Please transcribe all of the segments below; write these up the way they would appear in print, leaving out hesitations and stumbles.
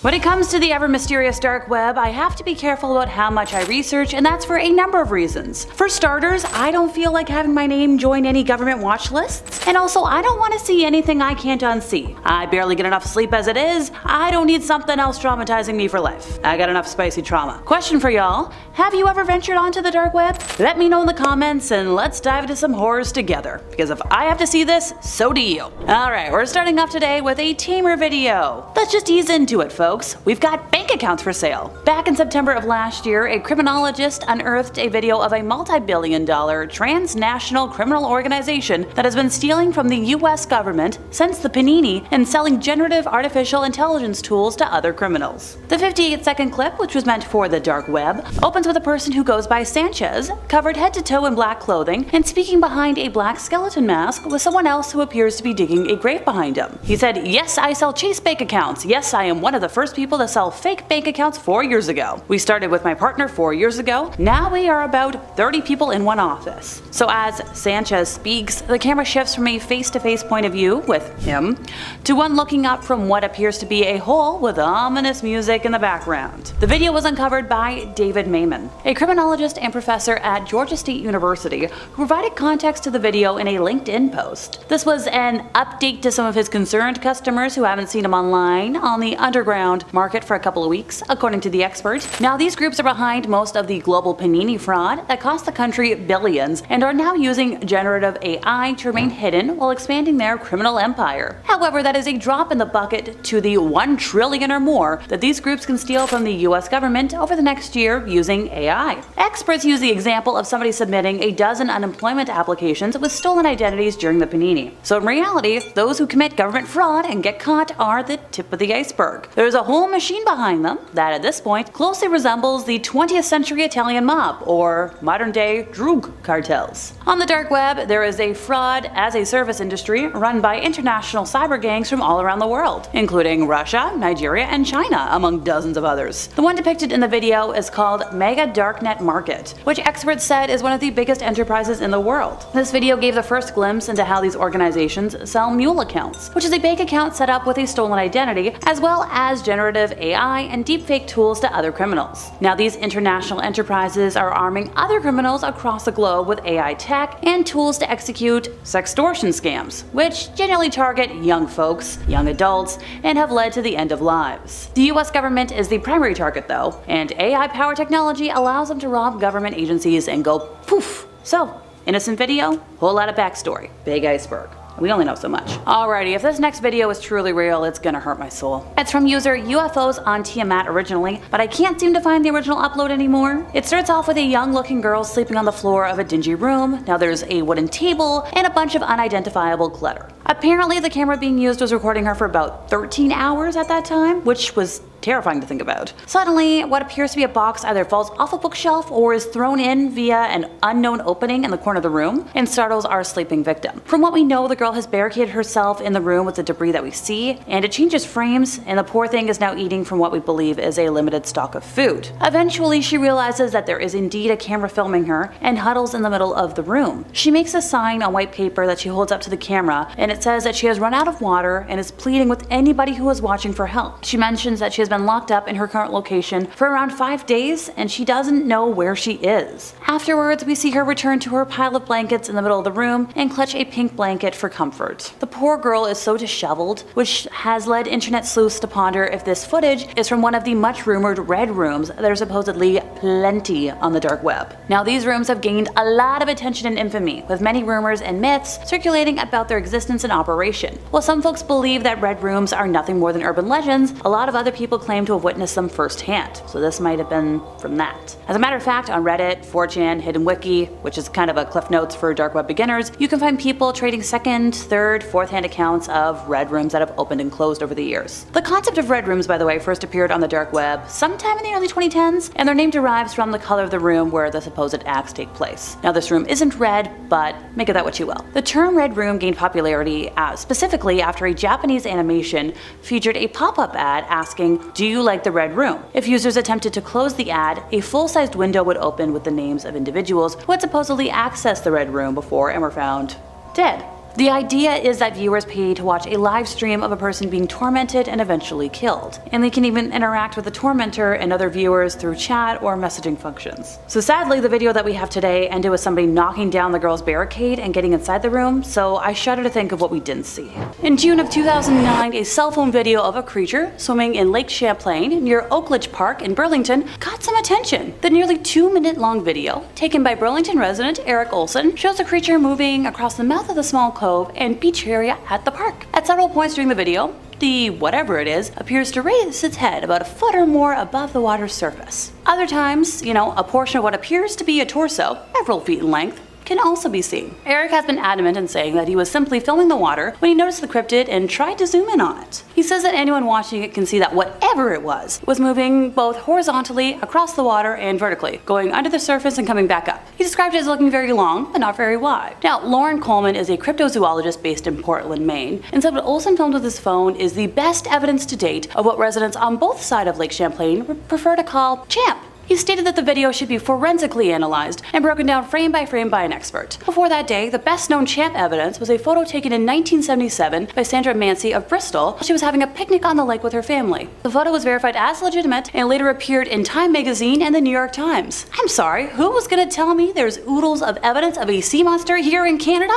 When it comes to the ever mysterious dark web, I have to be careful about how much I research, and that's for a number of reasons. For starters, I don't feel like having my name join any government watch lists, and also I don't want to see anything I can't unsee. I barely get enough sleep as it is. I don't need something else traumatizing me for life. I got enough spicy trauma. Question for y'all: have you ever ventured onto the dark web? Let me know in the comments and let's dive into some horrors together, because if I have to see this, so do you. Alright, we're starting off today with a tamer video. Let's just ease into it, folks. We've got bank accounts for sale. Back in September of last year, a criminologist unearthed a video of a multi-billion-dollar transnational criminal organization that has been stealing from the US government since the panini and selling generative artificial intelligence tools to other criminals. The 58-second clip, which was meant for the dark web, opens with a person who goes by Sanchez, covered head to toe in black clothing and speaking behind a black skeleton mask with someone else who appears to be digging a grave behind him. He said, "Yes, I sell Chase bank accounts. Yes, I am one of the first people to sell fake bank accounts 4 years ago. We started with my partner 4 years ago. Now we are about 30 people in one office." So as Sanchez speaks, the camera shifts from a face-to-face point of view with him to one looking up from what appears to be a hole with ominous music in the background. The video was uncovered by David Mayman, a criminologist and professor at Georgia State University, who provided context to the video in a LinkedIn post. This was an update to some of his concerned customers who haven't seen him online on the underground market for a couple of weeks, according to the expert. Now, these groups are behind most of the global panini fraud that cost the country billions and are now using generative AI to remain hidden while expanding their criminal empire. However, that is a drop in the bucket to the 1 trillion or more that these groups can steal from the US government over the next year using AI. Experts use the example of somebody submitting a dozen unemployment applications with stolen identities during the panini. So in reality, those who commit government fraud and get caught are the tip of the iceberg. There's a whole machine behind them that at this point closely resembles the 20th century Italian mob or modern day drug cartels. On the dark web, there is a fraud as a service industry run by international cyber gangs from all around the world, including Russia, Nigeria, and China, among dozens of others. The one depicted in the video is called Mega Darknet Market, which experts said is one of the biggest enterprises in the world. This video gave the first glimpse into how these organizations sell mule accounts, which is a bank account set up with a stolen identity, as well as generative AI and deepfake tools to other criminals. Now, these international enterprises are arming other criminals across the globe with AI tech and tools to execute sextortion scams, which generally target young folks, young adults, and have led to the end of lives. The US government is the primary target though, and AI-powered technology allows them to rob government agencies and go poof. So, innocent video, whole lot of backstory, big iceberg. We only know so much. Alrighty, if this next video is truly real, it's gonna hurt my soul. It's from user UFOs on Tiamat originally, but I can't seem to find the original upload anymore. It starts off with a young looking girl sleeping on the floor of a dingy room. Now there's a wooden table and a bunch of unidentifiable clutter. Apparently the camera being used was recording her for about 13 hours at that time, which was terrifying to think about. Suddenly, what appears to be a box either falls off a bookshelf or is thrown in via an unknown opening in the corner of the room and startles our sleeping victim. From what we know, the girl has barricaded herself in the room with the debris that we see, and it changes frames, and the poor thing is now eating from what we believe is a limited stock of food. Eventually, she realizes that there is indeed a camera filming her and huddles in the middle of the room. She makes a sign on white paper that she holds up to the camera, and it says that she has run out of water and is pleading with anybody who is watching for help. She mentions that she has been locked up in her current location for around 5 days and she doesn't know where she is. Afterwards, we see her return to her pile of blankets in the middle of the room and clutch a pink blanket for comfort. The poor girl is so disheveled, which has led internet sleuths to ponder if this footage is from one of the much rumored red rooms that are supposedly plenty on the dark web. Now, these rooms have gained a lot of attention and infamy, with many rumors and myths circulating about their existence and operation. While some folks believe that red rooms are nothing more than urban legends, a lot of other people claim to have witnessed them firsthand, so this might have been from that. As a matter of fact, on Reddit, 4chan, Hidden Wiki, which is kind of a cliff notes for dark web beginners, you can find people trading second, third, fourth-hand accounts of red rooms that have opened and closed over the years. The concept of red rooms, by the way, first appeared on the dark web sometime in the early 2010s, and their name derives from the color of the room where the supposed acts take place. Now, this room isn't red, but make of that what you will. The term red room gained popularity specifically after a Japanese animation featured a pop-up ad asking, "Do you like the red room?" If users attempted to close the ad, a full-sized window would open with the names of individuals who had supposedly accessed the red room before and were found dead. The idea is that viewers pay to watch a live stream of a person being tormented and eventually killed, and they can even interact with the tormentor and other viewers through chat or messaging functions. So sadly, the video that we have today ended with somebody knocking down the girl's barricade and getting inside the room, so I shudder to think of what we didn't see. In June of 2009, a cell phone video of a creature swimming in Lake Champlain near Oakledge Park in Burlington caught some attention. The nearly 2-minute long video, taken by Burlington resident Eric Olson, shows the creature moving across the mouth of the small cove and beach area at the park. At several points during the video, the whatever it is appears to raise its head about a foot or more above the water's surface. Other times, a portion of what appears to be a torso, several feet in length, can also be seen. Eric has been adamant in saying that he was simply filming the water when he noticed the cryptid and tried to zoom in on it. He says that anyone watching it can see that whatever it was moving both horizontally across the water and vertically, going under the surface and coming back up. He described it as looking very long, but not very wide. Now, Lauren Coleman is a cryptozoologist based in Portland, Maine, and said what Olson filmed with his phone is the best evidence to date of what residents on both sides of Lake Champlain would prefer to call champ. He stated that the video should be forensically analyzed and broken down frame by an expert. Before that day, the best known champ evidence was a photo taken in 1977 by Sandra Mancy of Bristol while she was having a picnic on the lake with her family. The photo was verified as legitimate and later appeared in Time magazine and the New York Times. I'm sorry, who was gonna tell me there's oodles of evidence of a sea monster here in Canada?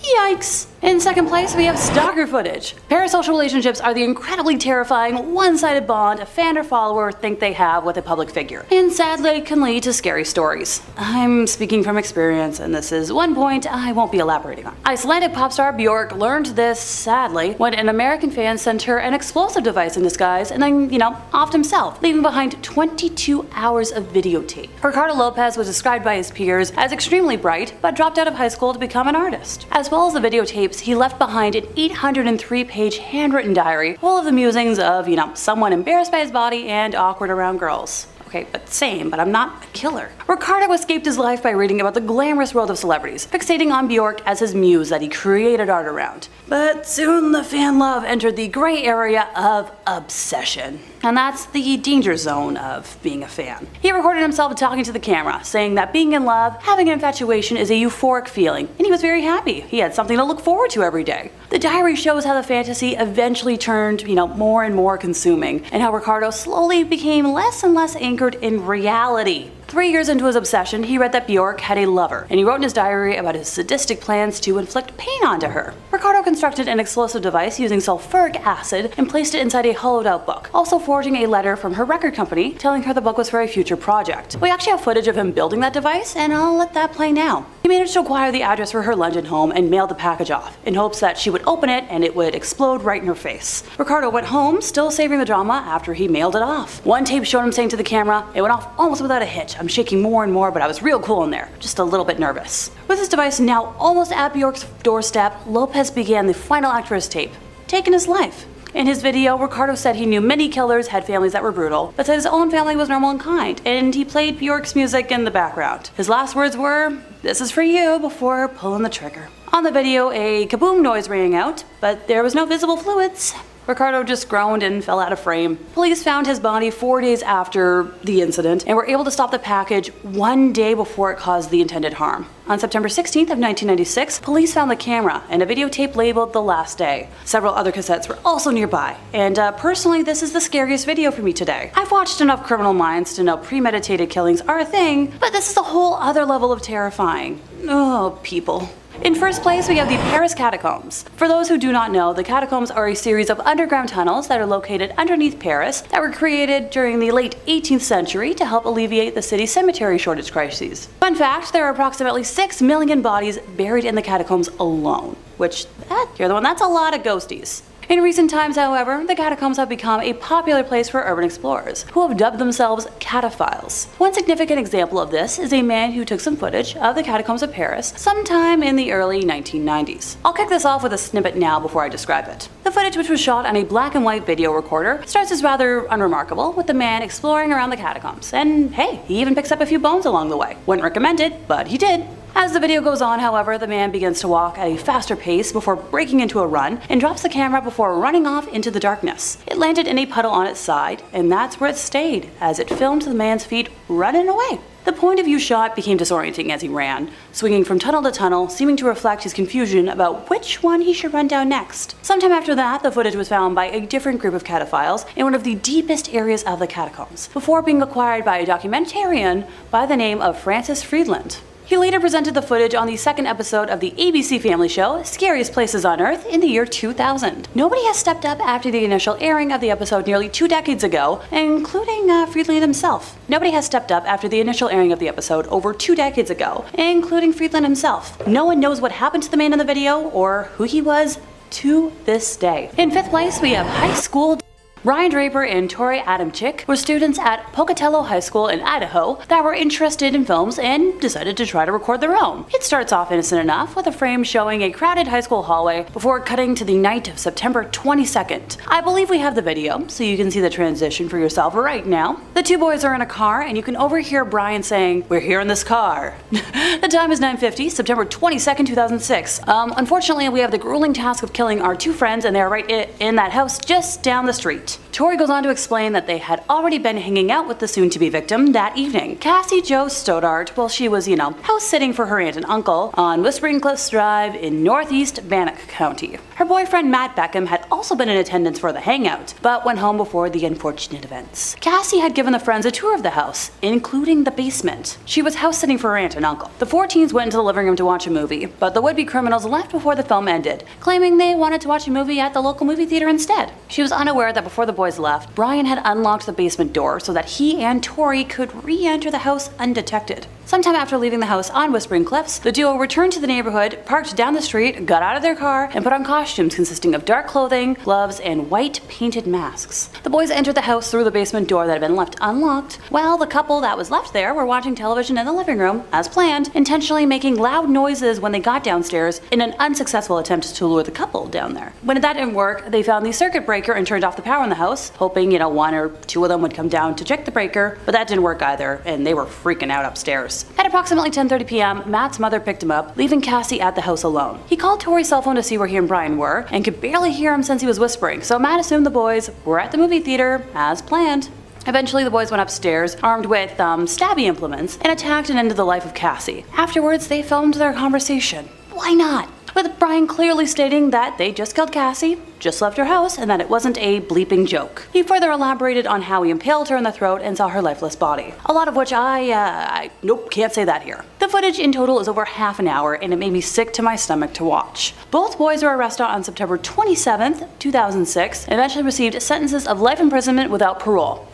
Yikes! In second place, we have stalker footage. Parasocial relationships are the incredibly terrifying, one-sided bond a fan or follower think they have with a public figure, and sadly can lead to scary stories. I'm speaking from experience, and this is one point I won't be elaborating on. Icelandic pop star Björk learned this, sadly, when an American fan sent her an explosive device in disguise and then, offed himself, leaving behind 22 hours of videotape. Ricardo Lopez was described by his peers as extremely bright, but dropped out of high school to become an artist. As well as the videotapes, he left behind an 803-page handwritten diary full of the musings of, someone embarrassed by his body and awkward around girls. Okay, but I'm not a killer. Ricardo escaped his life by reading about the glamorous world of celebrities, fixating on Björk as his muse that he created art around. But soon the fan love entered the gray area of obsession. And that's the danger zone of being a fan. He recorded himself talking to the camera, saying that being in love, having an infatuation is a euphoric feeling, and he was very happy. He had something to look forward to every day. The diary shows how the fantasy eventually turned, more and more consuming, and how Ricardo slowly became less and less anchored in reality. 3 years into his obsession, he read that Björk had a lover, and he wrote in his diary about his sadistic plans to inflict pain onto her. Ricardo constructed an explosive device using sulfuric acid and placed it inside a hollowed-out book, also forging a letter from her record company telling her the book was for a future project. We actually have footage of him building that device, and I'll let that play now. He managed to acquire the address for her London home and mailed the package off, in hopes that she would open it and it would explode right in her face. Ricardo went home, still savoring the drama after he mailed it off. One tape showed him saying to the camera, "It went off almost without a hitch. I'm shaking more and more, but I was real cool in there, just a little bit nervous." With his device now almost at Björk's doorstep, Lopez began the final act for his tape, taking his life. In his video, Ricardo said he knew many killers had families that were brutal, but said his own family was normal and kind, and he played Björk's music in the background. His last words were, "This is for you," before pulling the trigger. On the video, a kaboom noise rang out, but there was no visible fluids. Ricardo just groaned and fell out of frame. Police found his body 4 days after the incident and were able to stop the package 1 day before it caused the intended harm. On September 16th of 1996, police found the camera and a videotape labeled The Last Day. Several other cassettes were also nearby, and personally this is the scariest video for me today. I've watched enough Criminal Minds to know premeditated killings are a thing, but this is a whole other level of terrifying. Oh, people. In first place, we have the Paris catacombs. For those who do not know, the catacombs are a series of underground tunnels that are located underneath Paris that were created during the late 18th century to help alleviate the city's cemetery shortage crises. Fun fact, there are approximately 6 million bodies buried in the catacombs alone, which, that's a lot of ghosties. In recent times, however, the catacombs have become a popular place for urban explorers, who have dubbed themselves cataphiles. One significant example of this is a man who took some footage of the catacombs of Paris sometime in the early 1990s. I'll kick this off with a snippet now before I describe it. The footage, which was shot on a black and white video recorder, starts as rather unremarkable, with the man exploring around the catacombs, and hey, he even picks up a few bones along the way. Wouldn't recommend it, but he did. As the video goes on, however, the man begins to walk at a faster pace before breaking into a run and drops the camera before running off into the darkness. It landed in a puddle on its side, and that's where it stayed as it filmed the man's feet running away. The point of view shot became disorienting as he ran, swinging from tunnel to tunnel, seeming to reflect his confusion about which one he should run down next. Sometime after that, the footage was found by a different group of cataphiles in one of the deepest areas of the catacombs, before being acquired by a documentarian by the name of Francis Friedland. He later presented the footage on the second episode of the ABC Family show, Scariest Places on Earth, in the year 2000. Nobody has stepped up after the initial airing of the episode nearly 2 decades ago, including Friedland himself. Nobody has stepped up after the initial airing of the episode over 2 decades ago, including Friedland himself. No one knows what happened to the man in the video, or who he was, to this day. In 5th place, we have high school Ryan Draper and Tori Adamczyk were students at Pocatello High School in Idaho that were interested in films and decided to try to record their own. It starts off innocent enough, with a frame showing a crowded high school hallway before cutting to the night of September 22nd. I believe we have the video, so you can see the transition for yourself right now. The two boys are in a car, and you can overhear Brian saying, "We're here in this car." The time is 9:50, September 22nd, 2006. Unfortunately, we have the grueling task of killing our two friends, and they are right in that house just down the street. Tori goes on to explain that they had already been hanging out with the soon-to-be victim that evening, Cassie Jo Stoddart, while she was, house-sitting for her aunt and uncle on Whispering Cliffs Drive in northeast Bannock County. Her boyfriend Matt Beckham had also been in attendance for the hangout, but went home before the unfortunate events. Cassie had given the friends a tour of the house, including the basement. She was house-sitting for her aunt and uncle. The 4 teens went into the living room to watch a movie, but the would-be criminals left before the film ended, claiming they wanted to watch a movie at the local movie theater instead. She was unaware that before the boys left, Brian had unlocked the basement door so that he and Tori could re-enter the house undetected. Sometime after leaving the house on Whispering Cliffs, the duo returned to the neighborhood, parked down the street, got out of their car, and put on costumes consisting of dark clothing, gloves, and white painted masks. The boys entered the house through the basement door that had been left unlocked, while the couple that was left there were watching television in the living room, as planned, intentionally making loud noises when they got downstairs in an unsuccessful attempt to lure the couple down there. When that didn't work, they found the circuit breaker and turned off the power in the house, hoping, 1 or 2 of them would come down to check the breaker, but that didn't work either, and they were freaking out upstairs. At approximately 10:30 p.m., Matt's mother picked him up, leaving Cassie at the house alone. He called Tori's cell phone to see where he and Brian were, and could barely hear him since he was whispering, so Matt assumed the boys were at the movie theater, as planned. Eventually, the boys went upstairs, armed with stabby implements, and attacked and ended the life of Cassie. Afterwards, they filmed their conversation. Why not? With Brian clearly stating that they just killed Cassie, just left her house, and that it wasn't a bleeping joke. He further elaborated on how he impaled her in the throat and saw her lifeless body. A lot of which nope, can't say that here. The footage in total is over half an hour, and it made me sick to my stomach to watch. Both boys were arrested on September 27th, 2006, and eventually received sentences of life imprisonment without parole.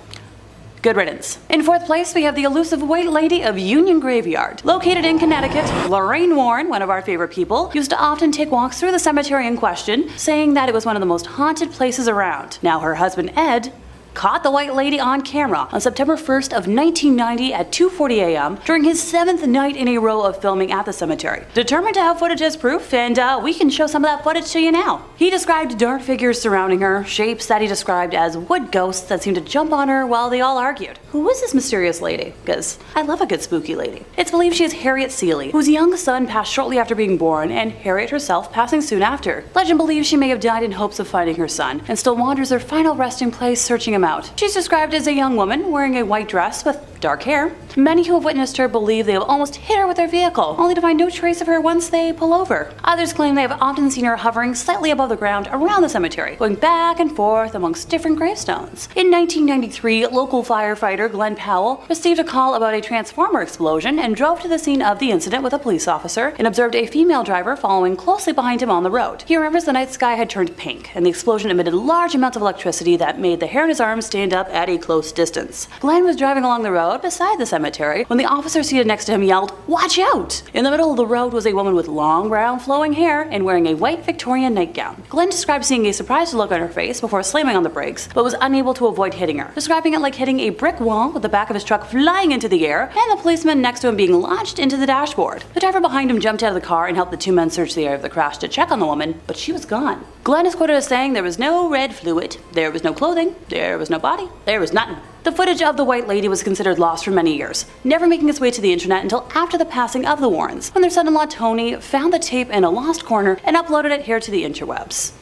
Good riddance. In 4th place, we have the elusive White Lady of Union Graveyard. Located in Connecticut, Lorraine Warren, one of our favorite people, used to often take walks through the cemetery in question, saying that it was one of the most haunted places around. Now her husband, Ed, caught the White Lady on camera on September 1st of 1990 at 2:40 a.m. during his 7th night in a row of filming at the cemetery. Determined to have footage as proof, and we can show some of that footage to you now. He described dark figures surrounding her, shapes that he described as wood ghosts that seemed to jump on her while they all argued. Who is this mysterious lady? Because I love a good spooky lady. It's believed she is Harriet Seeley, whose young son passed shortly after being born, and Harriet herself passing soon after. Legend believes she may have died in hopes of finding her son, and still wanders her final resting place searching him out. She's described as a young woman wearing a white dress with dark hair. Many who have witnessed her believe they have almost hit her with their vehicle, only to find no trace of her once they pull over. Others claim they have often seen her hovering slightly above the ground around the cemetery, going back and forth amongst different gravestones. In 1993, local firefighter Glenn Powell received a call about a transformer explosion and drove to the scene of the incident with a police officer and observed a female driver following closely behind him on the road. He remembers the night sky had turned pink, and the explosion emitted large amounts of electricity that made the hair in his arms stand up at a close distance. Glenn was driving along the road beside the cemetery when the officer seated next to him yelled, "Watch out!" In the middle of the road was a woman with long brown flowing hair and wearing a white Victorian nightgown. Glenn described seeing a surprised look on her face before slamming on the brakes, but was unable to avoid hitting her, describing it like hitting a brick wall with the back of his truck flying into the air and the policeman next to him being launched into the dashboard. The driver behind him jumped out of the car and helped the two men search the area of the crash to check on the woman, but she was gone. Glenn is quoted as saying there was no red fluid, there was no clothing, there was no body, there was nothing. The footage of the White Lady was considered lost for many years, never making its way to the internet until after the passing of the Warrens, when their son-in-law Tony found the tape in a lost corner and uploaded it here to the interwebs.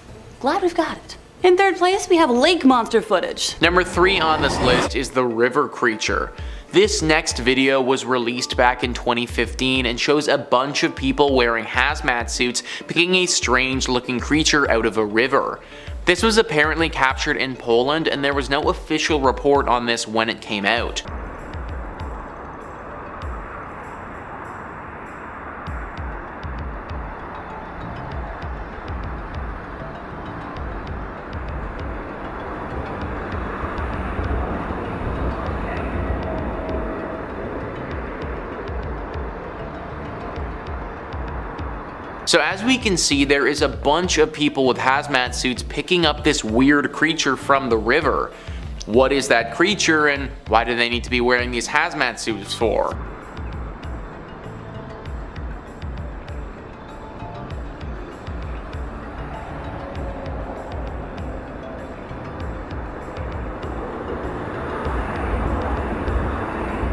Glad we've got it. In third place, we have lake monster footage. Number 3 on this list is the river creature. This next video was released back in 2015 and shows a bunch of people wearing hazmat suits picking a strange looking creature out of a river. This was apparently captured in Poland and there was no official report on this when it came out. So as we can see, there is a bunch of people with hazmat suits picking up this weird creature from the river. What is that creature and why do they need to be wearing these hazmat suits for?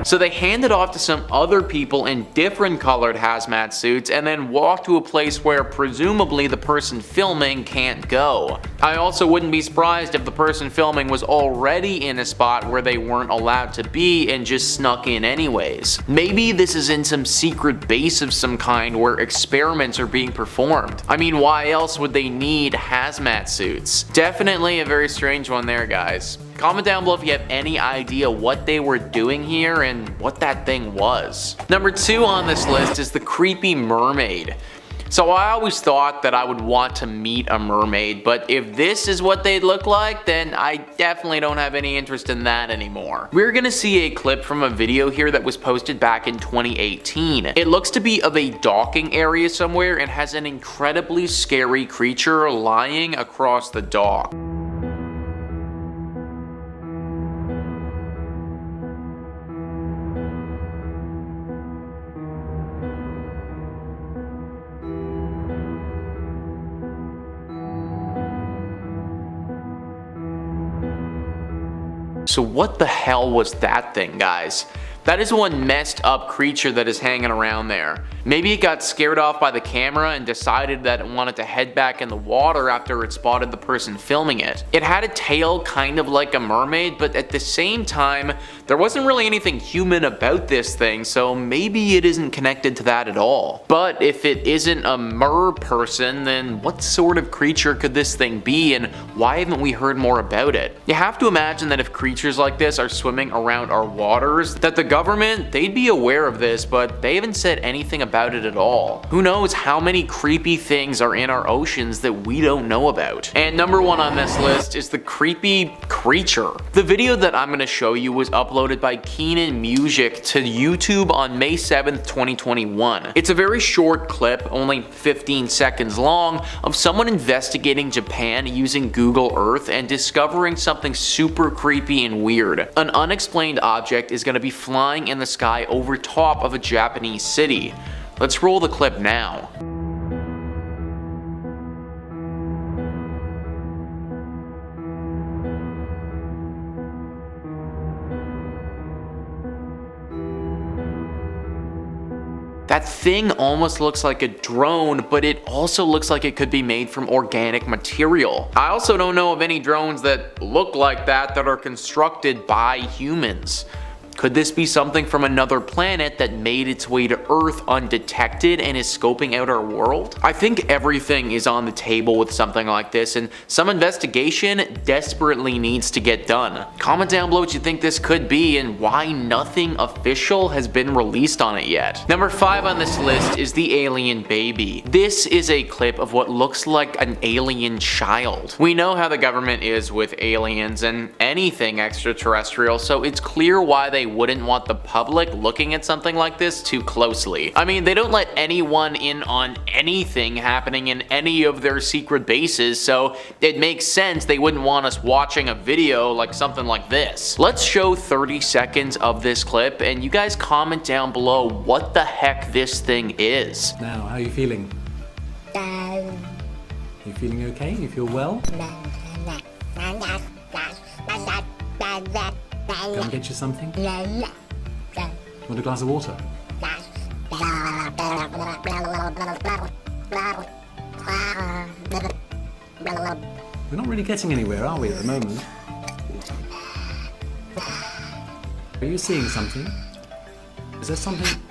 So they hand it off to some other people in different colored hazmat suits and then walk to a place where presumably the person filming can't go. I also wouldn't be surprised if the person filming was already in a spot where they weren't allowed to be and just snuck in anyways. Maybe this is in some secret base of some kind where experiments are being performed. I mean, why else would they need hazmat suits? Definitely a very strange one there, guys. Comment down below if you have any idea what they were doing here and what that thing was. Number 2 on this list is the creepy mermaid. So I always thought that I would want to meet a mermaid, but if this is what they'd look like, then I definitely don't have any interest in that anymore. We're gonna see a clip from a video here that was posted back in 2018. It looks to be of a docking area somewhere and has an incredibly scary creature lying across the dock. So what the hell was that thing, guys? That is one messed up creature that is hanging around there. Maybe it got scared off by the camera and decided that it wanted to head back in the water after it spotted the person filming it. It had a tail kind of like a mermaid, but at the same time, there wasn't really anything human about this thing, so maybe it isn't connected to that at all. But if it isn't a mer person, then what sort of creature could this thing be and why haven't we heard more about it? You have to imagine that if creatures like this are swimming around our waters, that the government, they'd be aware of this, but they haven't said anything about it at all. Who knows how many creepy things are in our oceans that we don't know about. And number 1 on this list is the creepy creature. The video that I'm going to show you was uploaded by Keenan Music to YouTube on May 7th, 2021. It's a very short clip, only 15 seconds long, of someone investigating Japan using Google Earth and discovering something super creepy and weird. An unexplained object is going to be flying in the sky over top of a Japanese city. Let's roll the clip now. That thing almost looks like a drone, but it also looks like it could be made from organic material. I also don't know of any drones that look like that are constructed by humans. Could this be something from another planet that made its way to Earth undetected and is scoping out our world? I think everything is on the table with something like this, and some investigation desperately needs to get done. Comment down below what you think this could be and why nothing official has been released on it yet. Number 5 on this list is the alien baby. This is a clip of what looks like an alien child. We know how the government is with aliens and anything extraterrestrial, so it's clear why they wouldn't want the public looking at something like this too closely. I mean, they don't let anyone in on anything happening in any of their secret bases, so it makes sense they wouldn't want us watching a video like something like this. Let's show 30 seconds of this clip and you guys comment down below what the heck this thing is. Now, how are you feeling? You feeling okay? You feel well? Go and get you something? Want a glass of water? We're not really getting anywhere, are we, at the moment? Are you seeing something? Is there something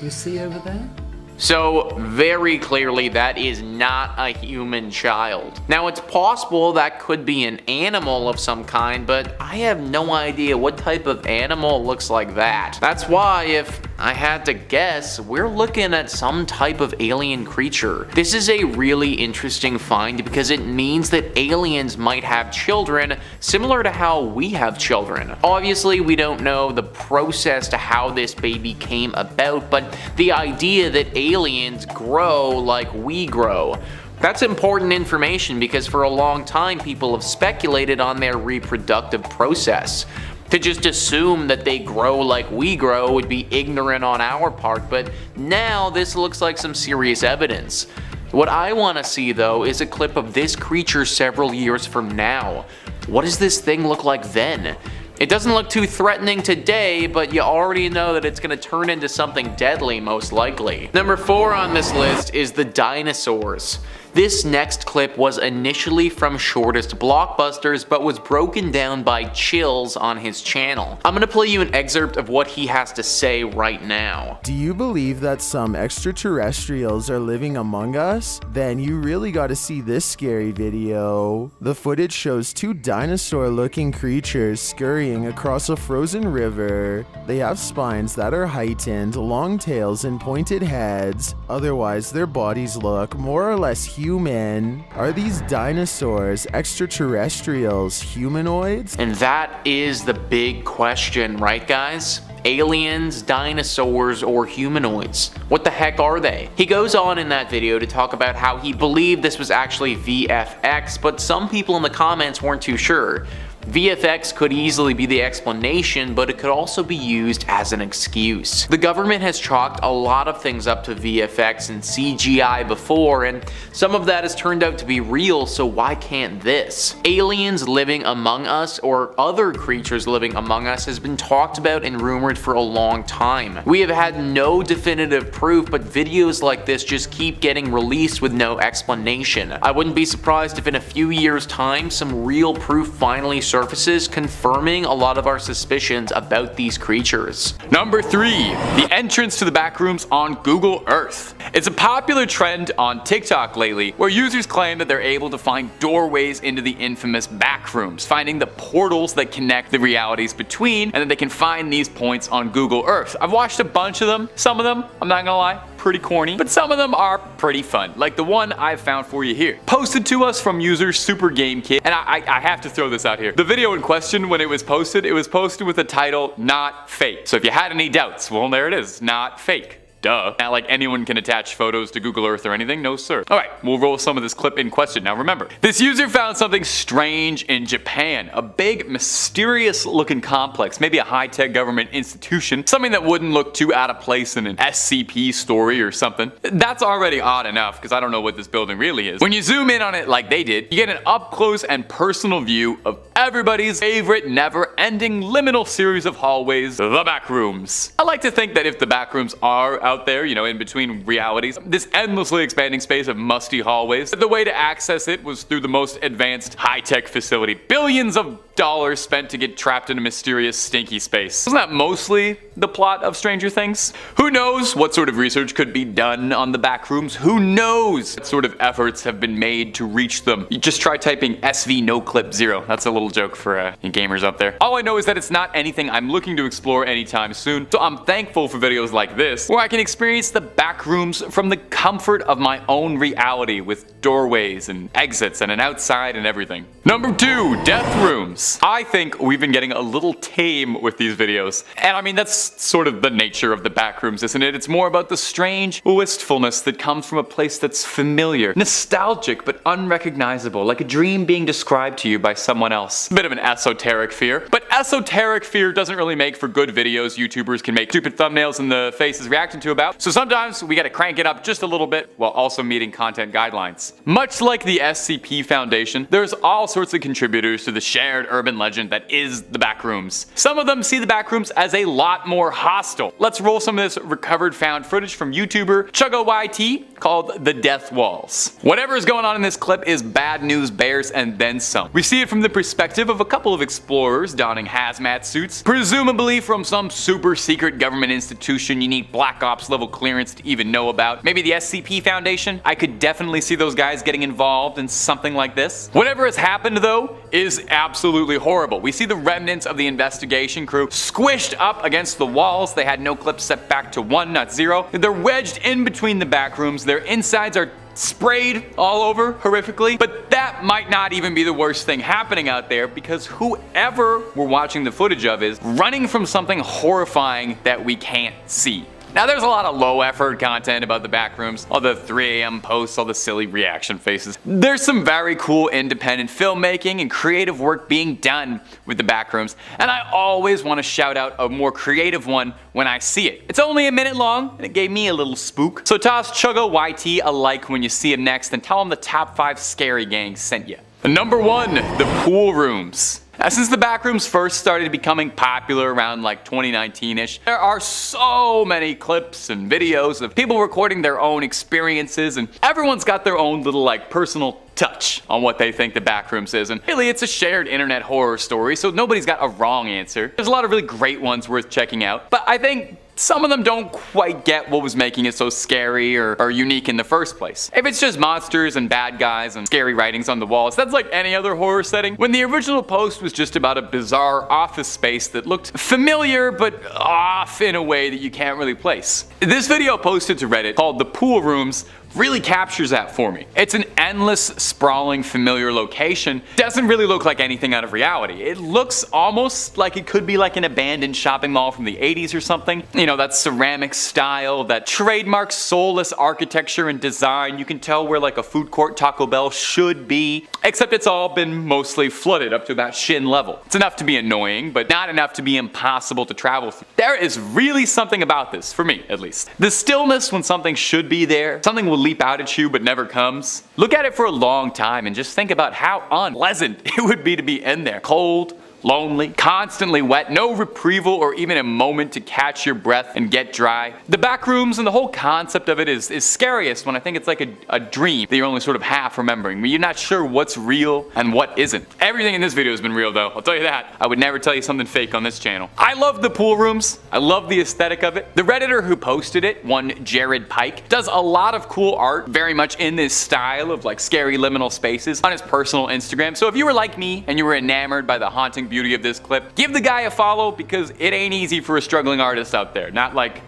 you see over there? So, very clearly that is not a human child. Now, it's possible that could be an animal of some kind, but I have no idea what type of animal looks like that. That's why, if I had to guess, we're looking at some type of alien creature. This is a really interesting find because it means that aliens might have children similar to how we have children. Obviously, we don't know the process to how this baby came about, but the idea that aliens grow like we grow. That's important information because for a long time people have speculated on their reproductive process. To just assume that they grow like we grow would be ignorant on our part, but now this looks like some serious evidence. What I want to see though is a clip of this creature several years from now. What does this thing look like then? It doesn't look too threatening today, but you already know that it's going to turn into something deadly most likely. Number 4 on this list is the dinosaurs. This next clip was initially from Shortest Blockbusters, but was broken down by Chills on his channel. I'm gonna play you an excerpt of what he has to say right now. Do you believe that some extraterrestrials are living among us? Then you really gotta see this scary video. The footage shows 2 dinosaur-looking creatures scurrying across a frozen river. They have spines that are heightened, long tails, and pointed heads. Otherwise, their bodies look more or less human. Are these dinosaurs extraterrestrials, humanoids? And that is the big question, right guys? Aliens, dinosaurs, or humanoids? What the heck are they? He goes on in that video to talk about how he believed this was actually VFX, but some people in the comments weren't too sure. VFX could easily be the explanation, but it could also be used as an excuse. The government has chalked a lot of things up to VFX and CGI before, and some of that has turned out to be real, so why can't this? Aliens living among us, or other creatures living among us, has been talked about and rumored for a long time. We have had no definitive proof, but videos like this just keep getting released with no explanation. I wouldn't be surprised if in a few years' time, some real proof finally surfaces confirming a lot of our suspicions about these creatures. Number 3. The entrance to the backrooms on Google Earth. It's a popular trend on TikTok lately where users claim that they're able to find doorways into the infamous backrooms, finding the portals that connect the realities between, and that they can find these points on Google Earth. I've watched a bunch of them. Some of them, I'm not gonna lie, pretty corny, but some of them are pretty fun, like the one I've found for you here. Posted to us from user Super Game Kid, and I have to throw this out here. The video in question, when it was posted with the title, "Not Fake." So if you had any doubts, well, there it is, not fake. Duh. Not like anyone can attach photos to Google Earth or anything, no sir. Alright, we'll roll some of this clip in question. Now remember, this user found something strange in Japan. A big, mysterious looking complex, maybe a high-tech government institution, something that wouldn't look too out of place in an SCP story or something. That's already odd enough, because I don't know what this building really is. When you zoom in on it like they did, you get an up-close and personal view of everybody's favorite never-ending liminal series of hallways, the backrooms. I like to think that if the backrooms are out there, you know, in between realities, this endlessly expanding space of musty hallways, the way to access it was through the most advanced high-tech facility. Billions of dollars spent to get trapped in a mysterious stinky space. Isn't that mostly the plot of Stranger Things? Who knows what sort of research could be done on the backrooms? Who knows what sort of efforts have been made to reach them? You just try typing SV no clip 0. That's a little joke for you gamers up there. All I know is that it's not anything I'm looking to explore anytime soon, so I'm thankful for videos like this, where I can experience the backrooms from the comfort of my own reality with doorways and exits and an outside and everything. Number 2, death rooms. I think we've been getting a little tame with these videos. And I mean, that's sort of the nature of the backrooms, isn't it? It's more about the strange wistfulness that comes from a place that's familiar, nostalgic, but unrecognizable, like a dream being described to you by someone else. A bit of an esoteric fear, but esoteric fear doesn't really make for good videos. YouTubers can make stupid thumbnails and the faces reacting to about. So sometimes we gotta crank it up just a little bit while also meeting content guidelines. Much like the SCP Foundation, there's all sorts of contributors to the shared urban legend that is the Backrooms. Some of them see the Backrooms as a lot more hostile. Let's roll some of this recovered found footage from YouTuber ChuggoYT called The Death Walls. Whatever is going on in this clip is bad news bears and then some. We see it from the perspective of a couple of explorers donning hazmat suits, presumably from some super secret government institution you need Black Ops level clearance to even know about. Maybe the SCP Foundation? I could definitely see those guys getting involved in something like this. Whatever has happened though is absolutely horrible. We see the remnants of the investigation crew squished up against the walls. They had no clips set back to 1, not 0. They're wedged in between the Backrooms. Their insides are sprayed all over horrifically, but that might not even be the worst thing happening out there, because whoever we're watching the footage of is running from something horrifying that we can't see. Now there's a lot of low effort content about the Backrooms, all the 3 AM posts, all the silly reaction faces. There's some very cool independent filmmaking and creative work being done with the Backrooms, and I always want to shout out a more creative one when I see it. It's only a minute long and it gave me a little spook. So toss ChuggoYT a like when you see him next and tell him the top 5 scary gangs sent you. Number 1, the pool rooms. Since the Backrooms first started becoming popular around like 2019-ish, there are so many clips and videos of people recording their own experiences, and everyone's got their own little like personal touch on what they think the Backrooms is, and really it's a shared internet horror story, so nobody's got a wrong answer. There's a lot of really great ones worth checking out, but I think some of them don't quite get what was making it so scary or unique in the first place. If it's just monsters and bad guys and scary writings on the walls, that's like any other horror setting. When the original post was just about a bizarre office space that looked familiar but off in a way that you can't really place. This video posted to Reddit called The Pool Rooms really captures that for me. It's an endless, sprawling, familiar location. Doesn't really look like anything out of reality. It looks almost like it could be like an abandoned shopping mall from the 80s or something. You know, that ceramic style, that trademark soulless architecture and design. You can tell where like a food court Taco Bell should be, except it's all been mostly flooded up to about shin level. It's enough to be annoying, but not enough to be impossible to travel through. There is really something about this, for me at least. The stillness when something should be there, something will leap out at you but never comes. Look at it for a long time and just think about how unpleasant it would be to be in there. Cold, lonely, constantly wet, no retrieval or even a moment to catch your breath and get dry. The Backrooms and the whole concept of it is scariest when I think it's like a dream that you're only sort of half remembering, when you're not sure what's real and what isn't. Everything in this video has been real though, I'll tell you that. I would never tell you something fake on this channel. I love the pool rooms. I love the aesthetic of it. The Redditor who posted it, one Jared Pike, does a lot of cool art very much in this style of like scary liminal spaces on his personal Instagram. So if you were like me and you were enamored by the haunting beauty of this clip, give the guy a follow, because it ain't easy for a struggling artist out there. Not like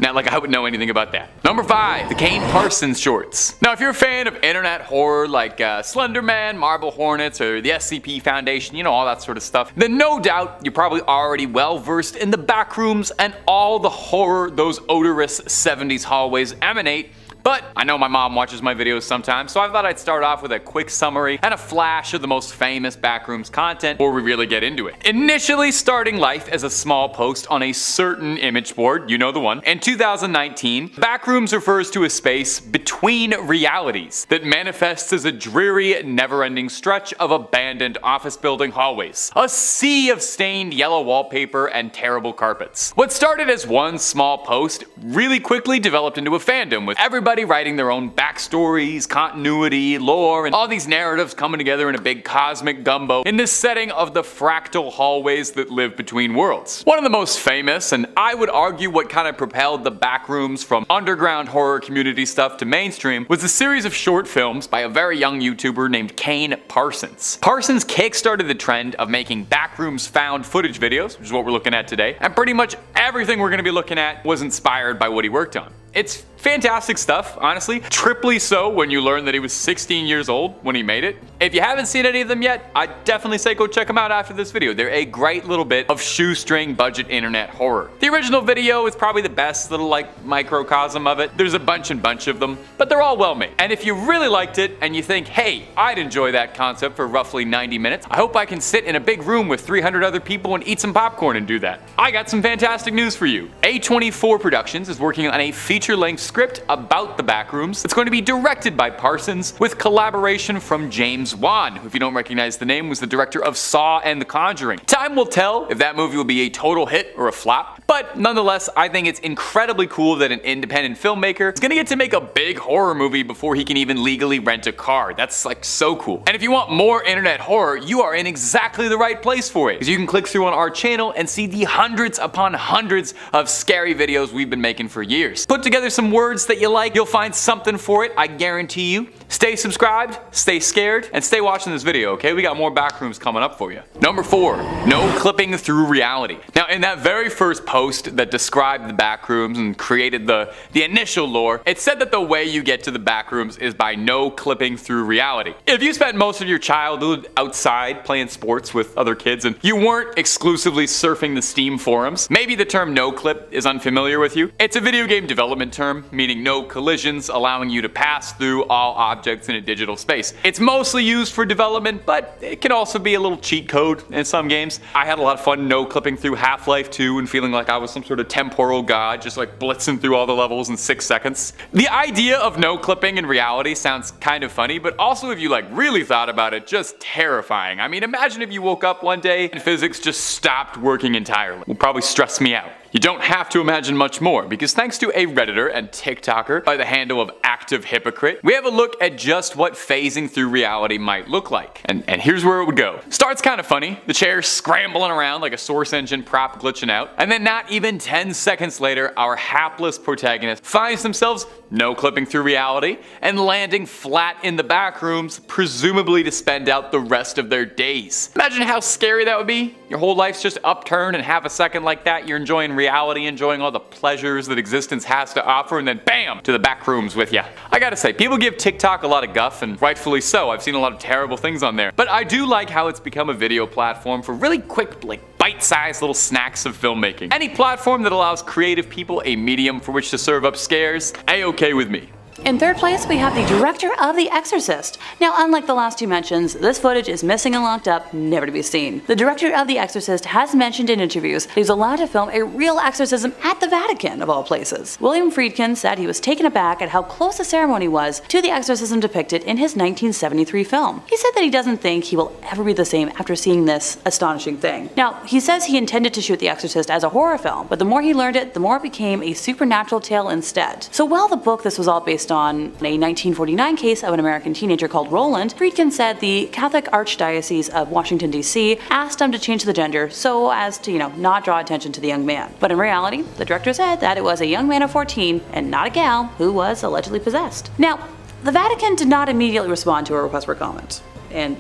I would know anything about that. Number 5, the Kane Parsons shorts. Now if you're a fan of internet horror like Slender Man, Marble Hornets, or the SCP Foundation, you know, all that sort of stuff, then no doubt you're probably already well versed in the Backrooms and all the horror those odorous 70s hallways emanate. But I know my mom watches my videos sometimes, so I thought I'd start off with a quick summary and a flash of the most famous Backrooms content before we really get into it. Initially starting life as a small post on a certain image board, you know the one, in 2019, Backrooms refers to a space between realities that manifests as a dreary, never-ending stretch of abandoned office building hallways. A sea of stained yellow wallpaper and terrible carpets. What started as one small post really quickly developed into a fandom, with everybody writing their own backstories, continuity, lore, and all these narratives coming together in a big cosmic gumbo in this setting of the fractal hallways that live between worlds. One of the most famous, and I would argue what kind of propelled the Backrooms from underground horror community stuff to mainstream, was a series of short films by a very young YouTuber named Kane Parsons. Parsons kickstarted the trend of making Backrooms found footage videos, which is what we're looking at today, and pretty much everything we're going to be looking at was inspired by what he worked on. It's Fantastic stuff, honestly. Triply so when you learn that he was 16 years old when he made it. If you haven't seen any of them yet, I'd definitely say go check them out after this video. They're a great little bit of shoestring budget internet horror. The original video is probably the best little like microcosm of it. There's a bunch of them, but they're all well made. And if you really liked it and you think, hey, I'd enjoy that concept for roughly 90 minutes, I hope I can sit in a big room with 300 other people and eat some popcorn and do that. I got some fantastic news for you. A24 Productions is working on a feature-length script about the Backrooms. It's going to be directed by Parsons with collaboration from James Wan, who, if you don't recognize the name, was the director of Saw and The Conjuring. Time will tell if that movie will be a total hit or a flop, but nonetheless, I think it's incredibly cool that an independent filmmaker is gonna get to make a big horror movie before he can even legally rent a car. That's like so cool. And if you want more internet horror, you are in exactly the right place for it, because you can click through on our channel and see the hundreds upon hundreds of scary videos we've been making for years. Put together some words that you like, you'll find something for it, I guarantee you. Stay subscribed, stay scared, and stay watching this video, okay? We got more Backrooms coming up for you. Number 4, no clipping through reality. Now, in that very first post that described the Backrooms and created the initial lore, it said that the way you get to the Backrooms is by no clipping through reality. If you spent most of your childhood outside playing sports with other kids and you weren't exclusively surfing the Steam forums, maybe the term no clip is unfamiliar with you. It's a video game development term, meaning no collisions, allowing you to pass through all objects in a digital space. It's mostly used for development, but it can also be a little cheat code in some games. I had a lot of fun no clipping through Half-Life 2 and feeling like I was some sort of temporal god, just like blitzing through all the levels in 6 seconds. The idea of no clipping in reality sounds kind of funny, but also if you like really thought about it, just terrifying. I mean, imagine if you woke up one day and physics just stopped working entirely. It would probably stress me out. You don't have to imagine much more, because thanks to a Redditor and TikToker by the handle of Active Hypocrite, we have a look at just what phasing through reality might look like. And here's where it would go. Starts kind of funny, the chair scrambling around like a Source Engine prop glitching out, and then not even 10 seconds later, our hapless protagonist finds themselves no clipping through reality and landing flat in the Backrooms, presumably to spend out the rest of their days. Imagine how scary that would be. Your whole life's just upturned, and half a second like that, you're enjoying reality, enjoying all the pleasures that existence has to offer, and then bam, to the Backrooms with ya. I gotta say, people give TikTok a lot of guff, and rightfully so. I've seen a lot of terrible things on there. But I do like how it's become a video platform for really quick, like bite-sized little snacks of filmmaking. Any platform that allows creative people a medium for which to serve up scares, A-okay with me. In third place, we have the director of The Exorcist. Now, unlike the last two mentions, this footage is missing and locked up, never to be seen. The director of The Exorcist has mentioned in interviews that he was allowed to film a real exorcism at the Vatican, of all places. William Friedkin said he was taken aback at how close the ceremony was to the exorcism depicted in his 1973 film. He said that he doesn't think he will ever be the same after seeing this astonishing thing. Now, he says he intended to shoot The Exorcist as a horror film, but the more he learned it, the more it became a supernatural tale instead. So while the book this was all based on a 1949 case of an American teenager called Roland, Friedkin said the Catholic Archdiocese of Washington, D.C. asked him to change the gender so as to, not draw attention to the young man. But in reality, the director said that it was a young man of 14 and not a gal who was allegedly possessed. Now, the Vatican did not immediately respond to a request for comment, and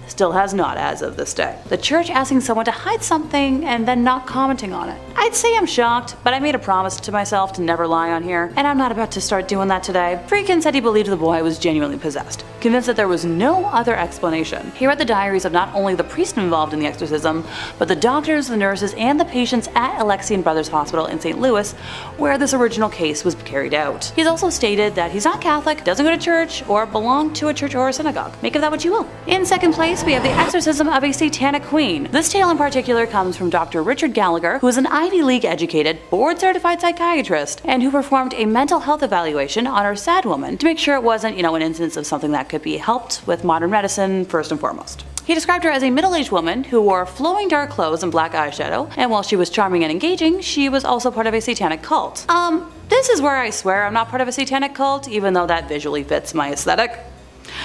still has not as of this day. The church asking someone to hide something and then not commenting on it. I'd say I'm shocked, but I made a promise to myself to never lie on here, and I'm not about to start doing that today. Friedkin said he believed the boy was genuinely possessed, convinced that there was no other explanation. He read the diaries of not only the priest involved in the exorcism, but the doctors, the nurses, and the patients at Alexian Brothers Hospital in St. Louis, where this original case was carried out. He's also stated that he's not Catholic, doesn't go to church, or belong to a church or a synagogue. Make of that what you will. In second place, we have the exorcism of a satanic queen. This tale in particular comes from Dr. Richard Gallagher, who is an Ivy League educated, board-certified psychiatrist, and who performed a mental health evaluation on our sad woman to make sure it wasn't, an instance of something that could be helped with modern medicine first and foremost. He described her as a middle-aged woman who wore flowing dark clothes and black eyeshadow, and while she was charming and engaging, she was also part of a satanic cult. This is where I swear I'm not part of a satanic cult, even though that visually fits my aesthetic.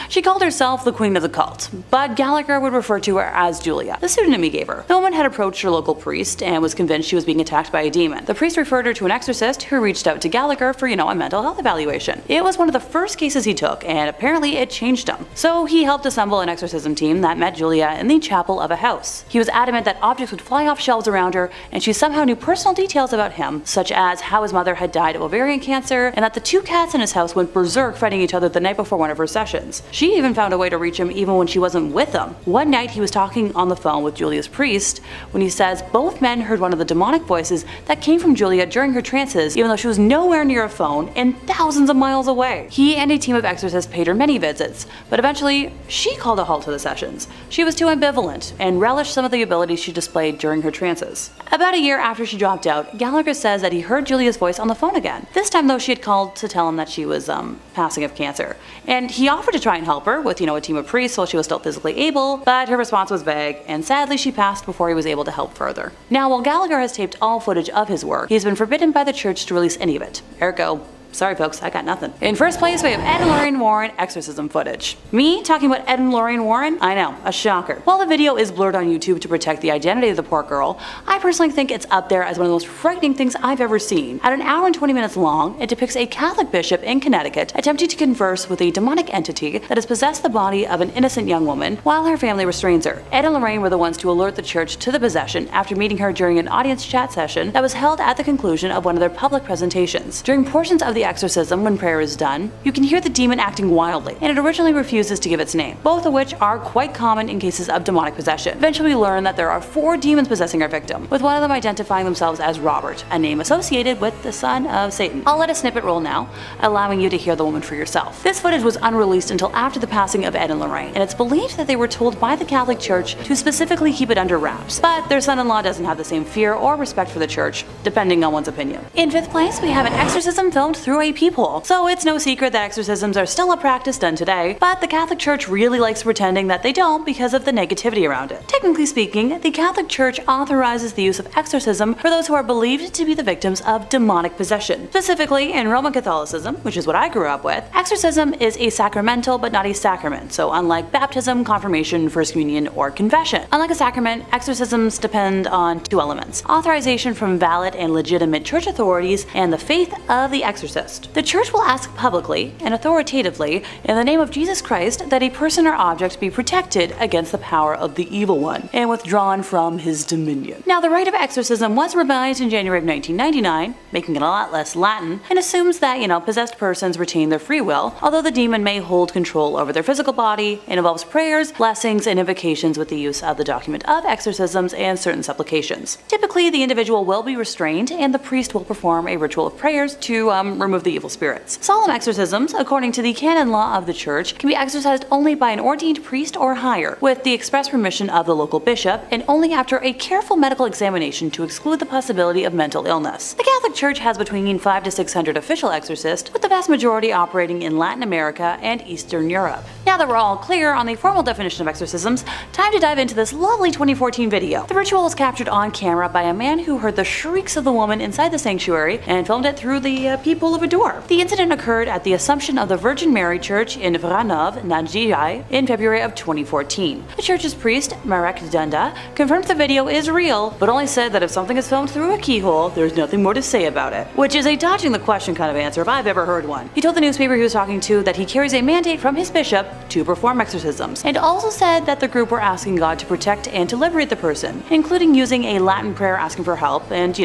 She called herself the queen of the cult, but Gallagher would refer to her as Julia, the pseudonym he gave her. The woman had approached her local priest and was convinced she was being attacked by a demon. The priest referred her to an exorcist who reached out to Gallagher for, a mental health evaluation. It was one of the first cases he took, and apparently it changed him. So he helped assemble an exorcism team that met Julia in the chapel of a house. He was adamant that objects would fly off shelves around her, and she somehow knew personal details about him, such as how his mother had died of ovarian cancer, and that the two cats in his house went berserk fighting each other the night before one of her sessions. She even found a way to reach him even when she wasn't with him. One night he was talking on the phone with Julia's priest when he says both men heard one of the demonic voices that came from Julia during her trances, even though she was nowhere near a phone and thousands of miles away. He and a team of exorcists paid her many visits, but eventually she called a halt to the sessions. She was too ambivalent and relished some of the abilities she displayed during her trances. About a year after she dropped out, Gallagher says that he heard Julia's voice on the phone again. This time though, she had called to tell him that she was passing of cancer, and he offered to try and help her with a team of priests while she was still physically able, but her response was vague, and sadly she passed before he was able to help further. Now, while Gallagher has taped all footage of his work, he's been forbidden by the church to release any of it. Ergo, sorry folks, I got nothing. In first place, we have Ed and Lorraine Warren exorcism footage. Me talking about Ed and Lorraine Warren? I know, a shocker. While the video is blurred on YouTube to protect the identity of the poor girl, I personally think it's up there as one of the most frightening things I've ever seen. At an hour and 20 minutes long, it depicts a Catholic bishop in Connecticut attempting to converse with a demonic entity that has possessed the body of an innocent young woman while her family restrains her. Ed and Lorraine were the ones to alert the church to the possession after meeting her during an audience chat session that was held at the conclusion of one of their public presentations. During portions of the exorcism, when prayer is done, you can hear the demon acting wildly, and it originally refuses to give its name, both of which are quite common in cases of demonic possession. Eventually we learn that there are 4 demons possessing our victim, with one of them identifying themselves as Robert, a name associated with the son of Satan. I'll let a snippet roll now, allowing you to hear the woman for yourself. This footage was unreleased until after the passing of Ed and Lorraine, and it's believed that they were told by the Catholic Church to specifically keep it under wraps, but their son-in-law doesn't have the same fear or respect for the church, depending on one's opinion. In 5th place, we have an exorcism filmed through a peephole. So it's no secret that exorcisms are still a practice done today, but the Catholic Church really likes pretending that they don't because of the negativity around it. Technically speaking, the Catholic Church authorizes the use of exorcism for those who are believed to be the victims of demonic possession. Specifically, in Roman Catholicism, which is what I grew up with, exorcism is a sacramental but not a sacrament, so unlike baptism, confirmation, first communion, or confession. Unlike a sacrament, exorcisms depend on 2 elements: authorization from valid and legitimate church authorities and the faith of the exorcist. The church will ask publicly and authoritatively in the name of Jesus Christ that a person or object be protected against the power of the evil one and withdrawn from his dominion. Now, the rite of exorcism was revised in January of 1999, making it a lot less Latin, and assumes that, possessed persons retain their free will, although the demon may hold control over their physical body. It involves prayers, blessings, and invocations with the use of the document of exorcisms and certain supplications. Typically, the individual will be restrained and the priest will perform a ritual of prayers to remove the evil spirits. Solemn exorcisms, according to the canon law of the church, can be exercised only by an ordained priest or higher, with the express permission of the local bishop, and only after a careful medical examination to exclude the possibility of mental illness. The Catholic Church has between 500 to 600 official exorcists, with the vast majority operating in Latin America and Eastern Europe. Now that we're all clear on the formal definition of exorcisms, time to dive into this lovely 2014 video. The ritual was captured on camera by a man who heard the shrieks of the woman inside the sanctuary and filmed it through the peephole of a door. The incident occurred at the Assumption of the Virgin Mary Church in Vranov, Nadjai, in February of 2014. The church's priest, Marek Dunda, confirmed the video is real, but only said that if something is filmed through a keyhole, there's nothing more to say about it. Which is a dodging the question kind of answer if I've ever heard one. He told the newspaper he was talking to that he carries a mandate from his bishop to perform exorcisms, and also said that the group were asking God to protect and to liberate the person, including using a Latin prayer asking for help, and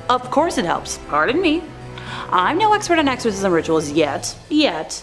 of course it helps. Pardon me. I'm no expert on exorcism rituals yet,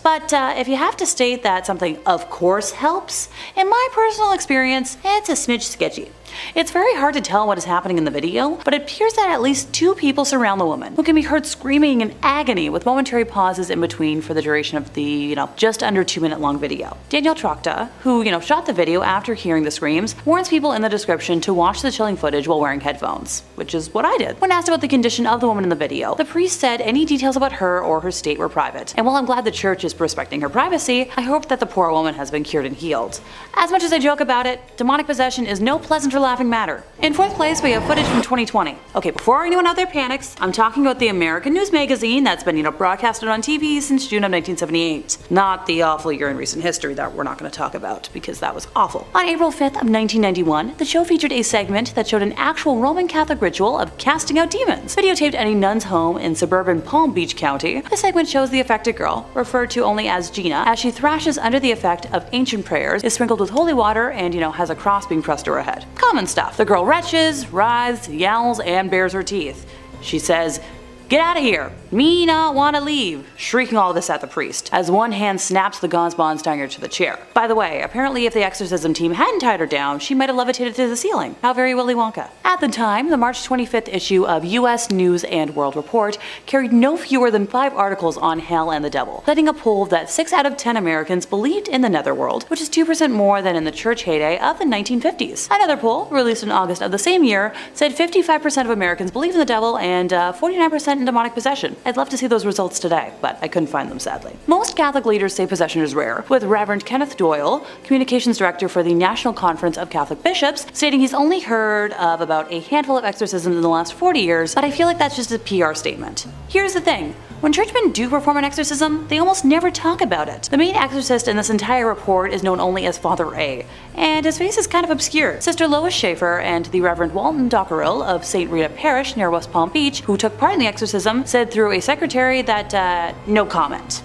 but if you have to state that something of course helps, in my personal experience, it's a smidge sketchy. It's very hard to tell what is happening in the video, but it appears that at least 2 people surround the woman, who can be heard screaming in agony with momentary pauses in between for the duration of the, just under 2-minute long video. Daniel Trokta, who, shot the video after hearing the screams, warns people in the description to watch the chilling footage while wearing headphones, which is what I did. When asked about the condition of the woman in the video, the priest said any details about her or her state were private, and while I'm glad the church is respecting her privacy, I hope that the poor woman has been cured and healed. As much as I joke about it, demonic possession is no pleasant or laughing matter. In 4th place, we have footage from 2020. Okay, before anyone out there panics, I'm talking about the American news magazine that's been, broadcasted on TV since June of 1978. Not the awful year in recent history that we're not going to talk about, because that was awful. On April 5th of 1991, the show featured a segment that showed an actual Roman Catholic ritual of casting out demons, videotaped at a nun's home in suburban Palm Beach County. The segment shows the affected girl, referred to only as Gina, as she thrashes under the effect of ancient prayers, is sprinkled with holy water, and, has a cross being pressed to her head. Common stuff. The girl retches, writhes, yowls, and bares her teeth. She says, "Get out of here! Me not wanna leave!" shrieking all this at the priest, as one hand snaps the gauze bonds tying her to the chair. By the way, apparently if the exorcism team hadn't tied her down, she might have levitated to the ceiling. How very Willy Wonka. At the time, the March 25th issue of US News and World Report carried no fewer than 5 articles on hell and the devil, citing a poll that 6 out of 10 Americans believed in the netherworld, which is 2% more than in the church heyday of the 1950s. Another poll, released in August of the same year, said 55% of Americans believe in the devil and 49% in demonic possession. I'd love to see those results today, but I couldn't find them sadly. Most Catholic leaders say possession is rare, with Reverend Kenneth Doyle, Communications Director for the National Conference of Catholic Bishops, stating he's only heard of about a handful of exorcisms in the last 40 years, but I feel like that's just a PR statement. Here's the thing. When churchmen do perform an exorcism, they almost never talk about it. The main exorcist in this entire report is known only as Father A, and his face is kind of obscure. Sister Lois Schaefer and the Reverend Walton Dockerell of St. Rita Parish near West Palm Beach, who took part in the exorcism, said through a secretary that, no comment.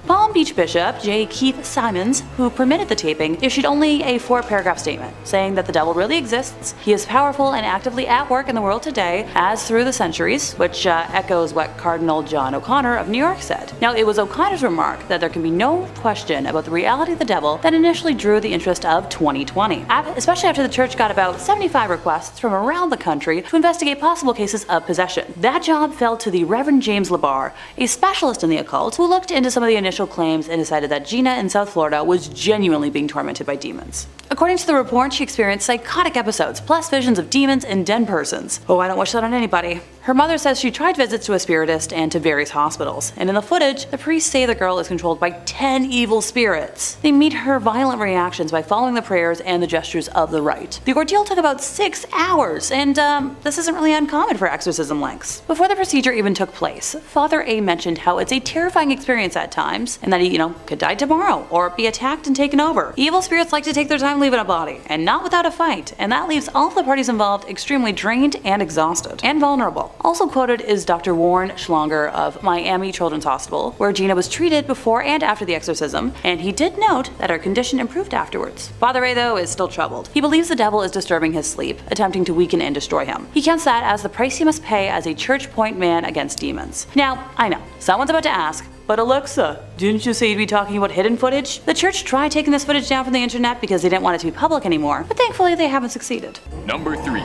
Palm Beach Bishop J. Keith Simons, who permitted the taping, issued only a 4-paragraph statement, saying that the devil really exists, he is powerful and actively at work in the world today, as through the centuries, which echoes what Cardinal John O'Connor of New York said. Now, it was O'Connor's remark that there can be no question about the reality of the devil that initially drew the interest of 2020, especially after the church got about 75 requests from around the country to investigate possible cases of possession. That job fell to the Reverend James LaBar, a specialist in the occult, who looked into some of the initial claims and decided that Gina in South Florida was genuinely being tormented by demons. According to the report, she experienced psychotic episodes, plus visions of demons and dead persons. Oh, I don't wish that on anybody. Her mother says she tried visits to a spiritist and to various hospitals, and in the footage, the priests say the girl is controlled by 10 evil spirits. They meet her violent reactions by following the prayers and the gestures of the rite. The ordeal took about 6 hours, and this isn't really uncommon for exorcism lengths. Before the procedure even took place, Father A mentioned how it's a terrifying experience at times, and that he, could die tomorrow, or be attacked and taken over. Evil spirits like to take their time leaving a body, and not without a fight, and that leaves all of the parties involved extremely drained and exhausted, and vulnerable. Also quoted is Dr. Warren Schlanger of Miami Children's Hospital, where Gina was treated before and after the exorcism, and he did note that her condition improved afterwards. Father A, though, is still troubled. He believes the devil is disturbing his sleep, attempting to weaken and destroy him. He counts that as the price he must pay as a church point man against demons. Now, I know, someone's about to ask, but Alexa, didn't you say you'd be talking about hidden footage? The church tried taking this footage down from the internet because they didn't want it to be public anymore, but thankfully they haven't succeeded. Number 3.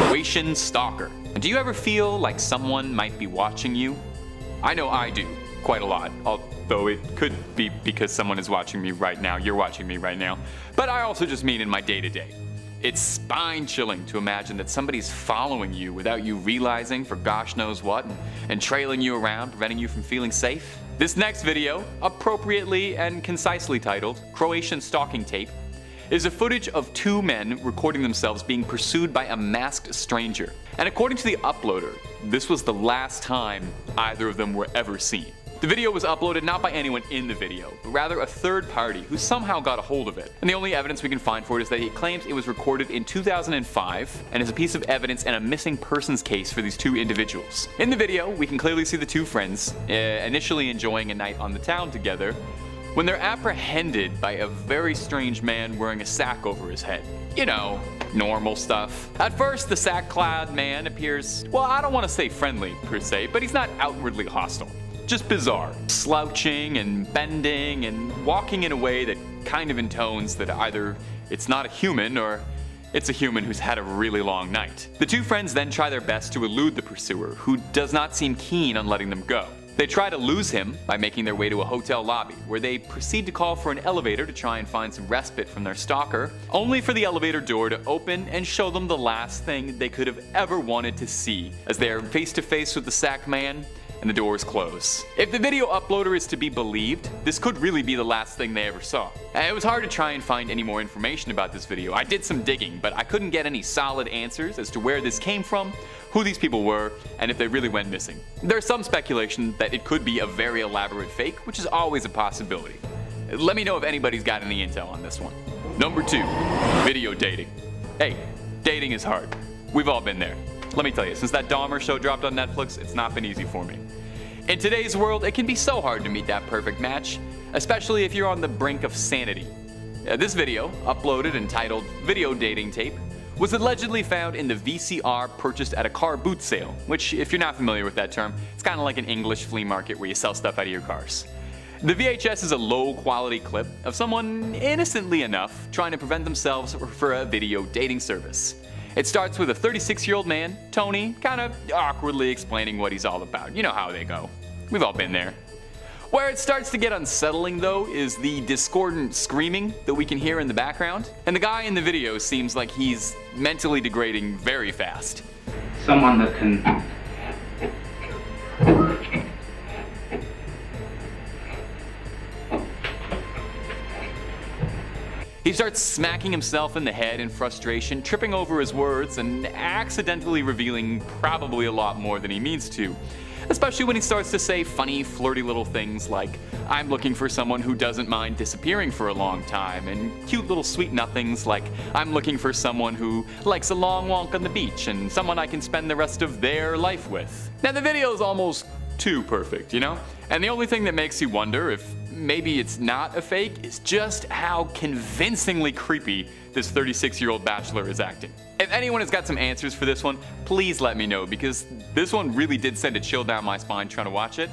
Croatian Stalker. Do you ever feel like someone might be watching you? I know I do, quite a lot, although it could be because someone is watching me right now, you're watching me right now, but I also just mean in my day-to-day. It's spine-chilling to imagine that somebody's following you without you realizing for gosh knows what, and trailing you around, preventing you from feeling safe. This next video, appropriately and concisely titled Croatian Stalking Tape, is a footage of 2 men recording themselves being pursued by a masked stranger. And according to the uploader, this was the last time either of them were ever seen. The video was uploaded not by anyone in the video, but rather a third party who somehow got a hold of it. And the only evidence we can find for it is that it claims it was recorded in 2005 and is a piece of evidence in a missing persons case for these 2 individuals. In the video, we can clearly see the 2 friends initially enjoying a night on the town together when they're apprehended by a very strange man wearing a sack over his head. Normal stuff. At first, the sack-clad man appears, well, I don't want to say friendly per se, but he's not outwardly hostile. Just bizarre. Slouching and bending and walking in a way that kind of intones that either it's not a human or it's a human who's had a really long night. The 2 friends then try their best to elude the pursuer, who does not seem keen on letting them go. They try to lose him by making their way to a hotel lobby, where they proceed to call for an elevator to try and find some respite from their stalker, only for the elevator door to open and show them the last thing they could have ever wanted to see, as they are face to face with the sack man, and and the doors close. If the video uploader is to be believed, this could really be the last thing they ever saw. It was hard to try and find any more information about this video. I did some digging, but I couldn't get any solid answers as to where this came from, who these people were, and if they really went missing. There's some speculation that it could be a very elaborate fake, which is always a possibility. Let me know if anybody's got any intel on this one. Number 2, video dating. Hey, dating is hard. We've all been there. Let me tell you, since that Dahmer show dropped on Netflix, it's not been easy for me. In today's world, it can be so hard to meet that perfect match, especially if you're on the brink of sanity. This video, uploaded and titled Video Dating Tape, was allegedly found in the VCR purchased at a car boot sale, which, if you're not familiar with that term, it's kind of like an English flea market where you sell stuff out of your cars. The VHS is a low-quality clip of someone innocently enough trying to prevent themselves for a video dating service. It starts with a 36-year-old man, Tony, kind of awkwardly explaining what he's all about. You know how they go. We've all been there. Where it starts to get unsettling, though, is the discordant screaming that we can hear in the background. And the guy in the video seems like he's mentally degrading very fast. Someone that can He starts smacking himself in the head in frustration, tripping over his words, and accidentally revealing probably a lot more than he means to. Especially when he starts to say funny, flirty little things like, "I'm looking for someone who doesn't mind disappearing for a long time," and cute little sweet nothings like, "I'm looking for someone who likes a long walk on the beach and someone I can spend the rest of their life with." Now the video is almost too perfect, you know? And the only thing that makes you wonder if maybe it's not a fake is just how convincingly creepy this 36-year-old bachelor is acting. If anyone has got some answers for this one, please let me know, because this one really did send a chill down my spine trying to watch it.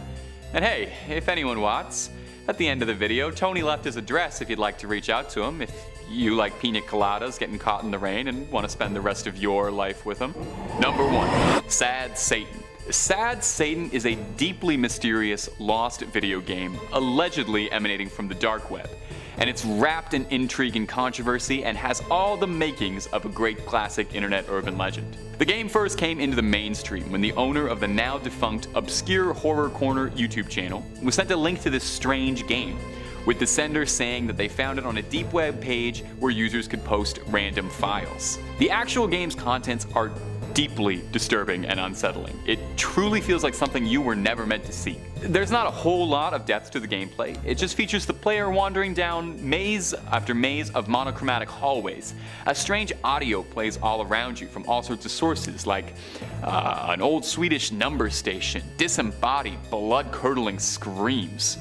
And hey, if anyone wants, at the end of the video, Tony left his address if you'd like to reach out to him if you like pina coladas getting caught in the rain and want to spend the rest of your life with him. Number 1, Sad Satan. Sad Satan is a deeply mysterious, lost video game, allegedly emanating from the dark web. And it's wrapped in intrigue and controversy and has all the makings of a great classic internet urban legend. The game first came into the mainstream when the owner of the now defunct Obscure Horror Corner YouTube channel was sent a link to this strange game, with the sender saying that they found it on a deep web page where users could post random files. The actual game's contents are deeply disturbing and unsettling. It truly feels like something you were never meant to see. There's not a whole lot of depth to the gameplay. It just features the player wandering down maze after maze of monochromatic hallways. A strange audio plays all around you from all sorts of sources, like an old Swedish number station, disembodied, blood-curdling screams.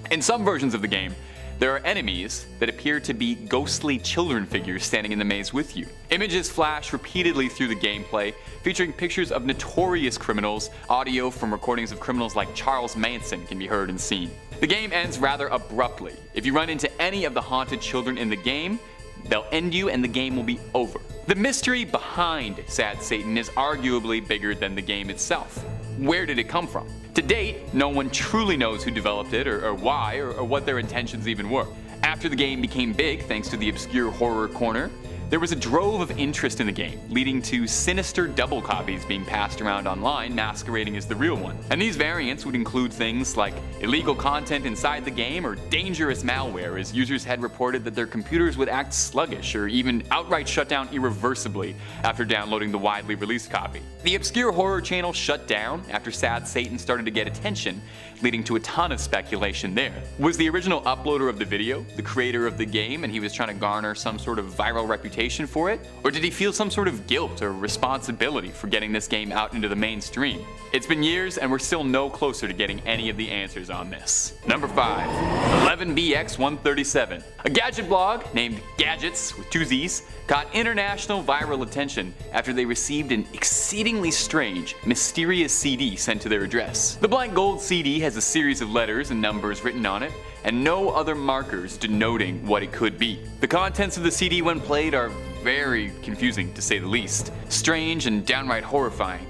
In some versions of the game, there are enemies that appear to be ghostly children figures standing in the maze with you. Images flash repeatedly through the gameplay, featuring pictures of notorious criminals. Audio from recordings of criminals like Charles Manson can be heard and seen. The game ends rather abruptly. If you run into any of the haunted children in the game, they'll end you and the game will be over. The mystery behind Sad Satan is arguably bigger than the game itself. Where did it come from? To date, no one truly knows who developed it or why or what their intentions even were. After the game became big thanks to the Obscure Horror Corner, there was a drove of interest in the game, leading to sinister double copies being passed around online masquerading as the real one. And these variants would include things like illegal content inside the game or dangerous malware, as users had reported that their computers would act sluggish or even outright shut down irreversibly after downloading the widely released copy. The Obscure Horror channel shut down after Sad Satan started to get attention, leading to a ton of speculation there. Was the original uploader of the video the creator of the game and he was trying to garner some sort of viral reputation for it? Or did he feel some sort of guilt or responsibility for getting this game out into the mainstream? It's been years and we're still no closer to getting any of the answers on this. Number 5, 11BX137. A gadget blog named Gadgets with 2 Z's got international viral attention after they received an exceedingly strange, mysterious CD sent to their address. The blank gold CD has a series of letters and numbers written on it, and no other markers denoting what it could be. The contents of the CD when played are very confusing to say the least, strange and downright horrifying.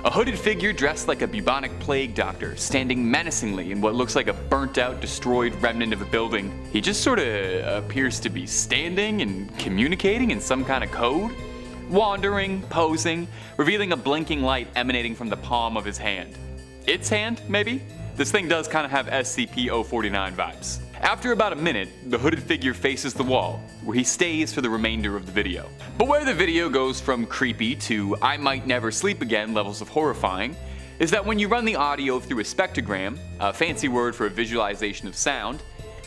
A hooded figure dressed like a bubonic plague doctor, standing menacingly in what looks like a burnt out, destroyed remnant of a building. He just sorta appears to be standing and communicating in some kind of code, wandering, posing, revealing a blinking light emanating from the palm of his hand. its hand, maybe? This thing does kind of have SCP-049 vibes. After about a minute, the hooded figure faces the wall, where he stays for the remainder of the video. But where the video goes from creepy to I might never sleep again levels of horrifying is that when you run the audio through a spectrogram, a fancy word for a visualization of sound,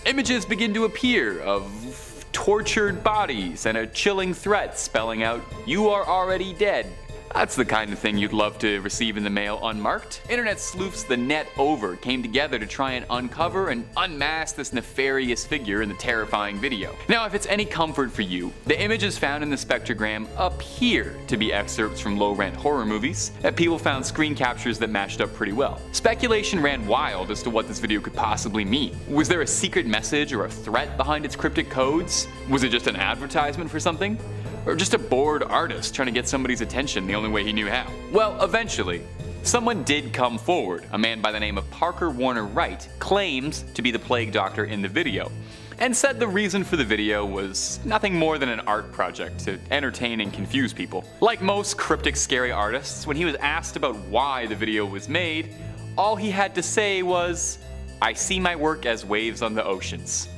images begin to appear of tortured bodies and a chilling threat spelling out, "You are already dead." That's the kind of thing you'd love to receive in the mail unmarked. Internet sleuths the net over came together to try and uncover and unmask this nefarious figure in the terrifying video. Now, if it's any comfort for you, the images found in the spectrogram appear to be excerpts from low-rent horror movies, and people found screen captures that matched up pretty well. Speculation ran wild as to what this video could possibly mean. Was there a secret message or a threat behind its cryptic codes? Was it just an advertisement for something? Or just a bored artist trying to get somebody's attention the only way he knew how? Well, eventually, someone did come forward. A man by the name of Parker Warner Wright claims to be the plague doctor in the video, and said the reason for the video was nothing more than an art project to entertain and confuse people. Like most cryptic scary artists, when he was asked about why the video was made, all he had to say was, "I see my work as waves on the oceans.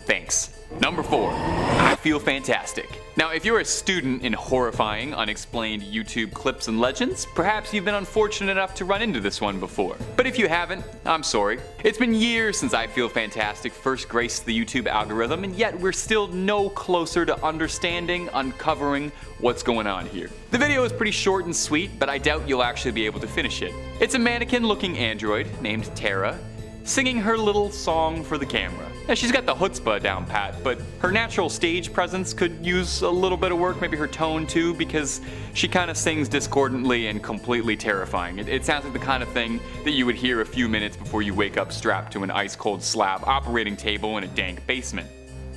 Thanks." Number 4, I feel fantastic. Now, if you're a student in horrifying, unexplained YouTube clips and legends, perhaps you've been unfortunate enough to run into this one before. But if you haven't, I'm sorry. It's been years since I Feel Fantastic first graced the YouTube algorithm, and yet we're still no closer to understanding, uncovering what's going on here. The video is pretty short and sweet, but I doubt you'll actually be able to finish it. It's a mannequin-looking android named Tara, singing her little song for the camera. Now, she's got the chutzpah down pat, but her natural stage presence could use a little bit of work, maybe her tone too, because she kind of sings discordantly and completely terrifying. It sounds like the kind of thing that you would hear a few minutes before you wake up strapped to an ice-cold slab operating table in a dank basement.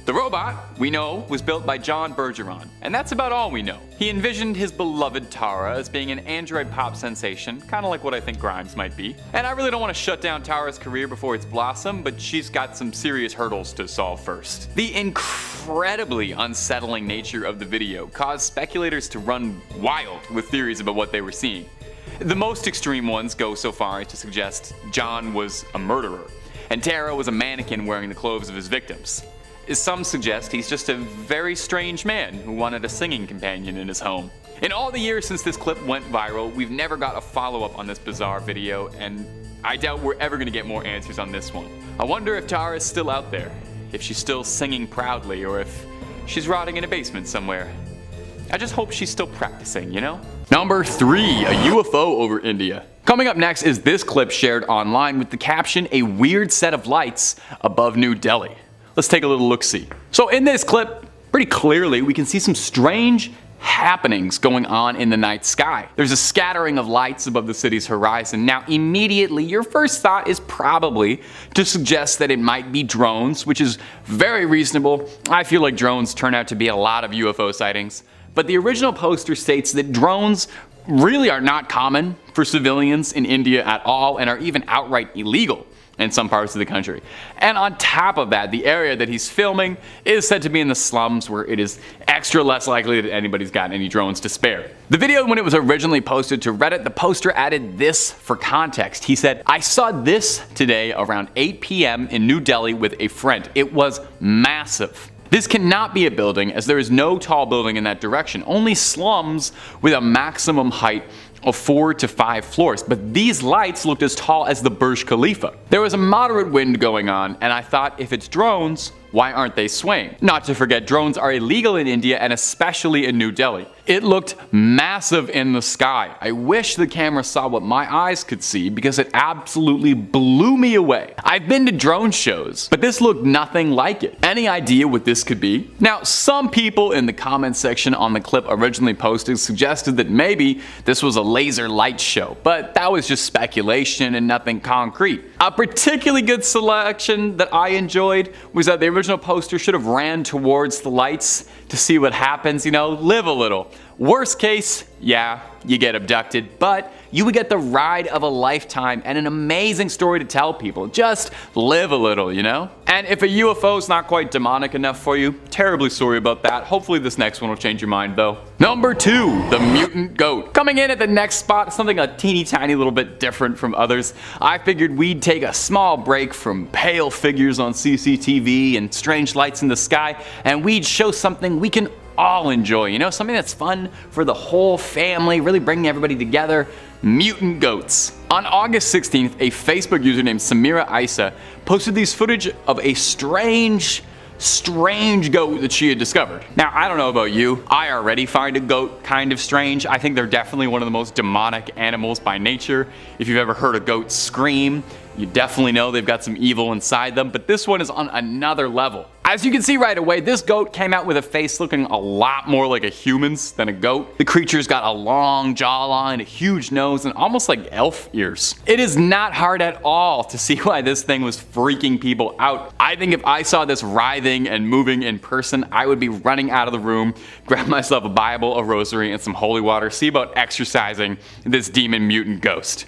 The robot, we know, was built by John Bergeron, and that's about all we know. He envisioned his beloved Tara as being an android pop sensation, kind of like what I think Grimes might be. And I really don't want to shut down Tara's career before it's blossomed, but she's got some serious hurdles to solve first. The incredibly unsettling nature of the video caused speculators to run wild with theories about what they were seeing. The most extreme ones go so far as to suggest John was a murderer, and Tara was a mannequin wearing the clothes of his victims. Some suggest he's just a very strange man who wanted a singing companion in his home. In all the years since this clip went viral, we've never got a follow-up on this bizarre video, and I doubt we're ever gonna get more answers on this one. I wonder if Tara is still out there, if she's still singing proudly, or if she's rotting in a basement somewhere. I just hope she's still practicing, you know? Number 3, a UFO over India. Coming up next is this clip shared online with the caption, "A weird set of lights above New Delhi." Let's take a little look-see. So in this clip, pretty clearly we can see some strange happenings going on in the night sky. There's a scattering of lights above the city's horizon. Now immediately your first thought is probably to suggest that it might be drones, which is very reasonable. I feel like drones turn out to be a lot of UFO sightings. But the original poster states that drones really are not common for civilians in India at all and are even outright illegal in some parts of the country. And on top of that, the area that he's filming is said to be in the slums, where it is extra less likely that anybody's got any drones to spare. The video, when it was originally posted to Reddit, the poster added this for context. He said, "I saw this today around 8 p.m. in New Delhi with a friend. It was massive. This cannot be a building, as there is no tall building in that direction, only slums with a maximum height of 4 to 5 floors, but these lights looked as tall as the Burj Khalifa. There was a moderate wind going on, and I thought, if it's drones, why aren't they swaying? Not to forget, drones are illegal in India and especially in New Delhi. It looked massive in the sky. I wish the camera saw what my eyes could see because it absolutely blew me away. I've been to drone shows, but this looked nothing like it. Any idea what this could be?" Now, some people in the comment section on the clip originally posted suggested that maybe this was a laser light show, but that was just speculation and nothing concrete. A particularly good selection that I enjoyed was that the original poster should have ran towards the lights to see what happens, you know, live a little. Worst case, yeah, you get abducted, but you would get the ride of a lifetime and an amazing story to tell people. Just live a little, you know? And if a UFO's not quite demonic enough for you, terribly sorry about that. Hopefully this next one will change your mind though. Number 2, the mutant goat. Coming in at the next spot, something a teeny tiny little bit different from others. I figured we'd take a small break from pale figures on CCTV and strange lights in the sky, and we'd show something we can all enjoy, you know, something that's fun for the whole family, really bringing everybody together. Mutant goats. On August 16th, a Facebook user named Samira Isa posted these footage of a strange goat that she had discovered. Now, I don't know about you, I already find a goat kind of strange. I think they're definitely one of the most demonic animals by nature. If you've ever heard a goat scream, you definitely know they've got some evil inside them, but this one is on another level. As you can see right away, this goat came out with a face looking a lot more like a human's than a goat. The creature's got a long jawline, a huge nose, and almost like elf ears. It is not hard at all to see why this thing was freaking people out. I think if I saw this writhing and moving in person, I would be running out of the room, grab myself a Bible, a rosary, and some holy water, see about exorcising this demon mutant ghost.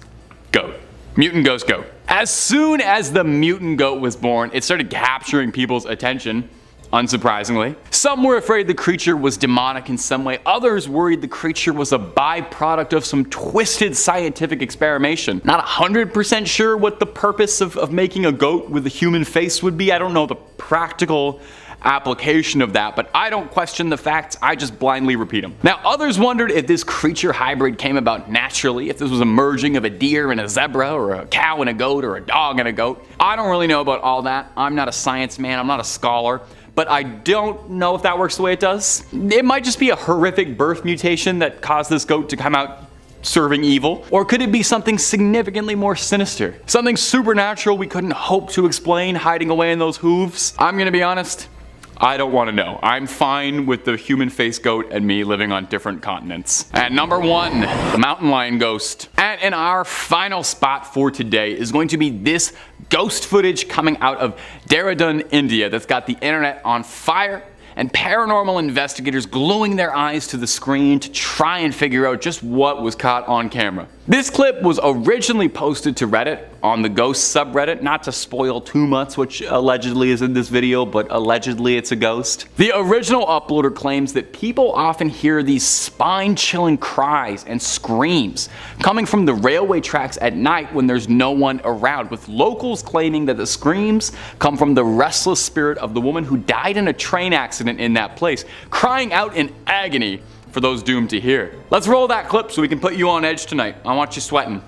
Goat. Mutant ghost goat. As soon as the mutant goat was born, it started capturing people's attention, unsurprisingly. Some were afraid the creature was demonic in some way. Others worried the creature was a byproduct of some twisted scientific experimentation. Not 100% sure what the purpose of making a goat with a human face would be. I don't know the practical application of that, but I don't question the facts, I just blindly repeat them. Now, others wondered if this creature hybrid came about naturally, if this was a merging of a deer and a zebra, or a cow and a goat, or a dog and a goat. I don't really know about all that. I'm not a science man, I'm not a scholar, but I don't know if that works the way it does. It might just be a horrific birth mutation that caused this goat to come out serving evil, or could it be something significantly more sinister? Something supernatural we couldn't hope to explain hiding away in those hooves? I'm gonna be honest, I don't want to know. I'm fine with the human face goat and me living on different continents. At number 1, the mountain lion ghost. And in our final spot for today is going to be this ghost footage coming out of Dehradun, India, that's got the internet on fire and paranormal investigators gluing their eyes to the screen to try and figure out just what was caught on camera. This clip was originally posted to Reddit on the ghost subreddit, not to spoil too much which allegedly is in this video, but allegedly it's a ghost. The original uploader claims that people often hear these spine-chilling cries and screams coming from the railway tracks at night when there's no one around, with locals claiming that the screams come from the restless spirit of the woman who died in a train accident in that place, crying out in agony for those doomed to hear. Let's roll that clip so we can put you on edge tonight. I want you sweating.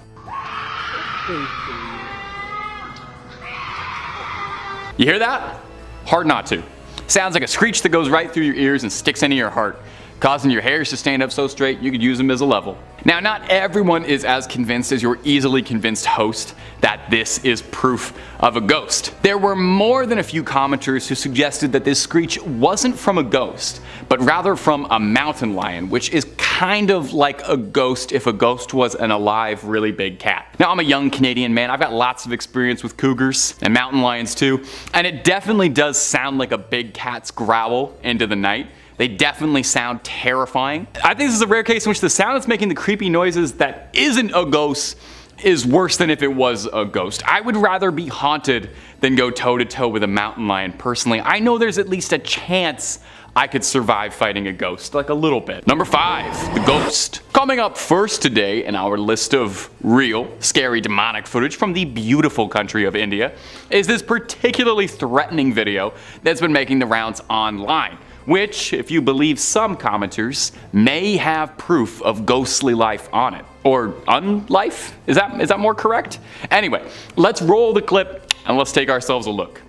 You hear that? Hard not to. Sounds like a screech that goes right through your ears and sticks into your heart, causing your hairs to stand up so straight you could use them as a level. Now, not everyone is as convinced as your easily convinced host that this is proof of a ghost. There were more than a few commenters who suggested that this screech wasn't from a ghost, but rather from a mountain lion, which is kind of like a ghost if a ghost was an alive, really big cat. Now, I'm a young Canadian man, I've got lots of experience with cougars and mountain lions too, and it definitely does sound like a big cat's growl into the night. They definitely sound terrifying. I think this is a rare case in which the sound that's making the creepy noises that isn't a ghost is worse than if it was a ghost. I would rather be haunted than go toe-to-toe with a mountain lion personally. I know there's at least a chance I could survive fighting a ghost, like a little bit. Number 5, the ghost. Coming up first today in our list of real, scary, demonic footage from the beautiful country of India is this particularly threatening video that's been making the rounds online, which, if you believe some commenters, may have proof of ghostly life on it. Or unlife? Is that more correct? Anyway, let's roll the clip and let's take ourselves a look.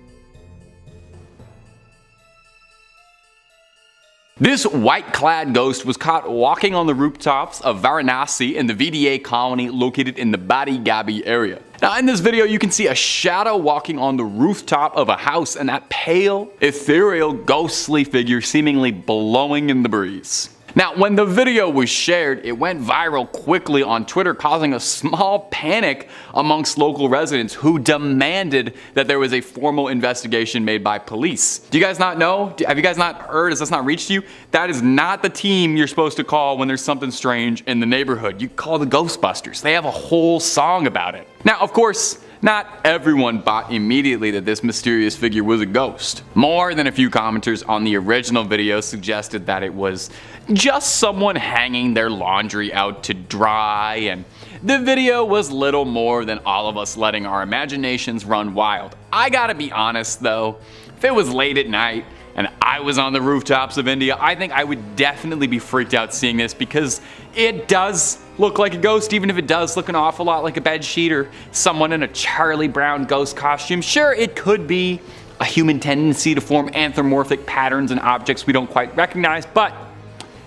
This white-clad ghost was caught walking on the rooftops of Varanasi in the VDA colony located in the Badi Gabi area. Now, in this video, you can see a shadow walking on the rooftop of a house and that pale, ethereal, ghostly figure seemingly blowing in the breeze. Now, when the video was shared, it went viral quickly on Twitter, causing a small panic amongst local residents who demanded that there was a formal investigation made by police. Do you guys not know? Have you guys not heard? Has this not reached you? That is not the team you're supposed to call when there's something strange in the neighborhood. You call the Ghostbusters. They have a whole song about it. Now, of course, not everyone bought immediately that this mysterious figure was a ghost. More than a few commenters on the original video suggested that it was just someone hanging their laundry out to dry, and the video was little more than all of us letting our imaginations run wild. I gotta be honest though, if it was late at night and I was on the rooftops of India, I think I would definitely be freaked out seeing this, because it does look like a ghost, even if it does look an awful lot like a bedsheet or someone in a Charlie Brown ghost costume. Sure, it could be a human tendency to form anthropomorphic patterns and objects we don't quite recognize, but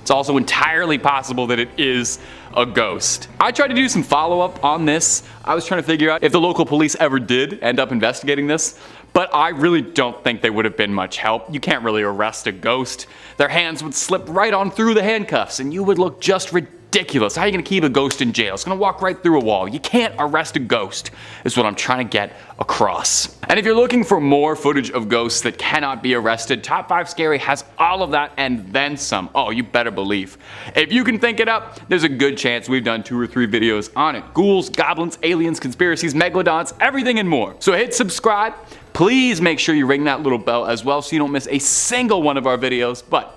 it's also entirely possible that it is a ghost. I tried to do some follow-up on this. I was trying to figure out if the local police ever did end up investigating this, but I really don't think they would have been much help. You can't really arrest a ghost. Their hands would slip right on through the handcuffs and you would look just ridiculous. How are you gonna keep a ghost in jail? It's gonna walk right through a wall. You can't arrest a ghost, is what I'm trying to get across. And if you're looking for more footage of ghosts that cannot be arrested, Top 5 Scary has all of that and then some. Oh, you better believe. If you can think it up, there's a good chance we've done 2 or 3 videos on it. Ghouls, goblins, aliens, conspiracies, megalodons, everything and more. So hit subscribe. Please make sure you ring that little bell as well so you don't miss a single one of our videos, but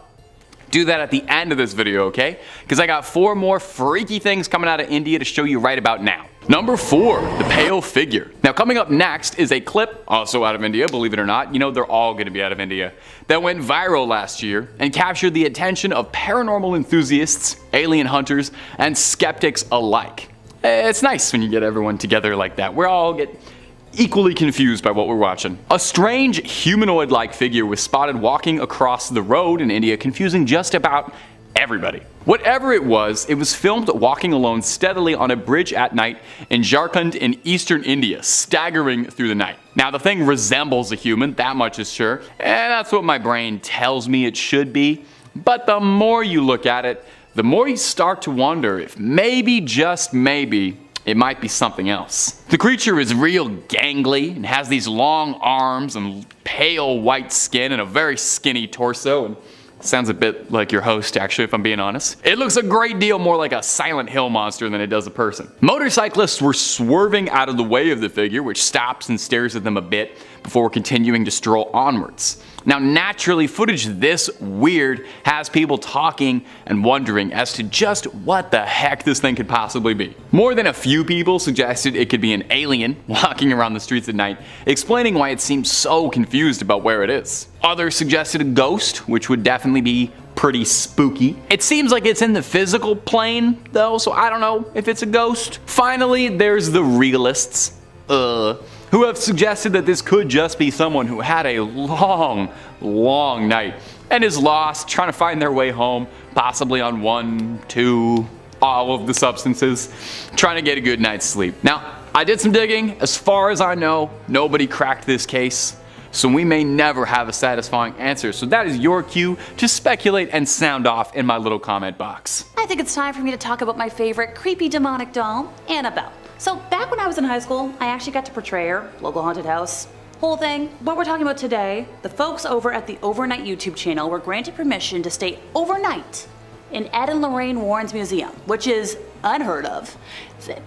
do that at the end of this video, okay? Because I got 4 more freaky things coming out of India to show you right about now. Number 4, the pale figure. Now coming up next is a clip, also out of India, believe it or not, you know they're all gonna be out of India, that went viral last year and captured the attention of paranormal enthusiasts, alien hunters, and skeptics alike. It's nice when you get everyone together like that. We all get equally confused by what we're watching. A strange humanoid-like figure was spotted walking across the road in India, confusing just about everybody. Whatever it was filmed walking alone steadily on a bridge at night in Jharkhand in eastern India, staggering through the night. Now the thing resembles a human, that much is sure, and that's what my brain tells me it should be. But the more you look at it, the more you start to wonder if maybe, just maybe, it might be something else. The creature is real gangly and has these long arms and pale white skin and a very skinny torso, and sounds a bit like your host actually, if I'm being honest. It looks a great deal more like a Silent Hill monster than it does a person. Motorcyclists were swerving out of the way of the figure, which stops and stares at them a bit before continuing to stroll onwards. Now naturally, footage this weird has people talking and wondering as to just what the heck this thing could possibly be. More than a few people suggested it could be an alien walking around the streets at night, explaining why it seems so confused about where it is. Others suggested a ghost, which would definitely be pretty spooky. It seems like it's in the physical plane though, so I don't know if it's a ghost. Finally, there's the realists, who have suggested that this could just be someone who had a long night and is lost, trying to find their way home, possibly on 1, 2, all of the substances, trying to get a good night's sleep. Now, I did some digging. As far as I know, nobody cracked this case, so we may never have a satisfying answer. So that is your cue to speculate and sound off in my little comment box. I think it's time for me to talk about my favorite creepy demonic doll, Annabelle. So back when I was in high school, I actually got to portray her, local haunted house, whole thing. What we're talking about today, the folks over at the Overnight YouTube channel were granted permission to stay overnight in Ed and Lorraine Warren's museum, which is unheard of.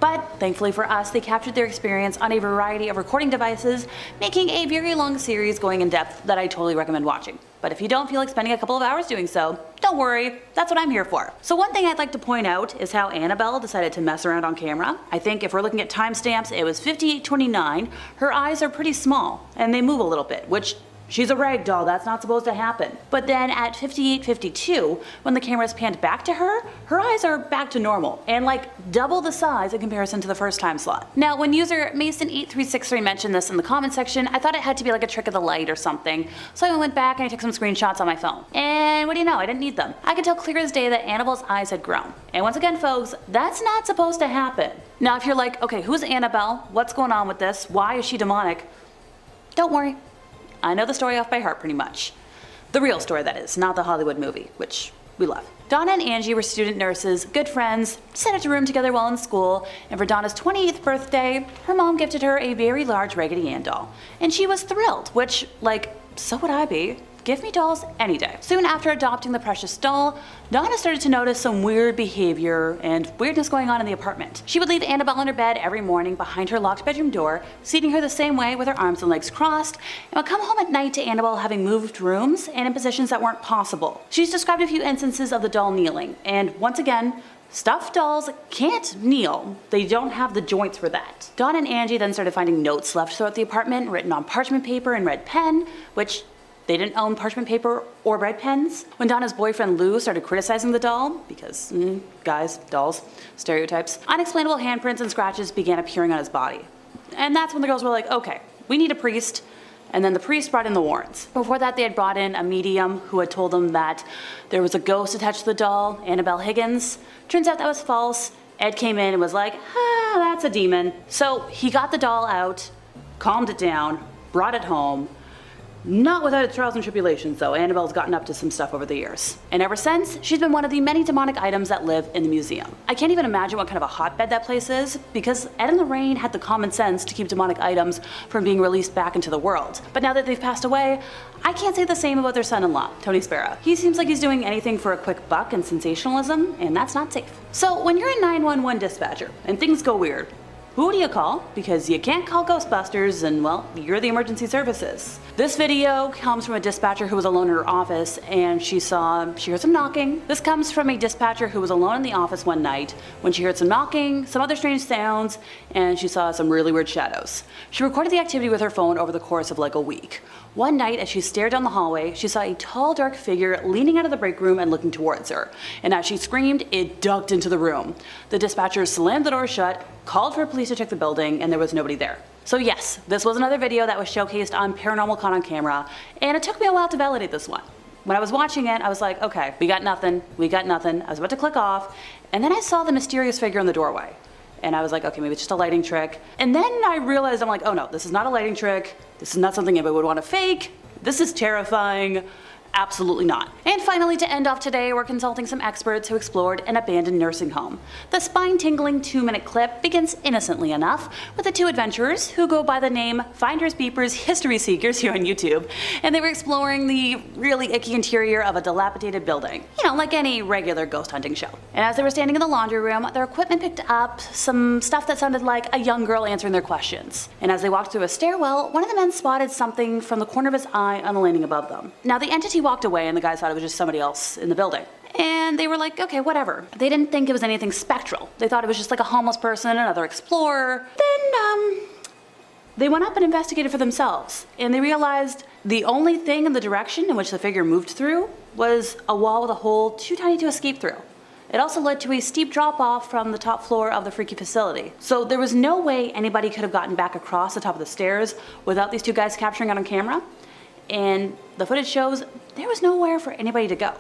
But thankfully for us, they captured their experience on a variety of recording devices, making a very long series going in depth that I totally recommend watching. But if you don't feel like spending a couple of hours doing so, don't worry, that's what I'm here for. So one thing I'd like to point out is how Annabelle decided to mess around on camera. I think if we're looking at timestamps, it was 58:29. Her eyes are pretty small and they move a little bit, which she's a rag doll, that's not supposed to happen. But then at 58:52, when the camera is panned back to her, her eyes are back to normal and like double the size in comparison to the first time slot. Now when user Mason8363 mentioned this in the comment section, I thought it had to be like a trick of the light or something. So I went back and I took some screenshots on my phone. And what do you know, I didn't need them. I could tell clear as day that Annabelle's eyes had grown. And once again folks, that's not supposed to happen. Now if you're like, okay, who's Annabelle? What's going on with this? Why is she demonic? Don't worry. I know the story off by heart pretty much. The real story, that is, not the Hollywood movie, which we love. Donna and Angie were student nurses, good friends, set up to room together while in school, and for Donna's 28th birthday, her mom gifted her a very large Raggedy Ann doll. And she was thrilled, which, like, so would I be. Give me dolls any day. Soon after adopting the precious doll, Donna started to notice some weird behavior and weirdness going on in the apartment. She would leave Annabelle in her bed every morning behind her locked bedroom door, seating her the same way with her arms and legs crossed, and would come home at night to Annabelle having moved rooms and in positions that weren't possible. She's described a few instances of the doll kneeling, and once again, stuffed dolls can't kneel. They don't have the joints for that. Donna and Angie then started finding notes left throughout the apartment written on parchment paper and red pen, which they didn't own parchment paper or red pens. When Donna's boyfriend Lou started criticizing the doll, because guys, dolls, stereotypes, unexplainable handprints and scratches began appearing on his body. And that's when the girls were like, okay, we need a priest. And then the priest brought in the Warrens. Before that, they had brought in a medium who had told them that there was a ghost attached to the doll, Annabelle Higgins. Turns out that was false. Ed came in and was like, that's a demon. So he got the doll out, calmed it down, brought it home. Not without its trials and tribulations, though. Annabelle's gotten up to some stuff over the years. And ever since, she's been one of the many demonic items that live in the museum. I can't even imagine what kind of a hotbed that place is, because Ed and Lorraine had the common sense to keep demonic items from being released back into the world. But now that they've passed away, I can't say the same about their son-in-law, Tony Sparrow. He seems like he's doing anything for a quick buck and sensationalism, and that's not safe. So when you're a 911 dispatcher and things go weird, who do you call? Because you can't call Ghostbusters and, well, you're the emergency services. This video comes from a dispatcher who was alone in her office and she heard some knocking. This comes from a dispatcher who was alone in the office one night when she heard some knocking, some other strange sounds, and she saw some really weird shadows. She recorded the activity with her phone over the course of like a week. One night, as she stared down the hallway, she saw a tall, dark figure leaning out of the break room and looking towards her. And as she screamed, it ducked into the room. The dispatcher slammed the door shut, called for police to check the building, and there was nobody there. So yes, this was another video that was showcased on Paranormal Con on camera, and it took me a while to validate this one. When I was watching it, I was like, okay, we got nothing. I was about to click off, and then I saw the mysterious figure in the doorway. And I was like, okay, maybe it's just a lighting trick. And then I realized, I'm like, oh no, this is not a lighting trick. This is not something anybody would want to fake. This is terrifying. Absolutely not. And finally, to end off today, we're consulting some experts who explored an abandoned nursing home. The spine-tingling 2-minute clip begins innocently enough with the two adventurers who go by the name Finders Beepers History Seekers here on YouTube, and they were exploring the really icky interior of a dilapidated building. You know, like any regular ghost hunting show. And as they were standing in the laundry room, their equipment picked up some stuff that sounded like a young girl answering their questions. And as they walked through a stairwell, one of the men spotted something from the corner of his eye on the landing above them. Now, the entity walked away and the guys thought it was just somebody else in the building. And they were like, okay, whatever. They didn't think it was anything spectral. They thought it was just like a homeless person, another explorer. Then, they went up and investigated for themselves. And they realized the only thing in the direction in which the figure moved through was a wall with a hole too tiny to escape through. It also led to a steep drop-off from the top floor of the freaky facility. So there was no way anybody could have gotten back across the top of the stairs without these two guys capturing it on camera. And the footage shows there was nowhere for anybody to go.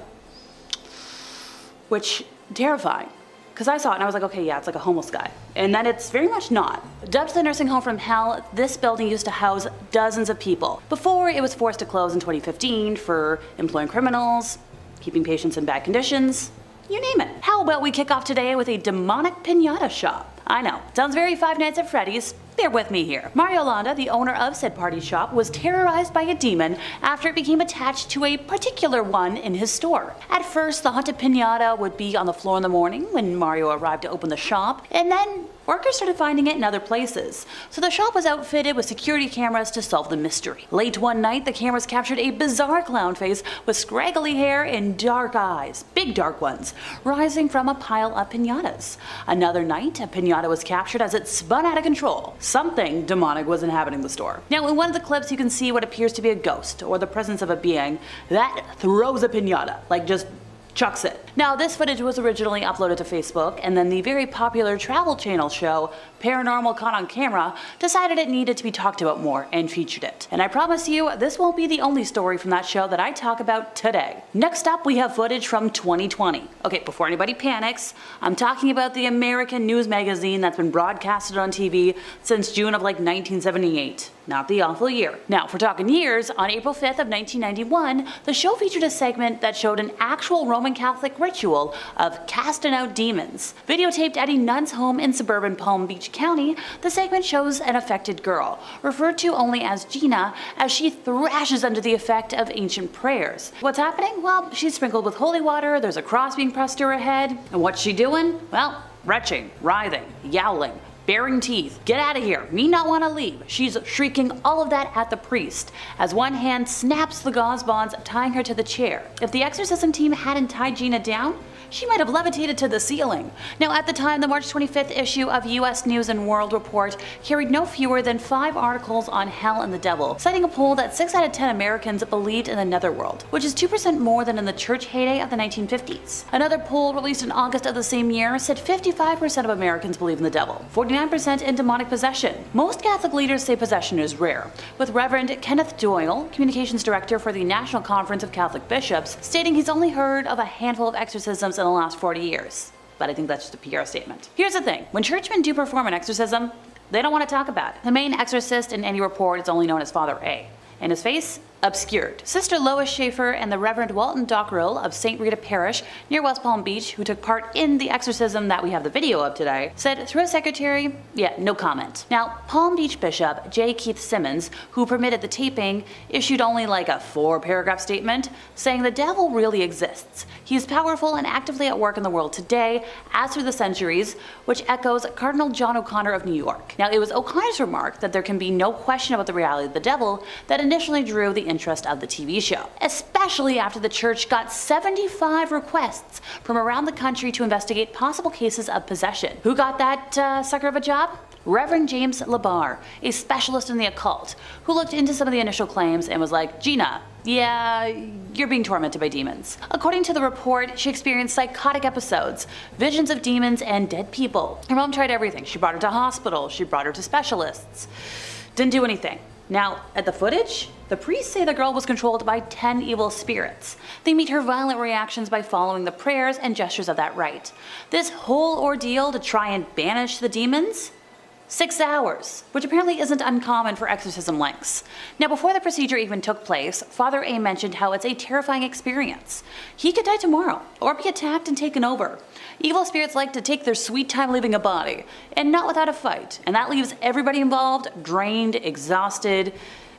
Which, terrifying. Because I saw it and I was like, okay, yeah, it's like a homeless guy. And then it's very much not. Dubbed the nursing home from hell, this building used to house dozens of people before it was forced to close in 2015 for employing criminals, keeping patients in bad conditions, you name it. How about we kick off today with a demonic piñata shop? I know, sounds very Five Nights at Freddy's. Bear with me here. Mario Landa, the owner of said party shop, was terrorized by a demon after it became attached to a particular one in his store. At first, the haunted piñata would be on the floor in the morning when Mario arrived to open the shop, and then workers started finding it in other places. So the shop was outfitted with security cameras to solve the mystery. Late one night, the cameras captured a bizarre clown face with scraggly hair and dark eyes, big dark ones, rising from a pile of piñatas. Another night, a piñata was captured as it spun out of control. Something demonic was inhabiting the store. Now, in one of the clips, you can see what appears to be a ghost, or the presence of a being, that throws a piñata, like just chucks it. Now, this footage was originally uploaded to Facebook, and then the very popular Travel Channel show, Paranormal Con on Camera, decided it needed to be talked about more and featured it. And I promise you, this won't be the only story from that show that I talk about today. Next up, we have footage from 2020. Okay, before anybody panics, I'm talking about the American news magazine that's been broadcasted on TV since June of like 1978. Not the awful year. Now, if we're talking years, on April 5th of 1991, the show featured a segment that showed an actual Roman Roman Catholic ritual of casting out demons. Videotaped at a nun's home in suburban Palm Beach County, the segment shows an affected girl, referred to only as Gina, as she thrashes under the effect of ancient prayers. What's happening? Well, she's sprinkled with holy water, there's a cross being pressed to her head, and what's she doing? Well, retching, writhing, yowling, baring teeth. Get out of here. Me not want to leave. She's shrieking all of that at the priest as one hand snaps the gauze bonds tying her to the chair. If the exorcism team hadn't tied Gina down, she might have levitated to the ceiling. Now, at the time, the March 25th issue of U.S. News and World Report carried no fewer than 5 articles on hell and the devil, citing a poll that 6 out of 10 Americans believed in the netherworld, which is 2% more than in the church heyday of the 1950s. Another poll released in August of the same year said 55% of Americans believe in the devil, 49% in demonic possession. Most Catholic leaders say possession is rare, with Reverend Kenneth Doyle, communications director for the National Conference of Catholic Bishops, stating he's only heard of a handful of exorcisms in the last 40 years. But I think that's just a PR statement. Here's the thing, when churchmen do perform an exorcism, they don't want to talk about it. The main exorcist in any report is only known as Father A, and his face obscured. Sister Lois Schaefer and the Reverend Walton Dockrell of St. Rita Parish near West Palm Beach, who took part in the exorcism that we have the video of today, said through a secretary, no comment. Now, Palm Beach Bishop J. Keith Simmons, who permitted the taping, issued only like a 4-paragraph statement saying the devil really exists. He is powerful and actively at work in the world today, as through the centuries, which echoes Cardinal John O'Connor of New York. Now, it was O'Connor's remark that there can be no question about the reality of the devil that initially drew the interest of the TV show, especially after the church got 75 requests from around the country to investigate possible cases of possession. Who got that sucker of a job? Reverend James Labar, a specialist in the occult, who looked into some of the initial claims and was like, Gina, yeah, you're being tormented by demons. According to the report, she experienced psychotic episodes, visions of demons and dead people. Her mom tried everything. She brought her to hospital, she brought her to specialists. Didn't do anything. Now, at the footage, the priests say the girl was controlled by 10 evil spirits. They meet her violent reactions by following the prayers and gestures of that rite. This whole ordeal to try and banish the demons? 6 hours, which apparently isn't uncommon for exorcism lengths. Now, before the procedure even took place, Father A mentioned how it's a terrifying experience. He could die tomorrow, or be attacked and taken over. Evil spirits like to take their sweet time leaving a body, and not without a fight, and that leaves everybody involved drained, exhausted,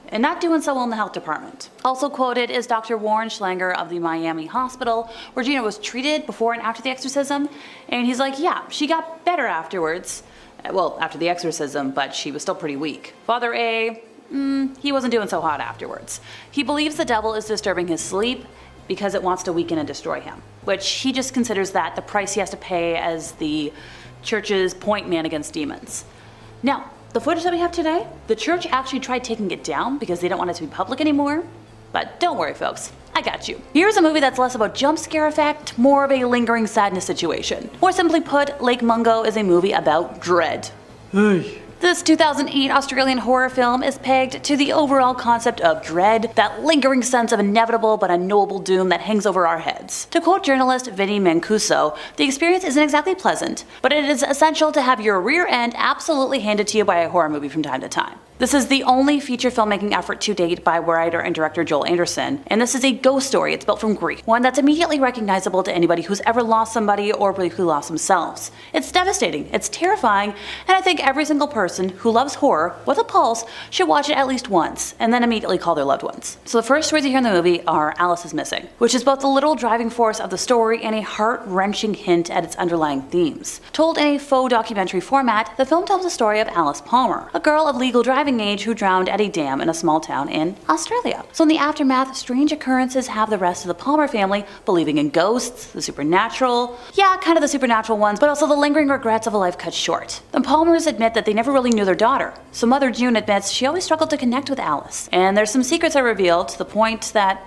and not doing so well in the health department. Also quoted is Dr. Warren Schlanger of the Miami Hospital, where Gina was treated before and after the exorcism, and he's like, yeah, she got better afterwards. Well, after the exorcism, but she was still pretty weak. Father A, he wasn't doing so hot afterwards. He believes the devil is disturbing his sleep because it wants to weaken and destroy him, which he just considers that the price he has to pay as the church's point man against demons. Now, the footage that we have today, the church actually tried taking it down because they don't want it to be public anymore. But don't worry, folks, I got you. Here's a movie that's less about jump scare effect, more of a lingering sadness situation. More simply put, Lake Mungo is a movie about dread. This 2008 Australian horror film is pegged to the overall concept of dread, that lingering sense of inevitable but unknowable doom that hangs over our heads. To quote journalist Vinnie Mancuso, the experience isn't exactly pleasant, but it is essential to have your rear end absolutely handed to you by a horror movie from time to time. This is the only feature filmmaking effort to date by writer and director Joel Anderson, and this is a ghost story. It's built from grief, one that's immediately recognizable to anybody who's ever lost somebody or briefly lost themselves. It's devastating, it's terrifying, and I think every single person who loves horror with a pulse should watch it at least once, and then immediately call their loved ones. So the first words you hear in the movie are Alice is missing, which is both the literal driving force of the story and a heart-wrenching hint at its underlying themes. Told in a faux documentary format, the film tells the story of Alice Palmer, a girl of legal driving age who drowned at a dam in a small town in Australia. So in the aftermath, strange occurrences have the rest of the Palmer family believing in ghosts, the supernatural, kind of the supernatural ones, but also the lingering regrets of a life cut short. The Palmers admit that they never really knew their daughter, so Mother June admits she always struggled to connect with Alice, and there's some secrets are revealed to the point that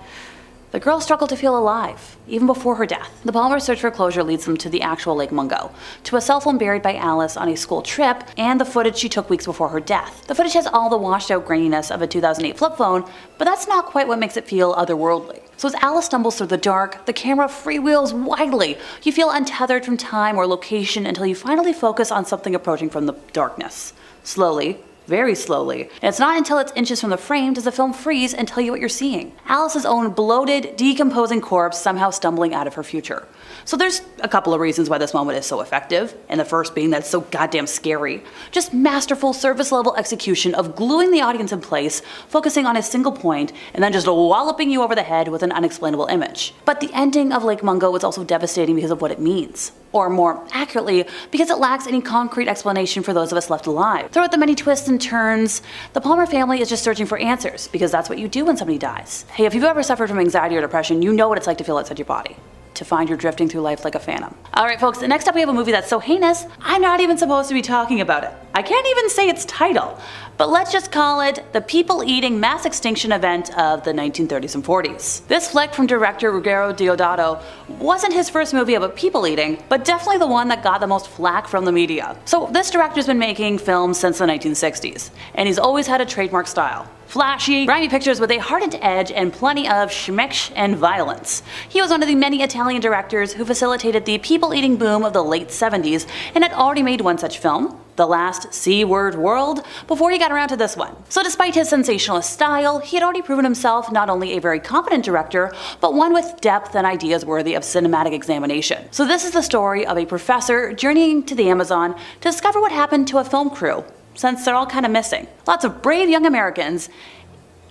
the girl struggled to feel alive, even before her death. The Palmer's search for closure leads them to the actual Lake Mungo, to a cell phone buried by Alice on a school trip, and the footage she took weeks before her death. The footage has all the washed-out graininess of a 2008 flip phone, but that's not quite what makes it feel otherworldly. So as Alice stumbles through the dark, the camera freewheels wildly. You feel untethered from time or location until you finally focus on something approaching from the darkness. Slowly, very slowly. And it's not until it's inches from the frame does the film freeze and tell you what you're seeing. Alice's own bloated, decomposing corpse somehow stumbling out of her future. So there's a couple of reasons why this moment is so effective, and the first being that it's so goddamn scary. Just masterful surface level execution of gluing the audience in place, focusing on a single point, and then just walloping you over the head with an unexplainable image. But the ending of Lake Mungo is also devastating because of what it means. Or more accurately, because it lacks any concrete explanation for those of us left alive. Throughout the many twists and turns, the Palmer family is just searching for answers, because that's what you do when somebody dies. Hey, if you've ever suffered from anxiety or depression, you know what it's like to feel outside your body. To find you're drifting through life like a phantom. Alright folks, next up we have a movie that's so heinous, I'm not even supposed to be talking about it. I can't even say its title, but let's just call it the people-eating mass extinction event of the 1930s and 40s. This flick from director Ruggero Deodato wasn't his first movie about people eating, but definitely the one that got the most flack from the media. So this director's been making films since the 1960s, and he's always had a trademark style. Flashy, grimy pictures with a hardened edge and plenty of schmeksh and violence. He was one of the many Italian directors who facilitated the people-eating boom of the late 70s and had already made one such film, The Last C-Word World, before he got around to this one. So despite his sensationalist style, he had already proven himself not only a very competent director, but one with depth and ideas worthy of cinematic examination. So this is the story of a professor journeying to the Amazon to discover what happened to a film crew, since they're all kind of missing. Lots of brave young Americans,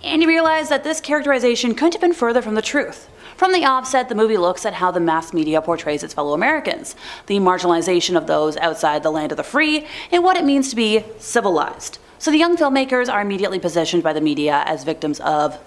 and you realize that this characterization couldn't have been further from the truth. From the offset, the movie looks at how the mass media portrays its fellow Americans, the marginalization of those outside the land of the free, and what it means to be civilized. So the young filmmakers are immediately positioned by the media as victims of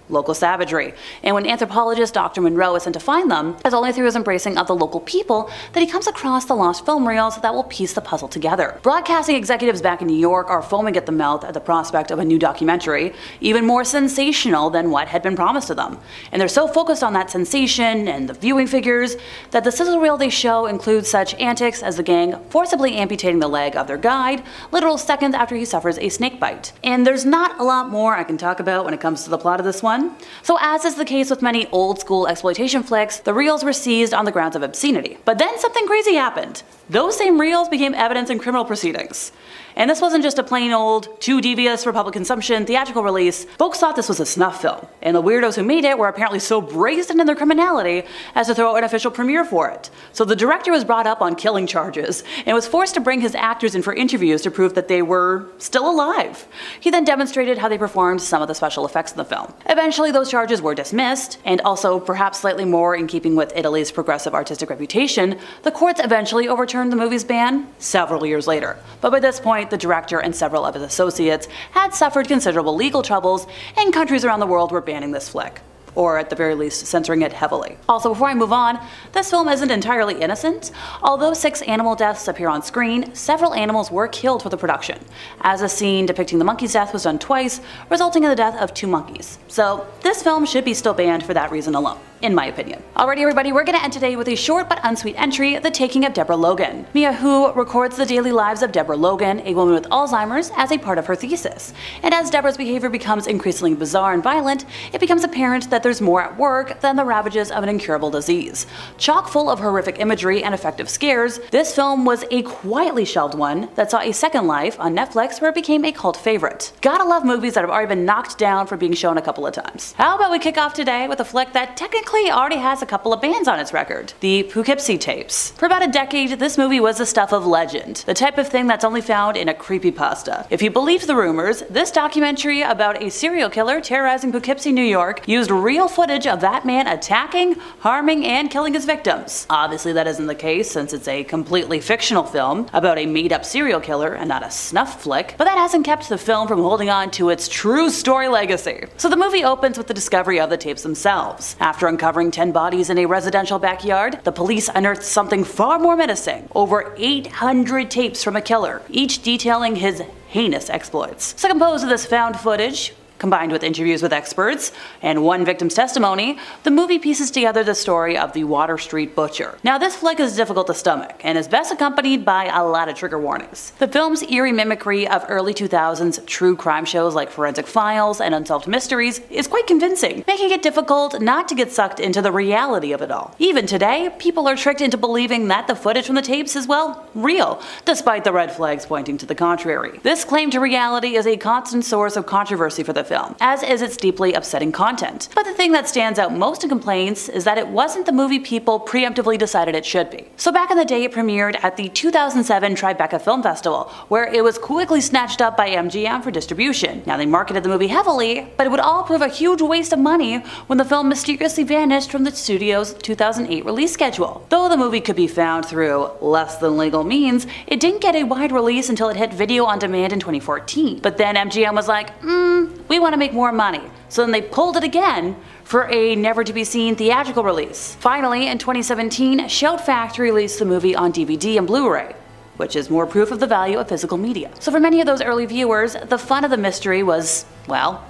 local savagery, and when anthropologist Dr. Monroe is sent to find them, it's only through his embracing of the local people that he comes across the lost film reels that will piece the puzzle together. Broadcasting executives back in New York are foaming at the mouth at the prospect of a new documentary, even more sensational than what had been promised to them. And they're so focused on that sensation and the viewing figures that the sizzle reel they show includes such antics as the gang forcibly amputating the leg of their guide literal seconds after he suffers a snake bite. And there's not a lot more I can talk about when it comes to the plot of this one. So as is the case with many old school exploitation flicks, the reels were seized on the grounds of obscenity. But then something crazy happened. Those same reels became evidence in criminal proceedings. And this wasn't just a plain old, too devious for public consumption theatrical release. Folks thought this was a snuff film, and the weirdos who made it were apparently so brazen in their criminality as to throw an official premiere for it. So the director was brought up on killing charges, and was forced to bring his actors in for interviews to prove that they were still alive. He then demonstrated how they performed some of the special effects in the film. Eventually those charges were dismissed, and also perhaps slightly more in keeping with Italy's progressive artistic reputation, the courts eventually overturned the movie's ban several years later. But by this point, the director and several of his associates had suffered considerable legal troubles, and countries around the world were banning this flick, or at the very least censoring it heavily. Also, before I move on, this film isn't entirely innocent. Although 6 animal deaths appear on screen, several animals were killed for the production, as a scene depicting the monkey's death was done twice, resulting in the death of 2 monkeys. So this film should be still banned for that reason alone, in my opinion. Alrighty everybody, we're gonna end today with a short but unsweet entry, The Taking of Deborah Logan. Mia Hu records the daily lives of Deborah Logan, a woman with Alzheimer's, as a part of her thesis. And as Deborah's behavior becomes increasingly bizarre and violent, it becomes apparent that there's more at work than the ravages of an incurable disease. Chock full of horrific imagery and effective scares, this film was a quietly shelved one that saw a second life on Netflix where it became a cult favorite. Gotta love movies that have already been knocked down for being shown a couple of times. How about we kick off today with a flick that technically already has a couple of bands on its record, the Poughkeepsie Tapes. For about a decade, this movie was the stuff of legend, the type of thing that's only found in a creepypasta. If you believed the rumors, this documentary about a serial killer terrorizing Poughkeepsie, New York, used real footage of that man attacking, harming, and killing his victims. Obviously that isn't the case since it's a completely fictional film about a made-up serial killer and not a snuff flick, but that hasn't kept the film from holding on to its true story legacy. So the movie opens with the discovery of the tapes themselves. After uncovering 10 bodies in a residential backyard, the police unearthed something far more menacing: over 800 tapes from a killer, each detailing his heinous exploits. So composed of this found footage, Combined with interviews with experts and one victim's testimony, the movie pieces together the story of the Water Street Butcher. Now, this flick is difficult to stomach and is best accompanied by a lot of trigger warnings. The film's eerie mimicry of early 2000s true crime shows like Forensic Files and Unsolved Mysteries is quite convincing, making it difficult not to get sucked into the reality of it all. Even today, people are tricked into believing that the footage from the tapes is, well, real, despite the red flags pointing to the contrary. This claim to reality is a constant source of controversy for the film, as is its deeply upsetting content. But the thing that stands out most in complaints is that it wasn't the movie people preemptively decided it should be. So back in the day, it premiered at the 2007 Tribeca Film Festival, where it was quickly snatched up by MGM for distribution. Now, they marketed the movie heavily, but it would all prove a huge waste of money when the film mysteriously vanished from the studio's 2008 release schedule. Though the movie could be found through less than legal means, it didn't get a wide release until it hit video on demand in 2014. But then MGM was like, we want to make more money. So then they pulled it again for a never-to-be-seen theatrical release. Finally, in 2017, Shout Factory released the movie on DVD and Blu-ray, which is more proof of the value of physical media. So for many of those early viewers, the fun of the mystery was, well,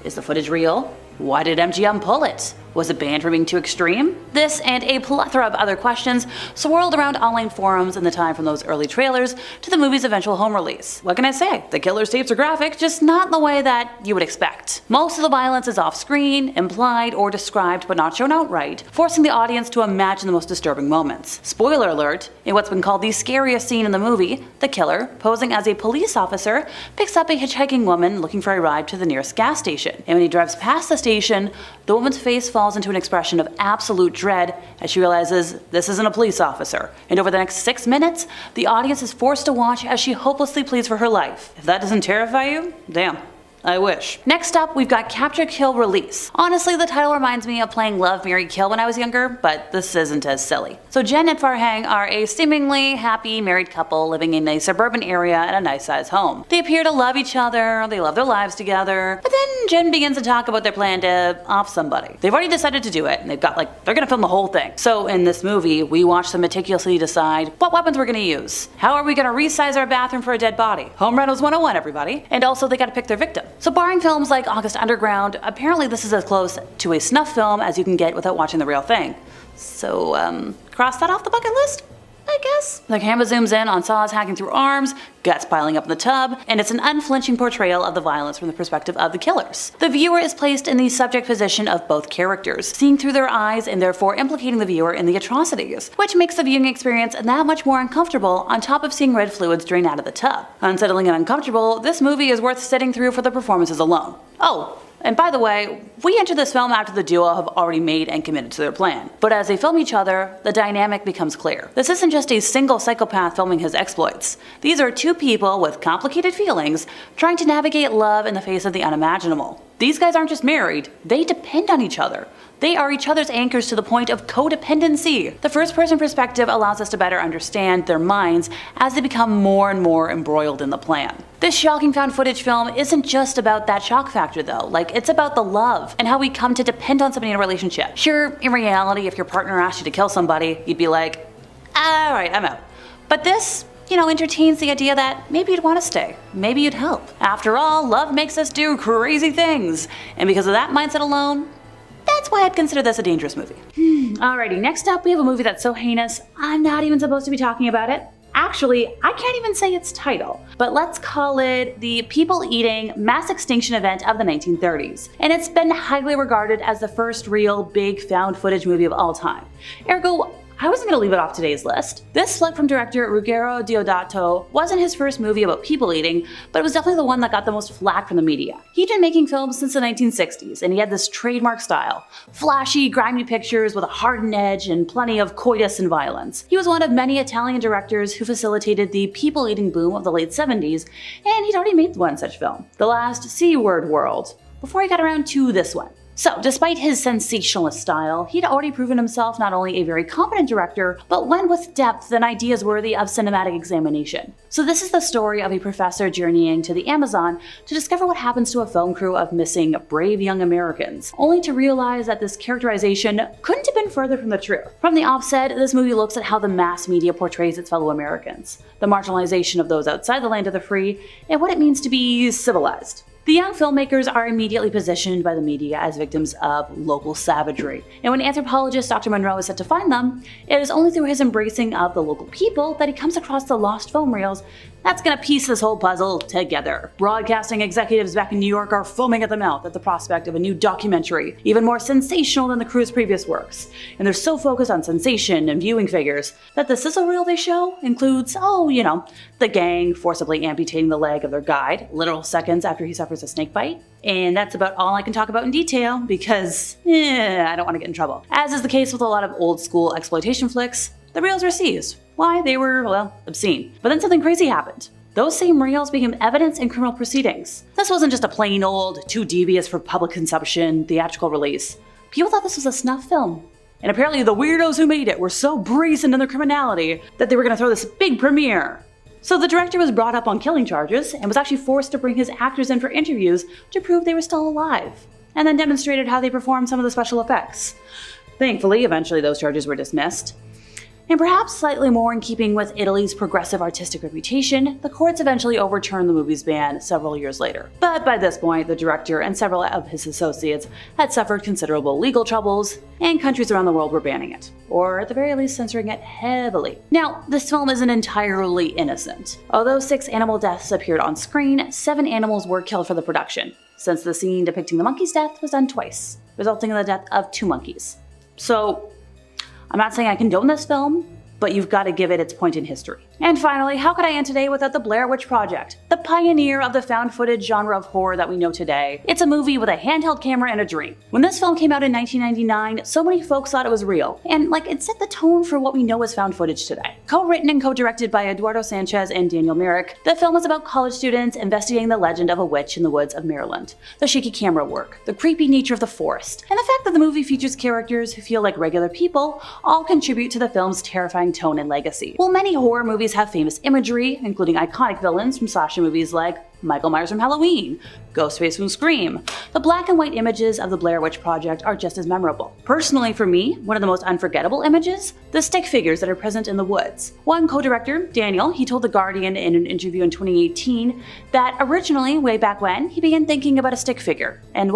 is the footage real? Why did MGM pull it? Was it banned for being too extreme? This and a plethora of other questions swirled around online forums in the time from those early trailers to the movie's eventual home release. What can I say? The killer's tapes are graphic, just not in the way that you would expect. Most of the violence is off-screen, implied, or described but not shown outright, forcing the audience to imagine the most disturbing moments. Spoiler alert, in what's been called the scariest scene in the movie, the killer, posing as a police officer, picks up a hitchhiking woman looking for a ride to the nearest gas station. And when he drives past the station, the woman's face falls into an expression of absolute dread as she realizes this isn't a police officer. And over the next 6 minutes, the audience is forced to watch as she hopelessly pleads for her life. If that doesn't terrify you, damn. I wish. Next up, we've got Capture, Kill, Release. Honestly, the title reminds me of playing Love, Marry, Kill when I was younger, but this isn't as silly. So Jen and Farhang are a seemingly happy married couple living in a suburban area in a nice-sized home. They appear to love each other, they love their lives together, but then Jen begins to talk about their plan to off somebody. They've already decided to do it, and they're gonna film the whole thing. So in this movie, we watch them meticulously decide what weapons we're gonna use. How are we gonna resize our bathroom for a dead body? Home Rentals 101, everybody. And also, they gotta pick their victim. So barring films like August Underground, apparently this is as close to a snuff film as you can get without watching the real thing. So, cross that off the bucket list, I guess. The camera zooms in on saws hacking through arms, guts piling up in the tub, and it's an unflinching portrayal of the violence from the perspective of the killers. The viewer is placed in the subject position of both characters, seeing through their eyes and therefore implicating the viewer in the atrocities, which makes the viewing experience that much more uncomfortable on top of seeing red fluids drain out of the tub. Unsettling and uncomfortable, this movie is worth sitting through for the performances alone. Oh, and by the way, we entered this film after the duo have already made and committed to their plan. But as they film each other, the dynamic becomes clear. This isn't just a single psychopath filming his exploits. These are two people with complicated feelings trying to navigate love in the face of the unimaginable. These guys aren't just married, they depend on each other. They are each other's anchors to the point of codependency. The first-person perspective allows us to better understand their minds as they become more and more embroiled in the plan. This shocking found footage film isn't just about that shock factor though, it's about the love and how we come to depend on somebody in a relationship. Sure, in reality, if your partner asked you to kill somebody, you'd be like, alright, I'm out. But this, entertains the idea that maybe you'd want to stay, maybe you'd help. After all, love makes us do crazy things, and because of that mindset alone, that's why I'd consider this a dangerous movie. Alrighty, next up we have a movie that's so heinous, I'm not even supposed to be talking about it. Actually, I can't even say its title, but let's call it the people-eating mass extinction event of the 1930s. And it's been highly regarded as the first real big found footage movie of all time. Ergo, I wasn't going to leave it off today's list. This flick from director Ruggero Deodato wasn't his first movie about people eating, but it was definitely the one that got the most flack from the media. He'd been making films since the 1960s, and he had this trademark style. Flashy, grimy pictures with a hardened edge and plenty of coitus and violence. He was one of many Italian directors who facilitated the people-eating boom of the late 70s, and he'd already made one such film, The Last C-Word World, before he got around to this one. So, despite his sensationalist style, he'd already proven himself not only a very competent director, but one with depth and ideas worthy of cinematic examination. So this is the story of a professor journeying to the Amazon to discover what happens to a film crew of missing brave young Americans, only to realize that this characterization couldn't have been further from the truth. From the offset, this movie looks at how the mass media portrays its fellow Americans, the marginalization of those outside the land of the free, and what it means to be civilized. The young filmmakers are immediately positioned by the media as victims of local savagery, and when anthropologist Dr. Monroe is set to find them, it is only through his embracing of the local people that he comes across the lost film reels that's gonna piece this whole puzzle together. Broadcasting executives back in New York are foaming at the mouth at the prospect of a new documentary, even more sensational than the crew's previous works, and they're so focused on sensation and viewing figures that the sizzle reel they show includes, the gang forcibly amputating the leg of their guide literal seconds after he suffers a snake bite. And that's about all I can talk about in detail because, I don't want to get in trouble. As is the case with a lot of old school exploitation flicks, the reels were seized. Why? They were, obscene. But then something crazy happened. Those same reels became evidence in criminal proceedings. This wasn't just a plain old, too devious for public consumption theatrical release. People thought this was a snuff film. And apparently the weirdos who made it were so brazen in their criminality that they were going to throw this big premiere. So the director was brought up on killing charges and was actually forced to bring his actors in for interviews to prove they were still alive, and then demonstrated how they performed some of the special effects. Thankfully, eventually those charges were dismissed. And perhaps slightly more in keeping with Italy's progressive artistic reputation, the courts eventually overturned the movie's ban several years later. But by this point, the director and several of his associates had suffered considerable legal troubles, and countries around the world were banning it, or at the very least censoring it heavily. Now, this film isn't entirely innocent. Although 6 animal deaths appeared on screen, 7 animals were killed for the production, since the scene depicting the monkey's death was done twice, resulting in the death of 2 monkeys. So, I'm not saying I condone this film, but you've got to give it its point in history. And finally, how could I end today without the Blair Witch Project, the pioneer of the found footage genre of horror that we know today? It's a movie with a handheld camera and a dream. When this film came out in 1999, so many folks thought it was real, and it set the tone for what we know as found footage today. Co-written and co-directed by Eduardo Sanchez and Daniel Myrick, the film is about college students investigating the legend of a witch in the woods of Maryland, the shaky camera work, the creepy nature of the forest, and the fact that the movie features characters who feel like regular people all contribute to the film's terrifying tone and legacy. While many horror movies have famous imagery, including iconic villains from slasher movies like Michael Myers from Halloween, Ghostface from Scream, the black and white images of the Blair Witch Project are just as memorable. Personally for me, one of the most unforgettable images, the stick figures that are present in the woods. One co-director, Daniel, he told The Guardian in an interview in 2018 that originally, way back when, he began thinking about a stick figure, and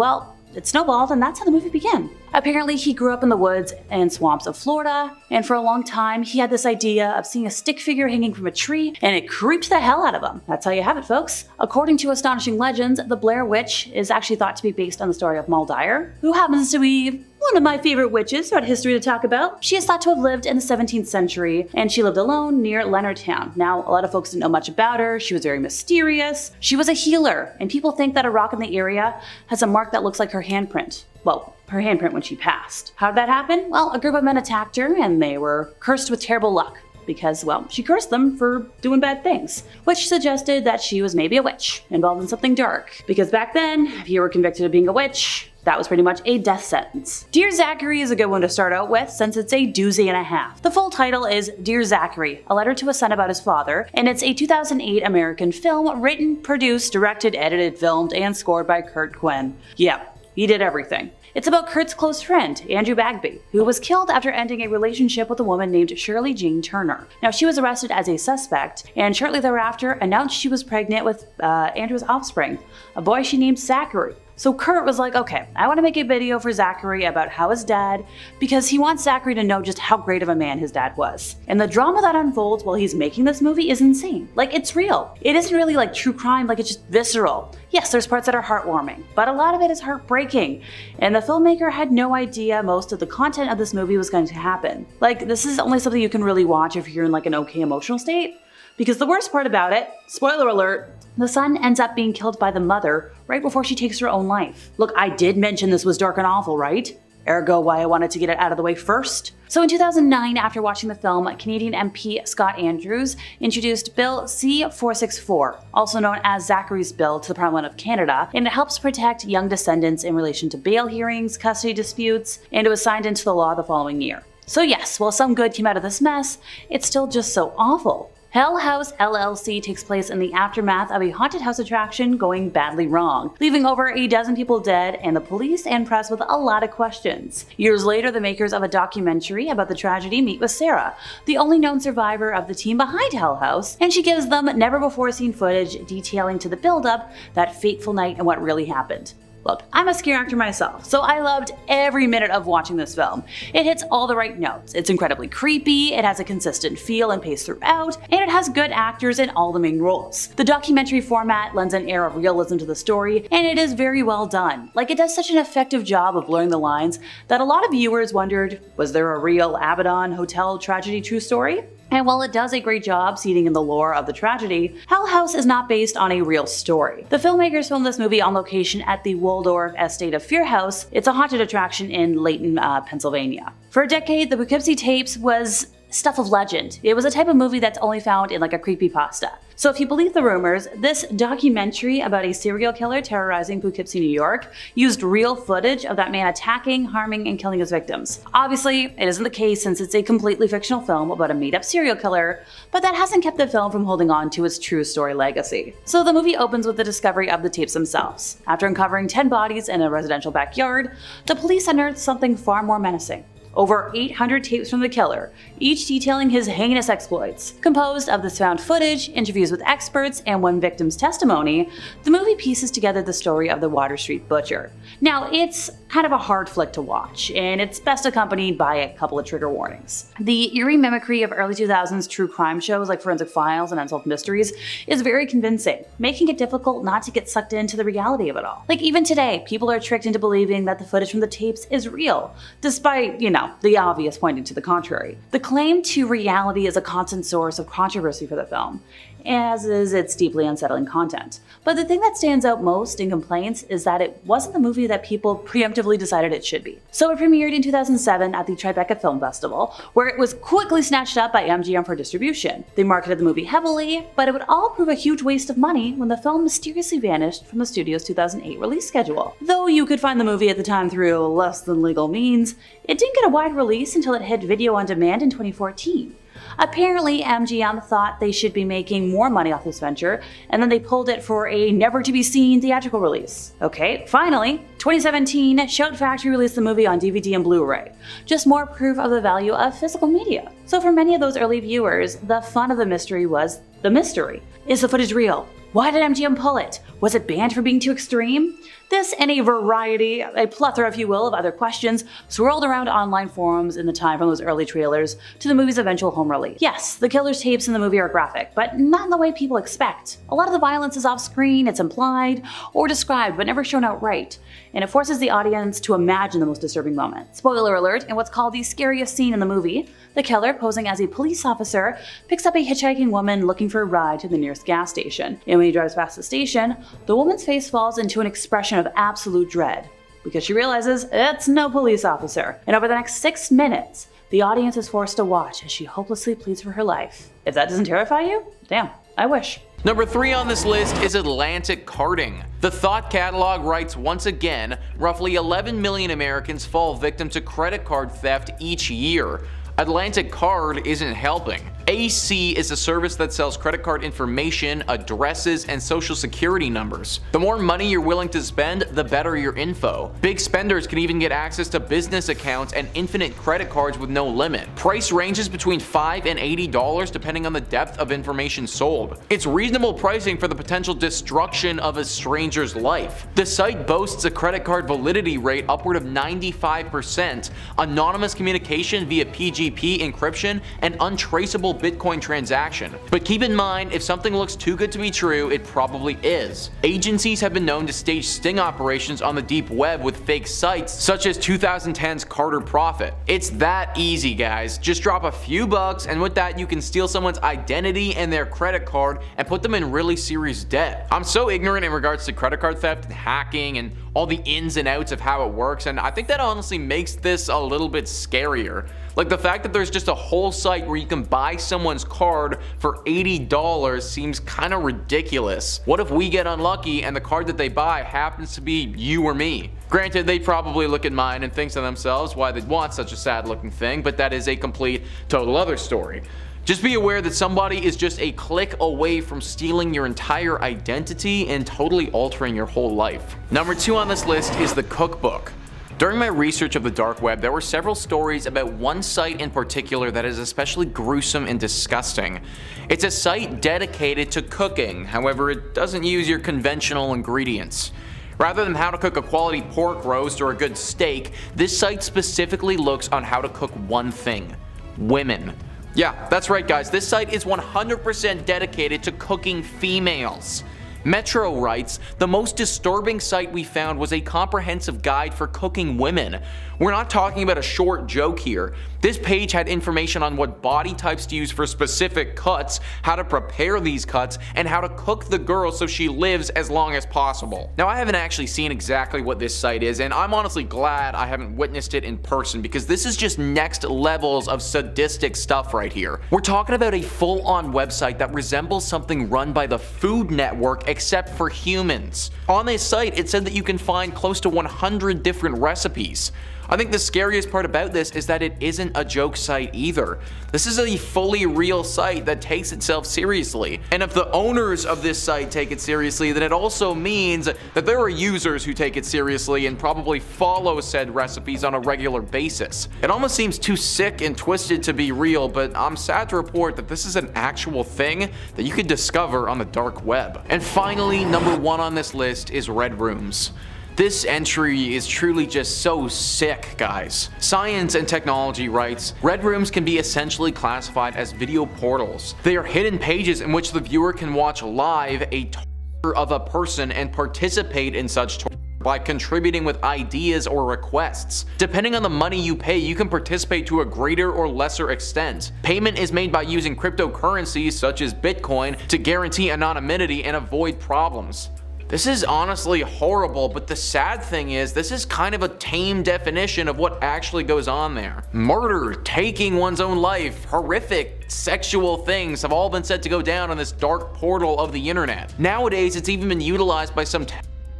it snowballed, and that's how the movie began. Apparently, he grew up in the woods and swamps of Florida, and for a long time, he had this idea of seeing a stick figure hanging from a tree, and it creeped the hell out of him. That's how you have it, folks. According to astonishing legends, the Blair Witch is actually thought to be based on the story of Mull Dyer, who happens to be one of my favorite witches throughout history to talk about. She is thought to have lived in the 17th century, and she lived alone near Leonardtown. Now, a lot of folks didn't know much about her. She was very mysterious. She was a healer, and people think that a rock in the area has a mark that looks like her handprint. Well, her handprint when she passed. How did that happen? Well, a group of men attacked her, and they were cursed with terrible luck. Because, she cursed them for doing bad things, which suggested that she was maybe a witch, involved in something dark. Because back then, if you were convicted of being a witch, that was pretty much a death sentence. Dear Zachary is a good one to start out with, since it's a doozy and a half. The full title is Dear Zachary, a letter to a son about his father, and it's a 2008 American film written, produced, directed, edited, filmed, and scored by Kurt Quinn. Yeah, he did everything. It's about Kurt's close friend, Andrew Bagby, who was killed after ending a relationship with a woman named Shirley Jean Turner. Now, she was arrested as a suspect, and shortly thereafter announced she was pregnant with Andrew's offspring, a boy she named Zachary. So Kurt was like, okay, I want to make a video for Zachary about how his dad, because he wants Zachary to know just how great of a man his dad was. And the drama that unfolds while he's making this movie is insane. It's real. It isn't really like true crime, it's just visceral. Yes, there's parts that are heartwarming, but a lot of it is heartbreaking. And the filmmaker had no idea most of the content of this movie was going to happen. This is only something you can really watch if you're in an okay emotional state. Because the worst part about it, spoiler alert, the son ends up being killed by the mother right before she takes her own life. Look, I did mention this was dark and awful, right? Ergo why I wanted to get it out of the way first. So in 2009, after watching the film, Canadian MP Scott Andrews introduced Bill C-464, also known as Zachary's Bill, to the Parliament of Canada, and it helps protect young descendants in relation to bail hearings, custody disputes, and it was signed into the law the following year. So yes, while some good came out of this mess, it's still just so awful. House LLC takes place in the aftermath of a haunted house attraction going badly wrong, leaving over a dozen people dead and the police and press with a lot of questions. Years later, the makers of a documentary about the tragedy meet with Sarah, the only known survivor of the team behind House, and she gives them never-before-seen footage detailing to the build-up that fateful night and what really happened. Look, I'm a scare actor myself, so I loved every minute of watching this film. It hits all the right notes, it's incredibly creepy, it has a consistent feel and pace throughout, and it has good actors in all the main roles. The documentary format lends an air of realism to the story, and it is very well done. Like, it does such an effective job of blurring the lines that a lot of viewers wondered, was there a real Abaddon Hotel tragedy true story? And while it does a great job seeding in the lore of the tragedy, House is not based on a real story. The filmmakers filmed this movie on location at the Waldorf Estate of Fear House. It's a haunted attraction in Layton, Pennsylvania. For a decade, the Poughkeepsie Tapes was stuff of legend. It was a type of movie that's only found in like a creepypasta. So if you believe the rumors, this documentary about a serial killer terrorizing Poughkeepsie, New York, used real footage of that man attacking, harming, and killing his victims. Obviously, it isn't the case since it's a completely fictional film about a made-up serial killer, but that hasn't kept the film from holding on to its true story legacy. So the movie opens with the discovery of the tapes themselves. After uncovering 10 bodies in a residential backyard, the police unearthed something far more menacing. Over 800 tapes from the killer, each detailing his heinous exploits. Composed of this found footage, interviews with experts, and one victim's testimony, the movie pieces together the story of the Water Street Butcher. Now, it's kind of a hard flick to watch, and it's best accompanied by a couple of trigger warnings. The eerie mimicry of early 2000s true crime shows like Forensic Files and Unsolved Mysteries is very convincing, making it difficult not to get sucked into the reality of it all. Like, even today, people are tricked into believing that the footage from the tapes is real, despite, the obvious pointing to the contrary. The claim to reality is a constant source of controversy for the film, as is its deeply unsettling content. But the thing that stands out most in complaints is that it wasn't the movie that people preemptively decided it should be. So it premiered in 2007 at the Tribeca Film Festival, where it was quickly snatched up by MGM for distribution. They marketed the movie heavily, but it would all prove a huge waste of money when the film mysteriously vanished from the studio's 2008 release schedule. Though you could find the movie at the time through less than legal means, it didn't get a wide release until it hit video on demand in 2014. Apparently, MGM thought they should be making more money off this venture, and then they pulled it for a never-to-be-seen theatrical release. Okay, finally, 2017, Shout Factory released the movie on DVD and Blu-ray. Just more proof of the value of physical media. So for many of those early viewers, the fun of the mystery was the mystery. Is the footage real? Why did MGM pull it? Was it banned for being too extreme? This and a plethora, if you will, of other questions swirled around online forums in the time from those early trailers to the movie's eventual home release. Yes, the killer's tapes in the movie are graphic, but not in the way people expect. A lot of the violence is off-screen, it's implied or described, but never shown outright, and it forces the audience to imagine the most disturbing moment. Spoiler alert, in what's called the scariest scene in the movie, the killer, posing as a police officer, picks up a hitchhiking woman looking for a ride to the nearest gas station. And when he drives past the station, the woman's face falls into an expression of absolute dread, because she realizes it's no police officer. And over the next 6 minutes, the audience is forced to watch as she hopelessly pleads for her life. If that doesn't terrify you, damn, I wish. Number 3 on this list is Atlantic Carding. The Thought Catalog writes once again, roughly 11 million Americans fall victim to credit card theft each year. Atlantic Card isn't helping. AC is a service that sells credit card information, addresses, and social security numbers. The more money you're willing to spend, the better your info. Big spenders can even get access to business accounts and infinite credit cards with no limit. Price ranges between $5 and $80 depending on the depth of information sold. It's reasonable pricing for the potential destruction of a stranger's life. The site boasts a credit card validity rate upward of 95%, anonymous communication via PGP encryption, and untraceable Bitcoin transaction. But keep in mind, if something looks too good to be true, it probably is. Agencies have been known to stage sting operations on the deep web with fake sites, such as 2010's Carter Profit. It's that easy, guys. Just drop a few bucks, and with that, you can steal someone's identity and their credit card and put them in really serious debt. I'm so ignorant in regards to credit card theft and hacking and all the ins and outs of how it works, and I think that honestly makes this a little bit scarier. Like, the fact that there's just a whole site where you can buy someone's card for $80 seems kind of ridiculous. What if we get unlucky and the card that they buy happens to be you or me? Granted, they probably look at mine and think to themselves why they'd want such a sad looking thing, but that is a complete, total other story. Just be aware that somebody is just a click away from stealing your entire identity and totally altering your whole life. Number 2 on this list is the cookbook. During my research of the dark web, there were several stories about one site in particular that is especially gruesome and disgusting. It's a site dedicated to cooking, however it doesn't use your conventional ingredients. Rather than how to cook a quality pork roast or a good steak, this site specifically looks on how to cook one thing: women. Yeah, that's right guys, this site is 100% dedicated to cooking females. Metro writes, the most disturbing site we found was a comprehensive guide for cooking women. We're not talking about a short joke here. This page had information on what body types to use for specific cuts, how to prepare these cuts, and how to cook the girl so she lives as long as possible. Now I haven't actually seen exactly what this site is, and I'm honestly glad I haven't witnessed it in person because this is just next levels of sadistic stuff right here. We're talking about a full-on website that resembles something run by the Food Network except for humans. On this site it said that you can find close to 100 different recipes. I think the scariest part about this is that it isn't a joke site either. This is a fully real site that takes itself seriously. And if the owners of this site take it seriously, then it also means that there are users who take it seriously and probably follow said recipes on a regular basis. It almost seems too sick and twisted to be real, but I'm sad to report that this is an actual thing that you can discover on the dark web. And finally, number 1 on this list is Red Rooms. This entry is truly just so sick, guys. Science and Technology writes, Red Rooms can be essentially classified as video portals. They are hidden pages in which the viewer can watch live a torture of a person and participate in such torture by contributing with ideas or requests. Depending on the money you pay, you can participate to a greater or lesser extent. Payment is made by using cryptocurrencies such as Bitcoin to guarantee anonymity and avoid problems. This is honestly horrible, but the sad thing is this is kind of a tame definition of what actually goes on there. Murder, taking one's own life, horrific sexual things have all been said to go down on this dark portal of the internet. Nowadays, it's even been utilized by some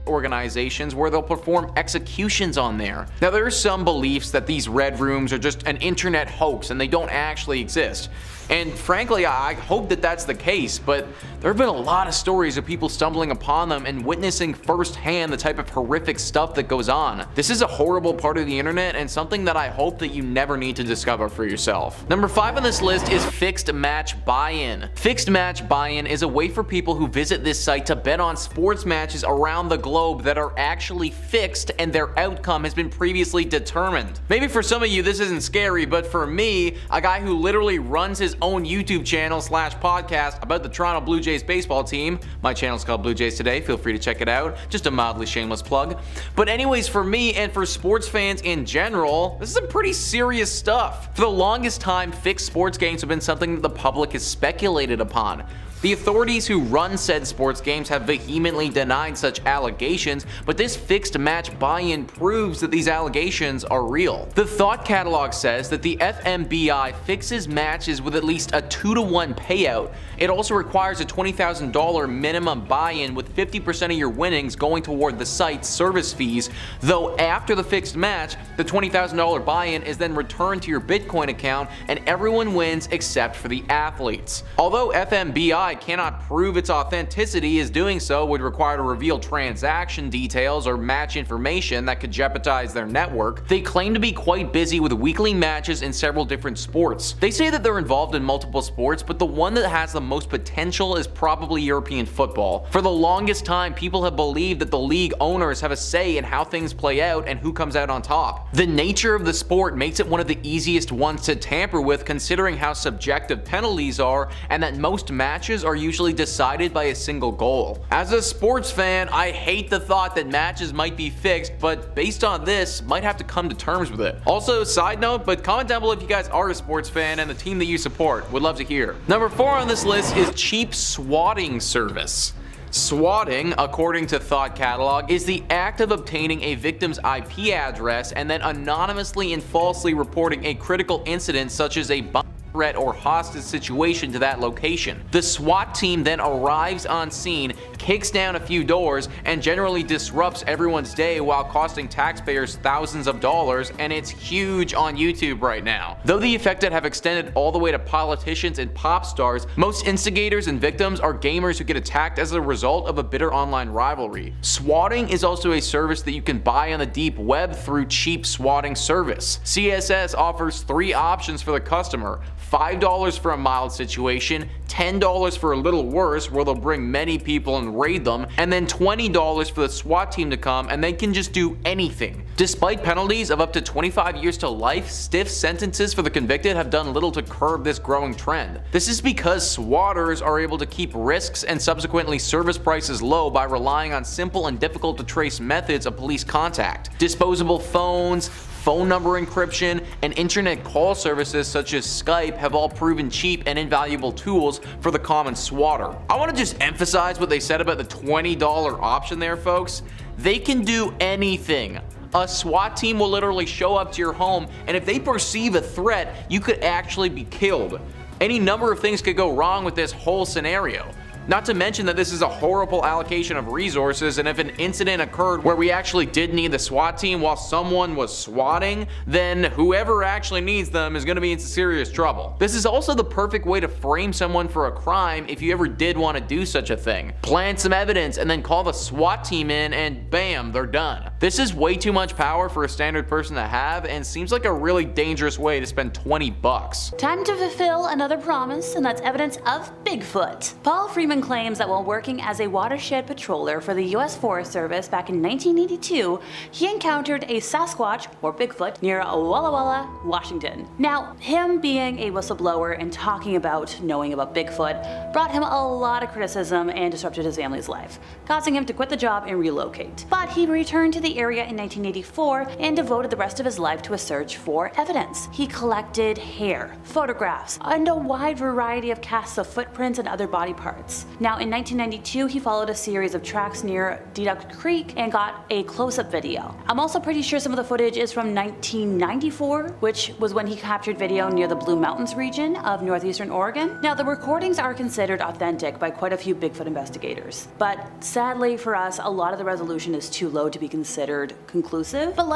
organizations where they'll perform executions on there. Now there are some beliefs that these Red Rooms are just an internet hoax and they don't actually exist. And frankly, I hope that that's the case, but there have been a lot of stories of people stumbling upon them and witnessing firsthand the type of horrific stuff that goes on. This is a horrible part of the internet and something that I hope that you never need to discover for yourself. Number 5 on this list is Fixed Match Buy-In. Fixed Match Buy-In is a way for people who visit this site to bet on sports matches around the globe that are actually fixed and their outcome has been previously determined. Maybe for some of you this isn't scary, but for me, a guy who literally runs his own YouTube channel / podcast about the Toronto Blue Jays baseball team. My channel's called Blue Jays Today, feel free to check it out. Just a mildly shameless plug. But anyways, for me and for sports fans in general, this is some pretty serious stuff. For the longest time, fixed sports games have been something that the public has speculated upon. The authorities who run said sports games have vehemently denied such allegations, but this fixed match buy-in proves that these allegations are real. The thought catalog says that the FMBI fixes matches with at least a 2-to-1 payout. It also requires a $20,000 minimum buy-in with 50% of your winnings going toward the site's service fees, though after the fixed match, the $20,000 buy-in is then returned to your Bitcoin account and everyone wins except for the athletes. Although FMBI cannot prove its authenticity, as doing so would require to reveal transaction details or match information that could jeopardize their network, they claim to be quite busy with weekly matches in several different sports. They say that they're involved in multiple sports, but the one that has the most potential is probably European football. For the longest time, people have believed that the league owners have a say in how things play out and who comes out on top. The nature of the sport makes it one of the easiest ones to tamper with, considering how subjective penalties are and that most matches are usually decided by a single goal. As a sports fan, I hate the thought that matches might be fixed, but based on this, might have to come to terms with it. Also, side note, but comment down below if you guys are a sports fan and the team that you support. Would love to hear. Number 4 on this list is cheap swatting service. Swatting, according to Thought Catalog, is the act of obtaining a victim's IP address and then anonymously and falsely reporting a critical incident such as a bomb threat or hostage situation to that location. The SWAT team then arrives on scene, kicks down a few doors, and generally disrupts everyone's day while costing taxpayers thousands of dollars, and it's huge on YouTube right now. Though the affected have extended all the way to politicians and pop stars, most instigators and victims are gamers who get attacked as a result of a bitter online rivalry. Swatting is also a service that you can buy on the deep web through cheap swatting service. CSS offers 3 options for the customer: $5 for a mild situation, $10 for a little worse where they'll bring many people and raid them, and then $20 for the SWAT team to come and they can just do anything. Despite penalties of up to 25 years to life, stiff sentences for the convicted have done little to curb this growing trend. This is because swatters are able to keep risks and subsequently service prices low by relying on simple and difficult to trace methods of police contact. Disposable phones, phone number encryption, and internet call services such as Skype have all proven cheap and invaluable tools for the common swatter. I want to just emphasize what they said about the $20 option there, folks. They can do anything. A SWAT team will literally show up to your home, and if they perceive a threat, you could actually be killed. Any number of things could go wrong with this whole scenario. Not to mention that this is a horrible allocation of resources, and if an incident occurred where we actually did need the SWAT team while someone was swatting, then whoever actually needs them is going to be in serious trouble. This is also the perfect way to frame someone for a crime if you ever did want to do such a thing. Plant some evidence and then call the SWAT team in and bam, they're done. This is way too much power for a standard person to have and seems like a really dangerous way to spend 20 bucks. Time to fulfill another promise, and that's evidence of Bigfoot. Paul Freeman claims that while working as a watershed patroller for the U.S. Forest Service back in 1982, he encountered a Sasquatch, or Bigfoot, near Walla Walla, Washington. Now, him being a whistleblower and talking about knowing about Bigfoot brought him a lot of criticism and disrupted his family's life, causing him to quit the job and relocate. But he returned to the area in 1984 and devoted the rest of his life to a search for evidence. He collected hair, photographs, and a wide variety of casts of footprints and other body parts. Now, in 1992, he followed a series of tracks near Deduct Creek and got a close-up video. I'm also pretty sure some of the footage is from 1994, which was when he captured video near the Blue Mountains region of northeastern Oregon. Now, the recordings are considered authentic by quite a few Bigfoot investigators, but sadly for us, a lot of the resolution is too low to be considered conclusive. But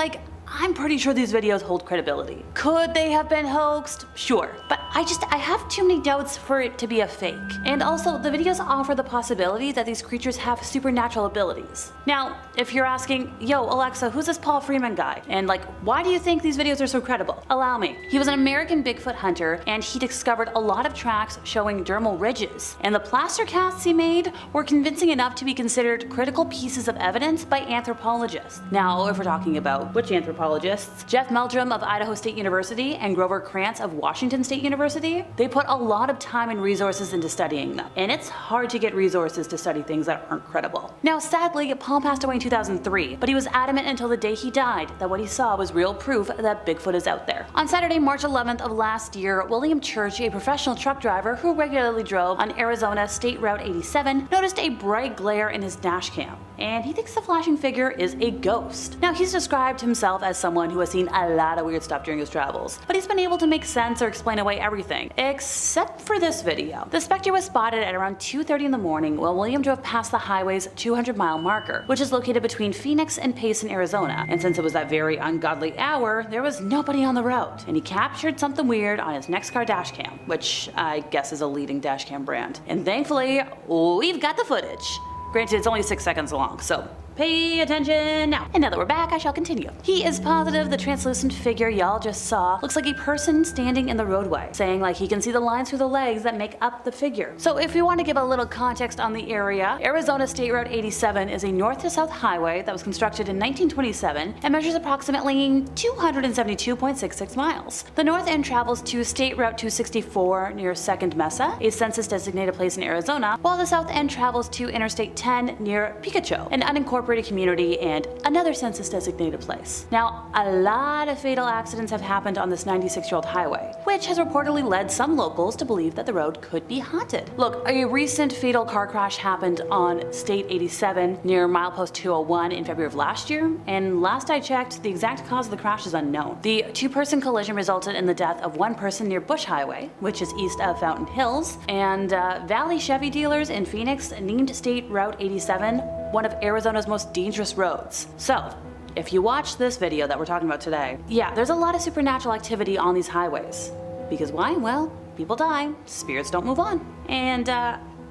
I'm pretty sure these videos hold credibility. Could they have been hoaxed? Sure. But I have too many doubts for it to be a fake. And also, the videos offer the possibility that these creatures have supernatural abilities. Now, if you're asking, yo, Alexa, who's this Paul Freeman guy? And why do you think these videos are so credible? Allow me. He was an American Bigfoot hunter, and he discovered a lot of tracks showing dermal ridges. And the plaster casts he made were convincing enough to be considered critical pieces of evidence by anthropologists. Now, if we're talking about which anthropologists, Jeff Meldrum of Idaho State University and Grover Krantz of Washington State University, they put a lot of time and resources into studying them, and it's hard to get resources to study things that aren't credible. Now, sadly, Paul passed away in 2003, but he was adamant until the day he died that what he saw was real proof that Bigfoot is out there. On Saturday, March 11th of last year, William Church, a professional truck driver who regularly drove on Arizona State Route 87, noticed a bright glare in his dash cam, and he thinks the flashing figure is a ghost. Now, he's described himself as someone who has seen a lot of weird stuff during his travels, but he's been able to make sense or explain away everything, except for this video. The specter was spotted at around 2:30 in the morning while William drove past the highway's 200-mile marker, which is located between Phoenix and Payson, Arizona. And since it was that very ungodly hour, there was nobody on the road, and he captured something weird on his Nextcar dashcam, which I guess is a leading dashcam brand. And thankfully, we've got the footage. Granted, it's only 6 seconds long, so pay attention now. And now that we're back, I shall continue. He is positive the translucent figure y'all just saw looks like a person standing in the roadway, saying he can see the lines through the legs that make up the figure. So if we want to give a little context on the area, Arizona State Route 87 is a north to south highway that was constructed in 1927 and measures approximately 272.66 miles. The north end travels to State Route 264 near Second Mesa, a census designated place in Arizona, while the south end travels to Interstate 10 near Picacho, an unincorporated unincorporated community and another census-designated place. Now, a lot of fatal accidents have happened on this 96-year-old highway, which has reportedly led some locals to believe that the road could be haunted. Look, a recent fatal car crash happened on State 87 near milepost 201 in February of last year, and last I checked, the exact cause of the crash is unknown. The two-person collision resulted in the death of one person near Bush Highway, which is east of Fountain Hills, and Valley Chevy dealers in Phoenix named State Route 87 one of Arizona's most dangerous roads. So, if you watch this video that we're talking about today, yeah, there's a lot of supernatural activity on these highways. Because why? Well, people die, spirits don't move on. And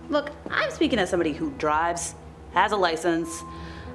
look, I'm speaking as somebody who drives, has a license.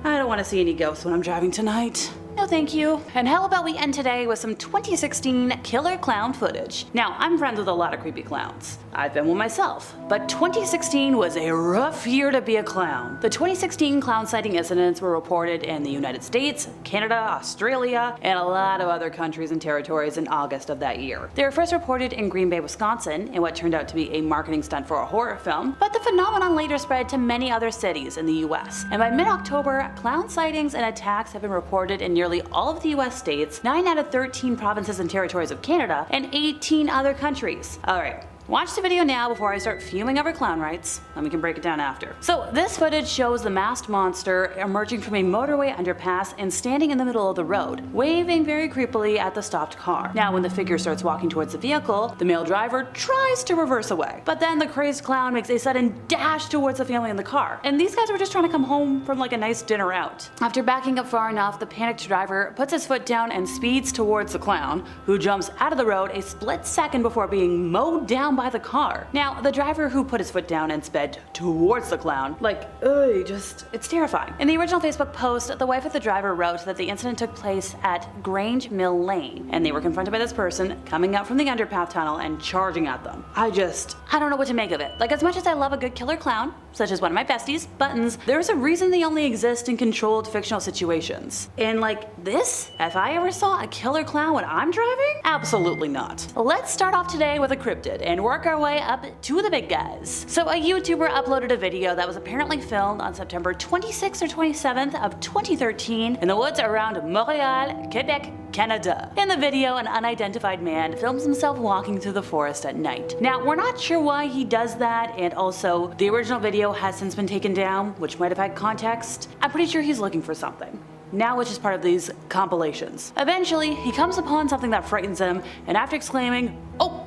I don't want to see any ghosts when I'm driving tonight. No thank you. And how about we end today with some 2016 killer clown footage. Now, I'm friends with a lot of creepy clowns. I've been one myself. But 2016 was a rough year to be a clown. The 2016 clown sighting incidents were reported in the United States, Canada, Australia, and a lot of other countries and territories in August of that year. They were first reported in Green Bay, Wisconsin, in what turned out to be a marketing stunt for a horror film, but the phenomenon later spread to many other cities in the US. And by mid-October, clown sightings and attacks have been reported in nearly all of the US states, 9 out of 13 provinces and territories of Canada, and 18 other countries. Alright. Watch the video now before I start fuming over clown rights, and we can break it down after. So this footage shows the masked monster emerging from a motorway underpass and standing in the middle of the road, waving very creepily at the stopped car. Now when the figure starts walking towards the vehicle, the male driver tries to reverse away, but then the crazed clown makes a sudden dash towards the family in the car. And these guys were just trying to come home from like a nice dinner out. After backing up far enough, the panicked driver puts his foot down and speeds towards the clown, who jumps out of the road a split second before being mowed down by the car. Now, the driver who put his foot down and sped towards the clown, it's terrifying. In the original Facebook post, the wife of the driver wrote that the incident took place at Grange Mill Lane, and they were confronted by this person coming out from the underpath tunnel and charging at them. I don't know what to make of it. Like, as much as I love a good killer clown, such as one of my besties, Buttons, there's a reason they only exist in controlled fictional situations. And like this, if I ever saw a killer clown when I'm driving, absolutely not. Let's start off today with a cryptid and work our way up to the big guys. So a YouTuber uploaded a video that was apparently filmed on September 26th or 27th of 2013 in the woods around Montreal, Quebec, Canada. In the video, an unidentified man films himself walking through the forest at night. Now, we're not sure why he does that, and also, the original video has since been taken down, which might have had context. I'm pretty sure he's looking for something. Now it's just part of these compilations. Eventually, he comes upon something that frightens him, and after exclaiming, "Oh!"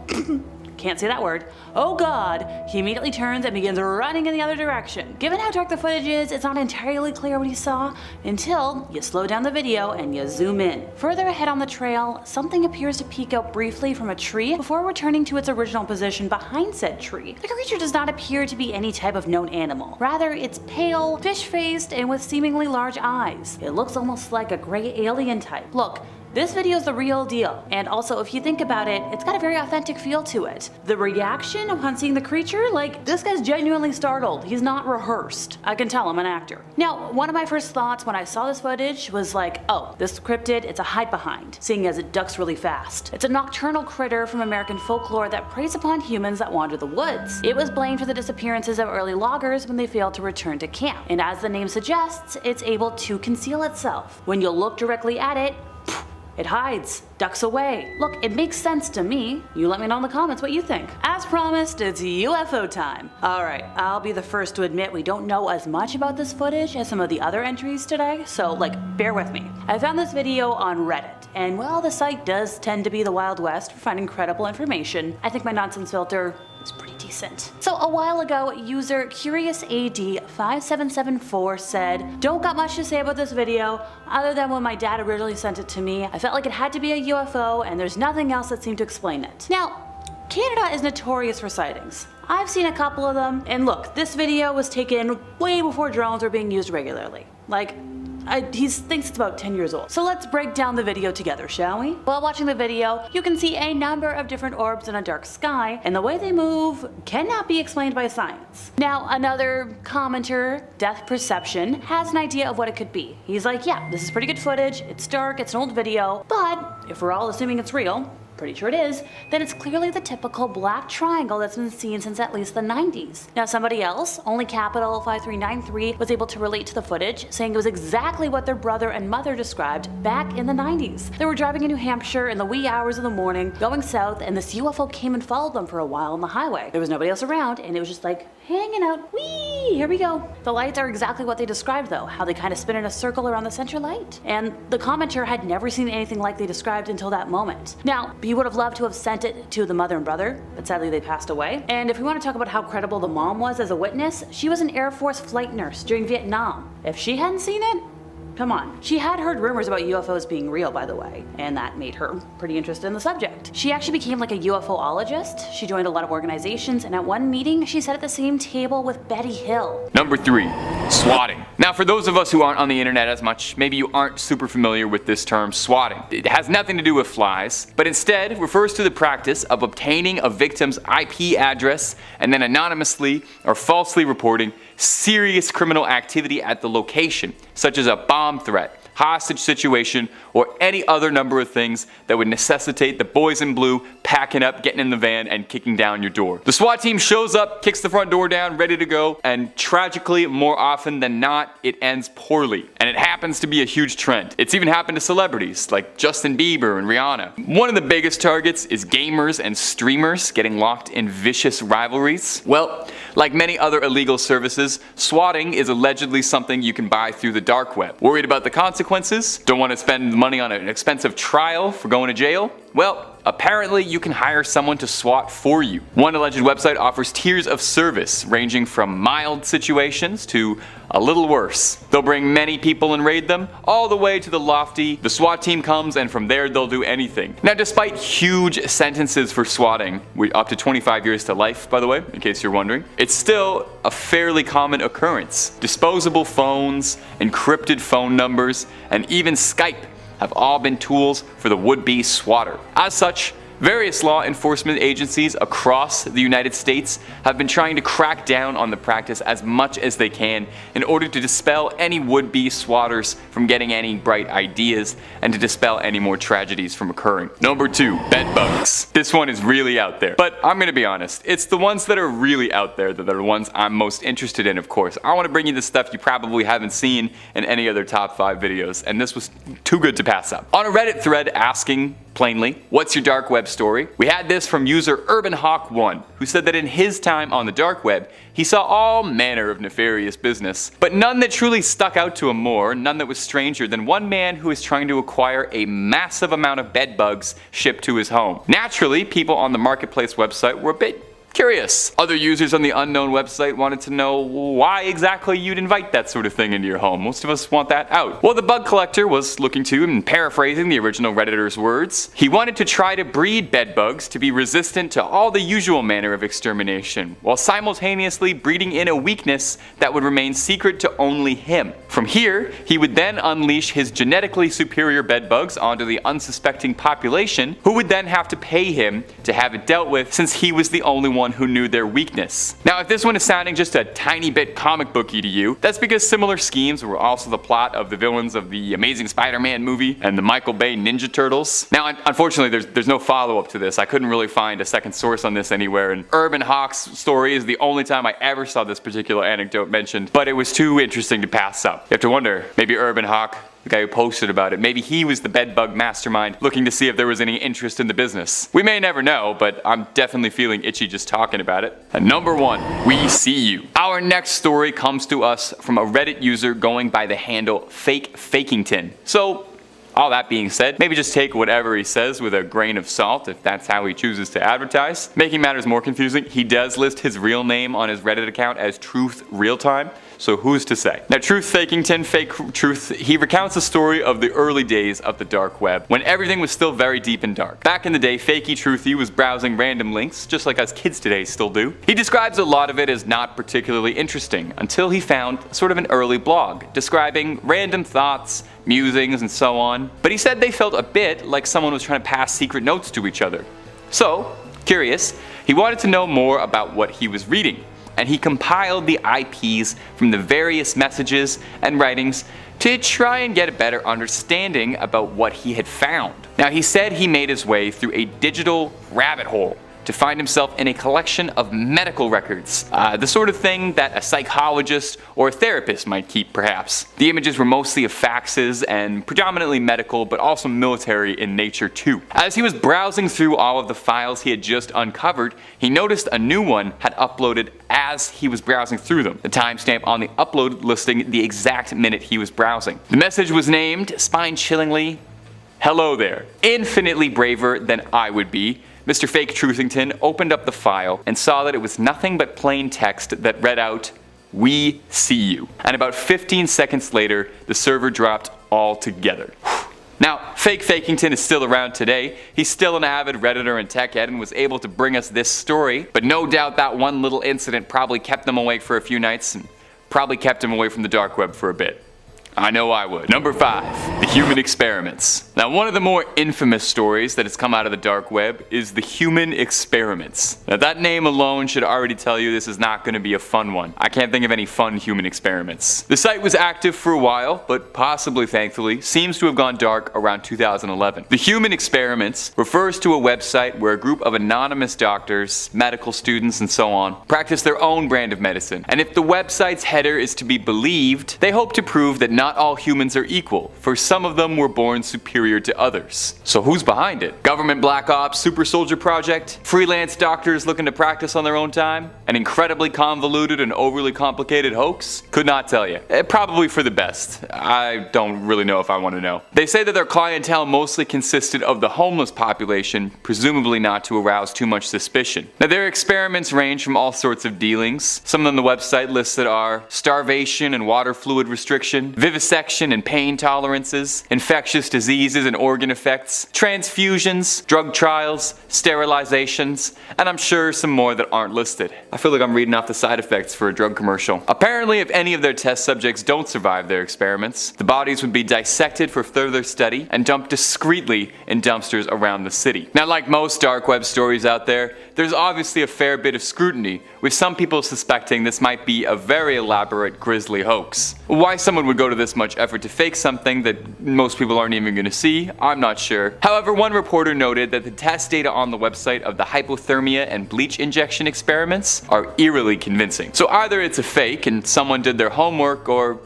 can't say that word, "Oh God," he immediately turns and begins running in the other direction. Given how dark the footage is, it's not entirely clear what he saw until you slow down the video and you zoom in. Further ahead on the trail, something appears to peek out briefly from a tree before returning to its original position behind said tree. The creature does not appear to be any type of known animal. Rather, it's pale, fish-faced, and with seemingly large eyes. It looks almost like a gray alien type. Look, this video is the real deal, and also if you think about it, it's got a very authentic feel to it. The reaction upon seeing the creature, like, this guy's genuinely startled. He's not rehearsed. I can tell I'm an actor. Now, one of my first thoughts when I saw this footage was like, oh, this cryptid, it's a hide behind, seeing as it ducks really fast. It's a nocturnal critter from American folklore that preys upon humans that wander the woods. It was blamed for the disappearances of early loggers when they failed to return to camp, and as the name suggests, it's able to conceal itself. When you look directly at it, it hides, ducks away. Look, it makes sense to me. You let me know in the comments what you think. As promised, it's UFO time. Alright, I'll be the first to admit we don't know as much about this footage as some of the other entries today, so bear with me. I found this video on Reddit, and while the site does tend to be the Wild West for finding credible information, I think my nonsense filter is pretty decent. So a while ago, user CuriousAD5774 said, "Don't got much to say about this video, other than when my dad originally sent it to me, I felt like it had to be a UFO and there's nothing else that seemed to explain it." Now, Canada is notorious for sightings. I've seen a couple of them, and look, this video was taken way before drones were being used regularly. He thinks it's about 10 years old. So let's break down the video together, shall we? While watching the video, you can see a number of different orbs in a dark sky, and the way they move cannot be explained by science. Now, another commenter, Death Perception, has an idea of what it could be. He's like, yeah, this is pretty good footage, it's dark, it's an old video, but if we're all assuming it's real, pretty sure it is, then it's clearly the typical black triangle that's been seen since at least the 90s. Now somebody else, only capital 5393, was able to relate to the footage, saying it was exactly what their brother and mother described back in the 90s. They were driving in New Hampshire in the wee hours of the morning, going south, and this UFO came and followed them for a while on the highway. There was nobody else around, and it was just like hanging out. Whee! Here we go. The lights are exactly what they described though, how they kind of spin in a circle around the center light. And the commenter had never seen anything like they described until that moment. Now, he would have loved to have sent it to the mother and brother, but sadly they passed away. And if we want to talk about how credible the mom was as a witness, she was an Air Force flight nurse during Vietnam. If she hadn't seen it, come on. She had heard rumors about UFOs being real, by the way, and that made her pretty interested in the subject. She actually became like a UFOologist. She joined a lot of organizations, and at one meeting, she sat at the same table with Betty Hill. Number 3. Swatting. Now for those of us who aren't on the internet as much, maybe you aren't super familiar with this term swatting. It has nothing to do with flies, but instead refers to the practice of obtaining a victim's IP address and then anonymously or falsely reporting serious criminal activity at the location, such as a bomb threat, hostage situation, or any other number of things that would necessitate the boys in blue packing up, getting in the van, and kicking down your door. The SWAT team shows up, kicks the front door down, ready to go, and tragically, more often than not, it ends poorly. And it happens to be a huge trend. It's even happened to celebrities like Justin Bieber and Rihanna. One of the biggest targets is gamers and streamers getting locked in vicious rivalries. Well, like many other illegal services, swatting is allegedly something you can buy through the dark web. Worried about the consequences? Don't want to spend money on an expensive trial for going to jail? Well, apparently you can hire someone to SWAT for you. One alleged website offers tiers of service ranging from mild situations to a little worse. They'll bring many people and raid them, all the way to the lofty, the SWAT team comes and from there they'll do anything. Now despite huge sentences for swatting, up to 25 years to life by the way, in case you're wondering, it's still a fairly common occurrence. Disposable phones, encrypted phone numbers, and even Skype have all been tools for the would-be swatter. As such, various law enforcement agencies across the United States have been trying to crack down on the practice as much as they can in order to dispel any would-be swatters from getting any bright ideas and to dispel any more tragedies from occurring. Number 2, bed bugs. This one is really out there, but I'm gonna be honest, it's the ones that are really out there that are the ones I'm most interested in, of course. I want to bring you the stuff you probably haven't seen in any other top 5 videos, and this was too good to pass up. On a Reddit thread asking plainly, what's your dark web story? We had this from user UrbanHawk1, who said that in his time on the dark web, he saw all manner of nefarious business, but none that truly stuck out to him more, none that was stranger than one man who was trying to acquire a massive amount of bed bugs shipped to his home. Naturally, people on the marketplace website were a bit curious. Other users on the unknown website wanted to know why exactly you'd invite that sort of thing into your home. Most of us want that out. Well, the bug collector was looking to, and paraphrasing the original Redditor's words, he wanted to try to breed bed bugs to be resistant to all the usual manner of extermination, while simultaneously breeding in a weakness that would remain secret to only him. From here, he would then unleash his genetically superior bed bugs onto the unsuspecting population, who would then have to pay him to have it dealt with since he was the only one who knew their weakness. Now if this one is sounding just a tiny bit comic booky to you, that's because similar schemes were also the plot of the villains of the Amazing Spider-Man movie and the Michael Bay Ninja Turtles. Now unfortunately there's no follow-up to this. I couldn't really find a second source on this anywhere, and Urban Hawk's story is the only time I ever saw this particular anecdote mentioned, but it was too interesting to pass up. You have to wonder, maybe Urban Hawk, the guy who posted about it, maybe he was the bedbug mastermind looking to see if there was any interest in the business. We may never know, but I'm definitely feeling itchy just talking about it. And number 1, we see you. Our next story comes to us from a Reddit user going by the handle FakeFakington. So, all that being said, maybe just take whatever he says with a grain of salt if that's how he chooses to advertise. Making matters more confusing, he does list his real name on his Reddit account as Truth Realtime. So who's to say? Now Truth-Fakington, Fake Truth, he recounts the story of the early days of the dark web, when everything was still very deep and dark. Back in the day, Fakey Truthy was browsing random links, just like us kids today still do. He describes a lot of it as not particularly interesting, until he found sort of an early blog, describing random thoughts, musings, and so on. But he said they felt a bit like someone was trying to pass secret notes to each other. So, curious, he wanted to know more about what he was reading, and he compiled the IPs from the various messages and writings to try and get a better understanding about what he had found. Now, he said he made his way through a digital rabbit hole to find himself in a collection of medical records, the sort of thing that a psychologist or a therapist might keep, perhaps. The images were mostly of faxes and predominantly medical, but also military in nature too. As he was browsing through all of the files he had just uncovered, he noticed a new one had uploaded as he was browsing through them. The timestamp on the upload listing the exact minute he was browsing. The message was named, spine-chillingly, "Hello there. Infinitely braver than I would be." Mr. Fake Truthington opened up the file and saw that it was nothing but plain text that read out, "We see you." And about 15 seconds later, the server dropped altogether. Now, Fake Fakington is still around today. He's still an avid Redditor and tech head and was able to bring us this story, but no doubt that one little incident probably kept him awake for a few nights and probably kept him away from the dark web for a bit. I know I would. Number 5. The Human Experiments. Now, one of the more infamous stories that has come out of the dark web is the Human Experiments. Now, that name alone should already tell you this is not going to be a fun one. I can't think of any fun human experiments. The site was active for a while, but possibly, thankfully, seems to have gone dark around 2011. The Human Experiments refers to a website where a group of anonymous doctors, medical students, and so on practice their own brand of medicine. And if the website's header is to be believed, they hope to prove that not all humans are equal, for some of them were born superior to others. So who's behind it? Government Black Ops, Super Soldier Project? Freelance doctors looking to practice on their own time? An incredibly convoluted and overly complicated hoax? Could not tell you. Probably for the best. I don't really know if I want to know. They say that their clientele mostly consisted of the homeless population, presumably not to arouse too much suspicion. Now, their experiments range from all sorts of dealings. Some on the website listed are starvation and water fluid restriction, vivisection and pain tolerances, infectious diseases and organ effects, transfusions, drug trials, sterilizations, and I'm sure some more that aren't listed. I feel like I'm reading off the side effects for a drug commercial. Apparently, if any of their test subjects don't survive their experiments, the bodies would be dissected for further study and dumped discreetly in dumpsters around the city. Now, like most dark web stories out there, there's obviously a fair bit of scrutiny, with some people suspecting this might be a very elaborate, grisly hoax. Why someone would go to this much effort to fake something that most people aren't even going to see, I'm not sure. However, one reporter noted that the test data on the website of the hypothermia and bleach injection experiments are eerily convincing. So either it's a fake and someone did their homework, or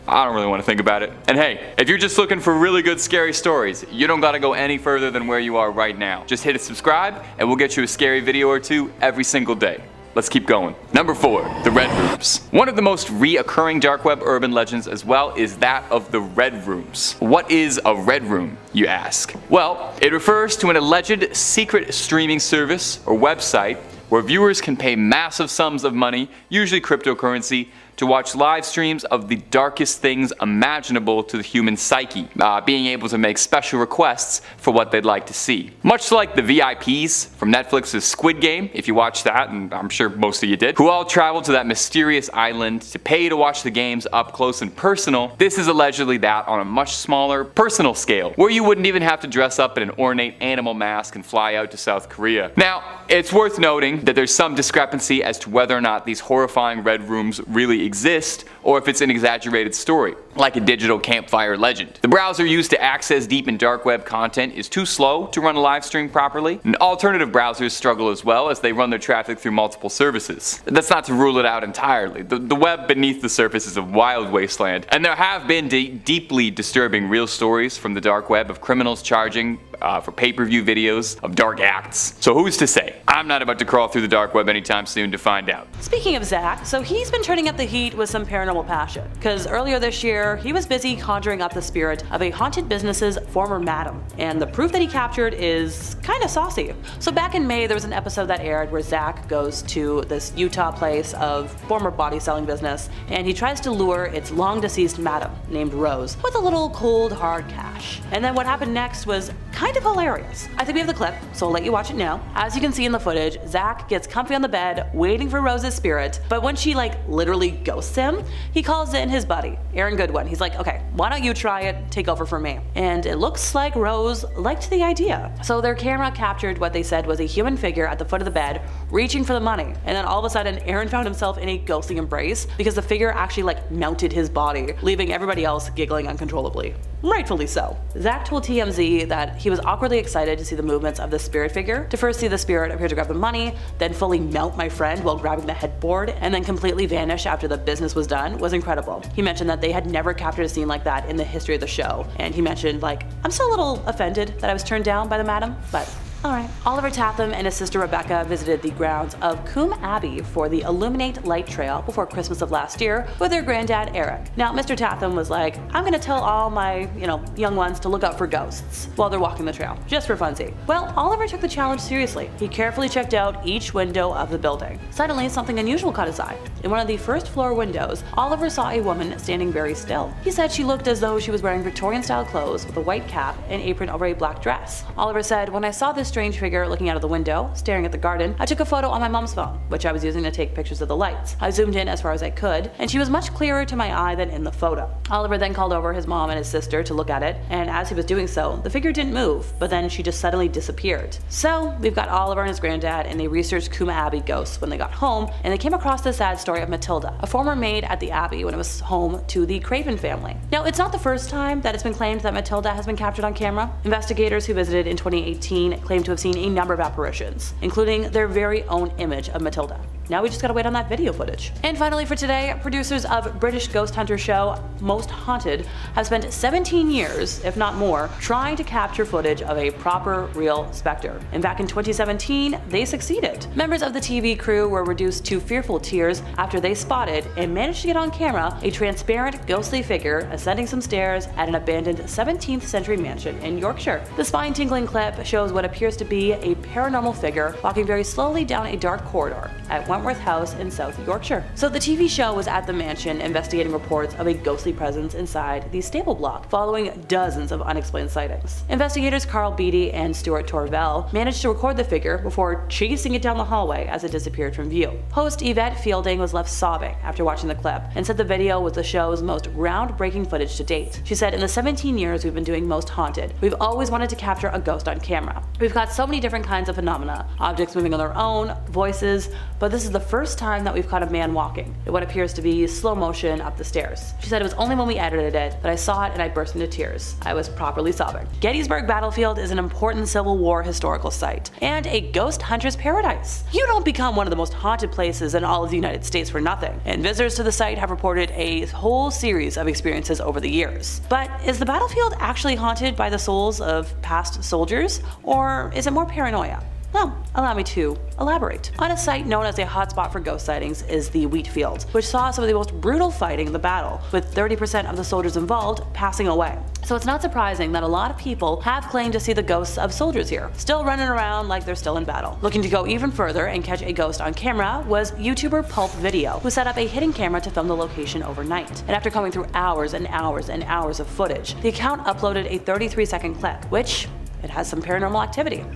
I don't really want to think about it. And hey, if you're just looking for really good scary stories, you don't gotta go any further than where you are right now. Just hit subscribe and we'll get you a scary video or two every single day. Let's keep going. Number 4, the Red Rooms. One of the most reoccurring dark web urban legends as well is that of the Red Rooms. What is a Red Room, you ask? Well, it refers to an alleged secret streaming service or website where viewers can pay massive sums of money, usually cryptocurrency, to watch live streams of the darkest things imaginable to the human psyche, being able to make special requests for what they'd like to see. Much like the VIPs from Netflix's Squid Game, if you watched that, and I'm sure most of you did, who all traveled to that mysterious island to pay to watch the games up close and personal, this is allegedly that on a much smaller, personal scale, where you wouldn't even have to dress up in an ornate animal mask and fly out to South Korea. Now, it's worth noting that there's some discrepancy as to whether or not these horrifying red rooms really exist, or if it's an exaggerated story, like a digital campfire legend. The browser used to access deep and dark web content is too slow to run a live stream properly, and alternative browsers struggle as well as they run their traffic through multiple services. That's not to rule it out entirely. The web beneath the surface is a wild wasteland, and there have been deeply disturbing real stories from the dark web of criminals charging for pay-per-view videos of dark acts. So who's to say? I'm not about to crawl through the dark web anytime soon to find out. Speaking of Zach, so he's been turning up the heat with some paranormal passion, because earlier this year he was busy conjuring up the spirit of a haunted business's former madam, and the proof that he captured is kind of saucy. So back in May there was an episode that aired where Zach goes to this Utah place of former body selling business, and he tries to lure its long deceased madam named Rose with a little cold hard cash. And then what happened next was kind of hilarious. I think we have the clip, so I'll let you watch it now. As you can see in the footage, Zach gets comfy on the bed waiting for Rose's spirit, but when she literally ghosts him, he calls in his buddy, Aaron Goodwin. He's like, okay, why don't you try it, take over for me? And it looks like Rose liked the idea. So their camera captured what they said was a human figure at the foot of the bed reaching for the money, and then all of a sudden Aaron found himself in a ghostly embrace because the figure actually mounted his body, leaving everybody else giggling uncontrollably. Rightfully so. Zach told TMZ that he was awkwardly excited to see the movements of the spirit figure, to first see the spirit appear to grab the money, then fully mount my friend while grabbing the headboard, and then completely vanish after the business was done was incredible. He mentioned that they had never captured a scene like that in the history of the show, and he mentioned, like, I'm still a little offended that I was turned down by the madam, but alright. Oliver Tatham and his sister Rebecca visited the grounds of Coombe Abbey for the Illuminate Light Trail before Christmas of last year with their granddad Eric. Now, Mr. Tatham was like, I'm gonna tell all my, young ones to look out for ghosts while they're walking the trail, just for funsies. Well, Oliver took the challenge seriously. He carefully checked out each window of the building. Suddenly, something unusual caught his eye. In one of the first floor windows, Oliver saw a woman standing very still. He said she looked as though she was wearing Victorian-style clothes with a white cap and apron over a black dress. Oliver said, when I saw this strange figure looking out of the window, staring at the garden, I took a photo on my mom's phone, which I was using to take pictures of the lights. I zoomed in as far as I could, and she was much clearer to my eye than in the photo. Oliver then called over his mom and his sister to look at it, and as he was doing so, the figure didn't move, but then she just suddenly disappeared. So, we've got Oliver and his granddad, and they researched Coombe Abbey ghosts when they got home, and they came across the sad story of Matilda, a former maid at the Abbey when it was home to the Craven family. Now, it's not the first time that it's been claimed that Matilda has been captured on camera. Investigators who visited in 2018 claimed to have seen a number of apparitions, including their very own image of Matilda. Now we just gotta wait on that video footage. And finally for today, producers of British ghost hunter show Most Haunted have spent 17 years, if not more, trying to capture footage of a proper, real specter. And back in 2017, they succeeded. Members of the TV crew were reduced to fearful tears after they spotted and managed to get on camera a transparent, ghostly figure ascending some stairs at an abandoned 17th century mansion in Yorkshire. The spine-tingling clip shows what appears to be a paranormal figure walking very slowly down a dark corridor at Wentworth House in South Yorkshire. So the TV show was at the mansion investigating reports of a ghostly presence inside the stable block, following dozens of unexplained sightings. Investigators Carl Beatty and Stuart Torvell managed to record the figure before chasing it down the hallway as it disappeared from view. Host Yvette Fielding was left sobbing after watching the clip and said the video was the show's most groundbreaking footage to date. She said, in the 17 years we've been doing Most Haunted, we've always wanted to capture a ghost on camera. We've got so many different kinds of phenomena, objects moving on their own, voices, but this is the first time that we've caught a man walking in what appears to be slow motion up the stairs. She said it was only when we edited it that I saw it and I burst into tears. I was properly sobbing. Gettysburg Battlefield is an important Civil War historical site and a ghost hunter's paradise. You don't become one of the most haunted places in all of the United States for nothing, and visitors to the site have reported a whole series of experiences over the years. But is the battlefield actually haunted by the souls of past soldiers, or is it more paranoia? Well, allow me to elaborate. On a site known as a hotspot for ghost sightings is the wheat field, which saw some of the most brutal fighting in the battle, with 30% of the soldiers involved passing away. So it's not surprising that a lot of people have claimed to see the ghosts of soldiers here, still running around like they're still in battle. Looking to go even further and catch a ghost on camera was YouTuber Pulp Video, who set up a hidden camera to film the location overnight. And after combing through hours and hours and hours of footage, the account uploaded a 33-second clip, which it has some paranormal activity.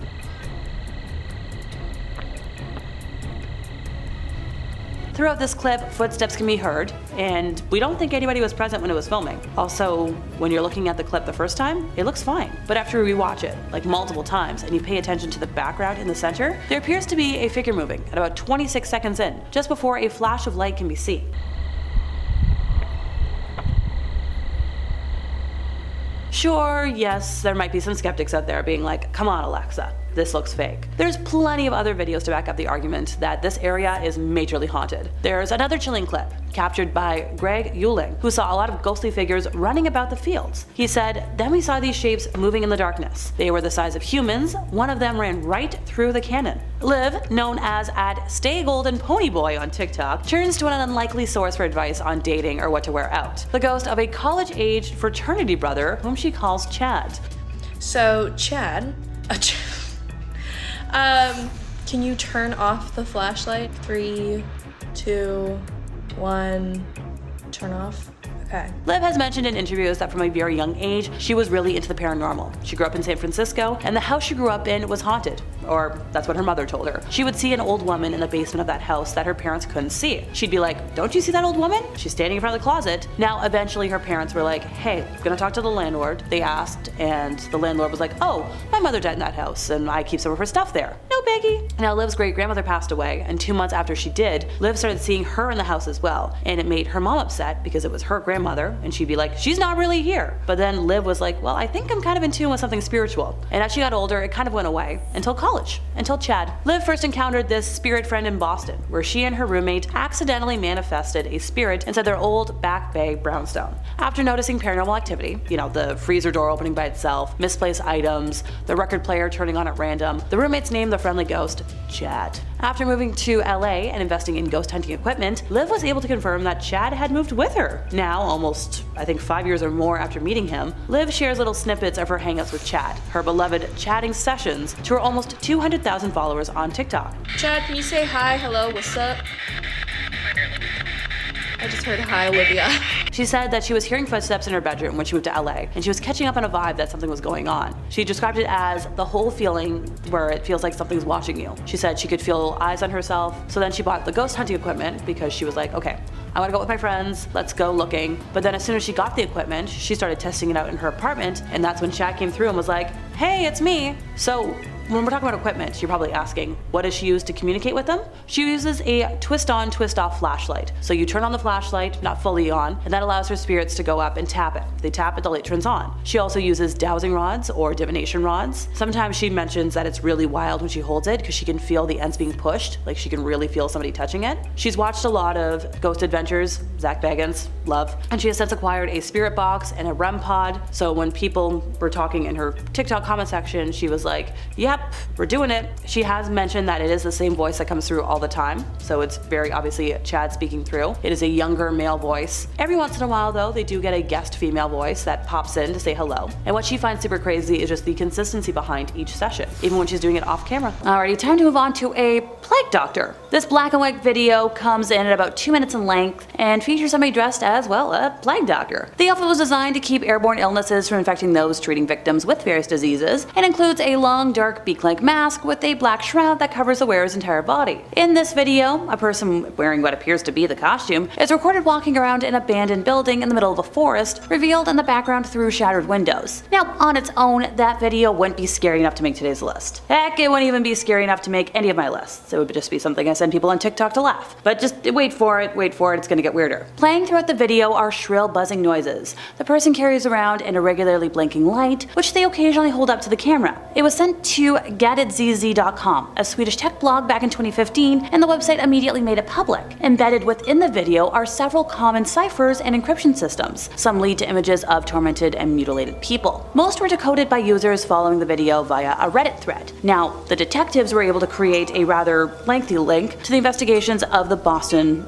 Throughout this clip, footsteps can be heard, and we don't think anybody was present when it was filming. Also, when you're looking at the clip the first time, it looks fine. But after you rewatch it, like multiple times, and you pay attention to the background in the center, there appears to be a figure moving at about 26 seconds in, just before a flash of light can be seen. Sure, yes, there might be some skeptics out there being like, come on Alexa, this looks fake. There's plenty of other videos to back up the argument that this area is majorly haunted. There's another chilling clip, captured by Greg Euling, who saw a lot of ghostly figures running about the fields. He said, then we saw these shapes moving in the darkness. They were the size of humans, one of them ran right through the cannon. Liv, known as @StayGoldenPonyBoy on TikTok, turns to an unlikely source for advice on dating or what to wear out. The ghost of a college-aged fraternity brother whom she calls Chad. So, Chad, can you turn off the flashlight? 3, 2, 1, turn off. Okay. Liv has mentioned in interviews that from a very young age, she was really into the paranormal. She grew up in San Francisco, and the house she grew up in was haunted. Or that's what her mother told her. She would see an old woman in the basement of that house that her parents couldn't see. She'd be like, don't you see that old woman? She's standing in front of the closet. Now, eventually her parents were like, hey, I'm gonna talk to the landlord. They asked, and the landlord was like, oh, my mother died in that house, and I keep some of her stuff there. No biggie. Now Liv's great-grandmother passed away, and 2 months after she did, Liv started seeing her in the house as well, and it made her mom upset because it was her grandmother, and she'd be like, she's not really here. But then Liv was like, well, I think I'm kind of in tune with something spiritual. And as she got older, it kind of went away until college, until Chad. Liv first encountered this spirit friend in Boston, where she and her roommate accidentally manifested a spirit inside their old Back Bay brownstone. After noticing paranormal activity, the freezer door opening by itself, misplaced items, the record player turning on at random, the roommates named the friendly ghost Chad. After moving to LA and investing in ghost hunting equipment, Liv was able to confirm that Chad had moved with her. Now, almost, 5 years or more after meeting him, Liv shares little snippets of her hangouts with Chad, her beloved chatting sessions, to her almost 200,000 followers on TikTok. Chad, can you say hi, hello, what's up? I just heard hi, Olivia. She said that she was hearing footsteps in her bedroom when she moved to LA, and she was catching up on a vibe that something was going on. She described it as the whole feeling where it feels like something's watching you. She said she could feel eyes on herself, so then she bought the ghost hunting equipment because she was like, okay, I want to go with my friends, let's go looking. But then as soon as she got the equipment, she started testing it out in her apartment, and that's when Chad came through and was like, hey, it's me. So when we're talking about equipment, you're probably asking, what does she use to communicate with them? She uses a twist-on, twist-off flashlight. So you turn on the flashlight, not fully on, and that allows her spirits to go up and tap it. If they tap it, the light turns on. She also uses dowsing rods or divination rods. Sometimes she mentions that it's really wild when she holds it because she can feel the ends being pushed, like she can really feel somebody touching it. She's watched a lot of Ghost Adventures, Zach Bagans, love, and she has since acquired a spirit box and a REM pod. So when people were talking in her TikTok comment section, she was like, yep, we're doing it. She has mentioned that it is the same voice that comes through all the time, so it's very obviously Chad speaking through. It is a younger male voice. Every once in a while though, they do get a guest female voice that pops in to say hello. And what she finds super crazy is just the consistency behind each session, even when she's doing it off camera. Alrighty, time to move on to a plague doctor. This black and white video comes in at about 2 minutes in length and features somebody dressed as, well, a plague doctor. The outfit was designed to keep airborne illnesses from infecting those treating victims with various diseases, and includes a long, dark, beak-like mask with a black shroud that covers the wearer's entire body. In this video, a person wearing what appears to be the costume is recorded walking around an abandoned building in the middle of a forest, revealed in the background through shattered windows. Now, on its own, that video wouldn't be scary enough to make today's list. Heck, it wouldn't even be scary enough to make any of my lists. It would just be something I send people on TikTok to laugh. But just wait for it, it's gonna get weirder. Playing throughout the video are shrill buzzing noises. The person carries around an irregularly blinking light, which they occasionally hold up to the camera. It was sent to gaddetzz.com, a Swedish tech blog back in 2015, and the website immediately made it public. Embedded within the video are several common ciphers and encryption systems. Some lead to images of tormented and mutilated people. Most were decoded by users following the video via a Reddit thread. Now, the detectives were able to create a rather lengthy link to the investigations of the Boston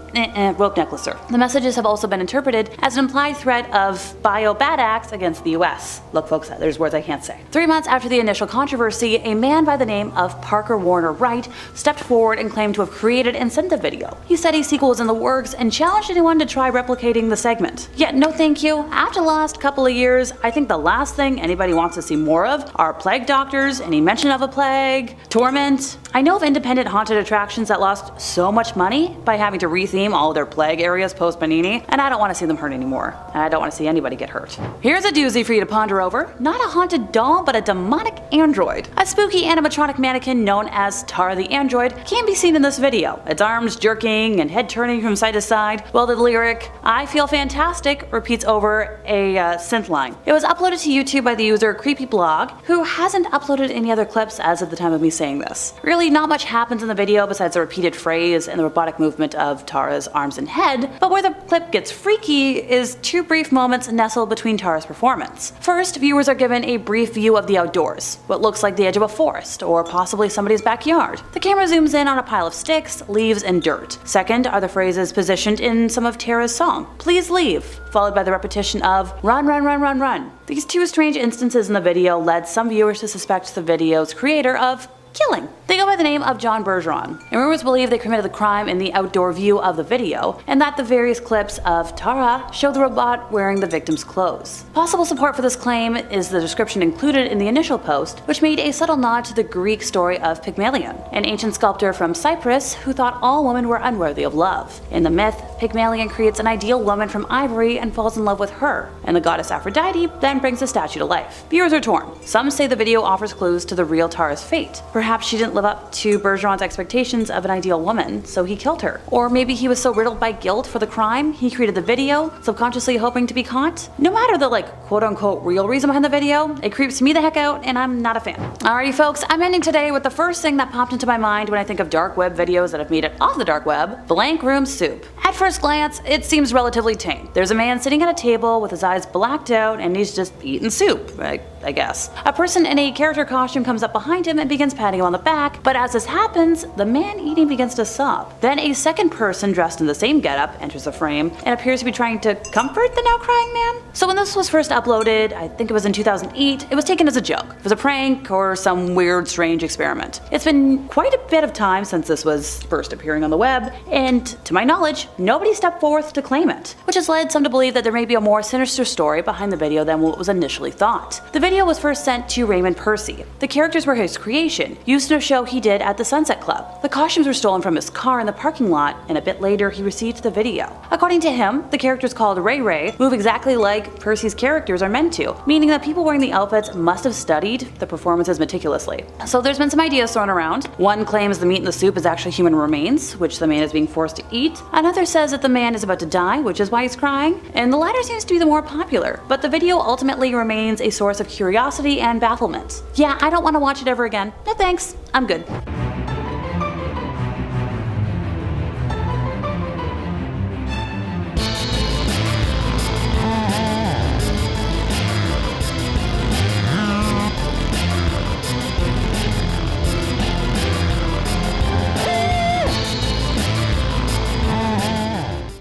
rope necklacer. The messages have also been interpreted as an implied threat of bio-bad acts against the US. Look folks, there's words I can't say. 3 months after the initial controversy, a man by the name of Parker Warner Wright stepped forward and claimed to have created and sent the video. He said a sequel was in the works and challenged anyone to try replicating the segment. Yet no thank you. After the last couple of years, I think the last thing anybody wants to see more of are plague doctors, any mention of a plague, torment. I know of independent haunted attractions that lost so much money by having to retheme all of their plague areas post Panini, and I don't want to see them hurt anymore. And I don't want to see anybody get hurt. Here's a doozy for you to ponder over. Not a haunted doll, but a demonic android. A spooky animatronic mannequin known as Tara the Android can be seen in this video, its arms jerking and head turning from side to side, while the lyric, "I feel fantastic," repeats over a synth line. It was uploaded to YouTube by the user CreepyBlog, who hasn't uploaded any other clips as of the time of me saying this. Really, not much happens in the video besides the repeated phrase and the robotic movement of Tara's arms and head, but where the clip gets freaky is 2 brief moments nestled between Tara's performance. First, viewers are given a brief view of the outdoors, what looks like the edge of a forest, or possibly somebody's backyard. The camera zooms in on a pile of sticks, leaves, and dirt. Second are the phrases positioned in some of Tara's song, "Please leave," followed by the repetition of "Run, run, run, run, run." These 2 strange instances in the video led some viewers to suspect the video's creator of killing. They go by the name of John Bergeron, and rumors believe they committed the crime in the outdoor view of the video, and that the various clips of Tara show the robot wearing the victim's clothes. Possible support for this claim is the description included in the initial post, which made a subtle nod to the Greek story of Pygmalion, an ancient sculptor from Cyprus who thought all women were unworthy of love. In the myth, Pygmalion creates an ideal woman from ivory and falls in love with her, and the goddess Aphrodite then brings the statue to life. Viewers are torn. Some say the video offers clues to the real Tara's fate. Perhaps Perhaps she didn't live up to Bergeron's expectations of an ideal woman, so he killed her. Or maybe he was so riddled by guilt for the crime, he created the video, subconsciously hoping to be caught. No matter the quote-unquote real reason behind the video, it creeps me the heck out and I'm not a fan. Alrighty folks, I'm ending today with the first thing that popped into my mind when I think of dark web videos that have made it off the dark web: blank room soup. At first glance, it seems relatively tame. There's a man sitting at a table with his eyes blacked out and he's just eating soup, I guess. A person in a character costume comes up behind him and begins patting him on the back, but as this happens, the man eating begins to sob. Then a second person dressed in the same getup enters the frame and appears to be trying to comfort the now crying man. So when this was first uploaded, I think it was in 2008, it was taken as a joke. It was a prank or some weird, strange experiment. It's been quite a bit of time since this was first appearing on the web, and to my knowledge, nobody stepped forth to claim it, which has led some to believe that there may be a more sinister story behind the video than what was initially thought. The video was first sent to Raymond Percy. The characters were his creation, used in a show he did at the Sunset Club. The costumes were stolen from his car in the parking lot, and a bit later he received the video. According to him, the characters called Ray Ray move exactly like Percy's characters are meant to, meaning that people wearing the outfits must have studied the performances meticulously. So there's been some ideas thrown around. One claims the meat in the soup is actually human remains, which the man is being forced to eat. Another says that the man is about to die, which is why he's crying. And the latter seems to be the more popular, but the video ultimately remains a source of curiosity and bafflement. Yeah, I don't want to watch it ever again. No thanks, I'm good.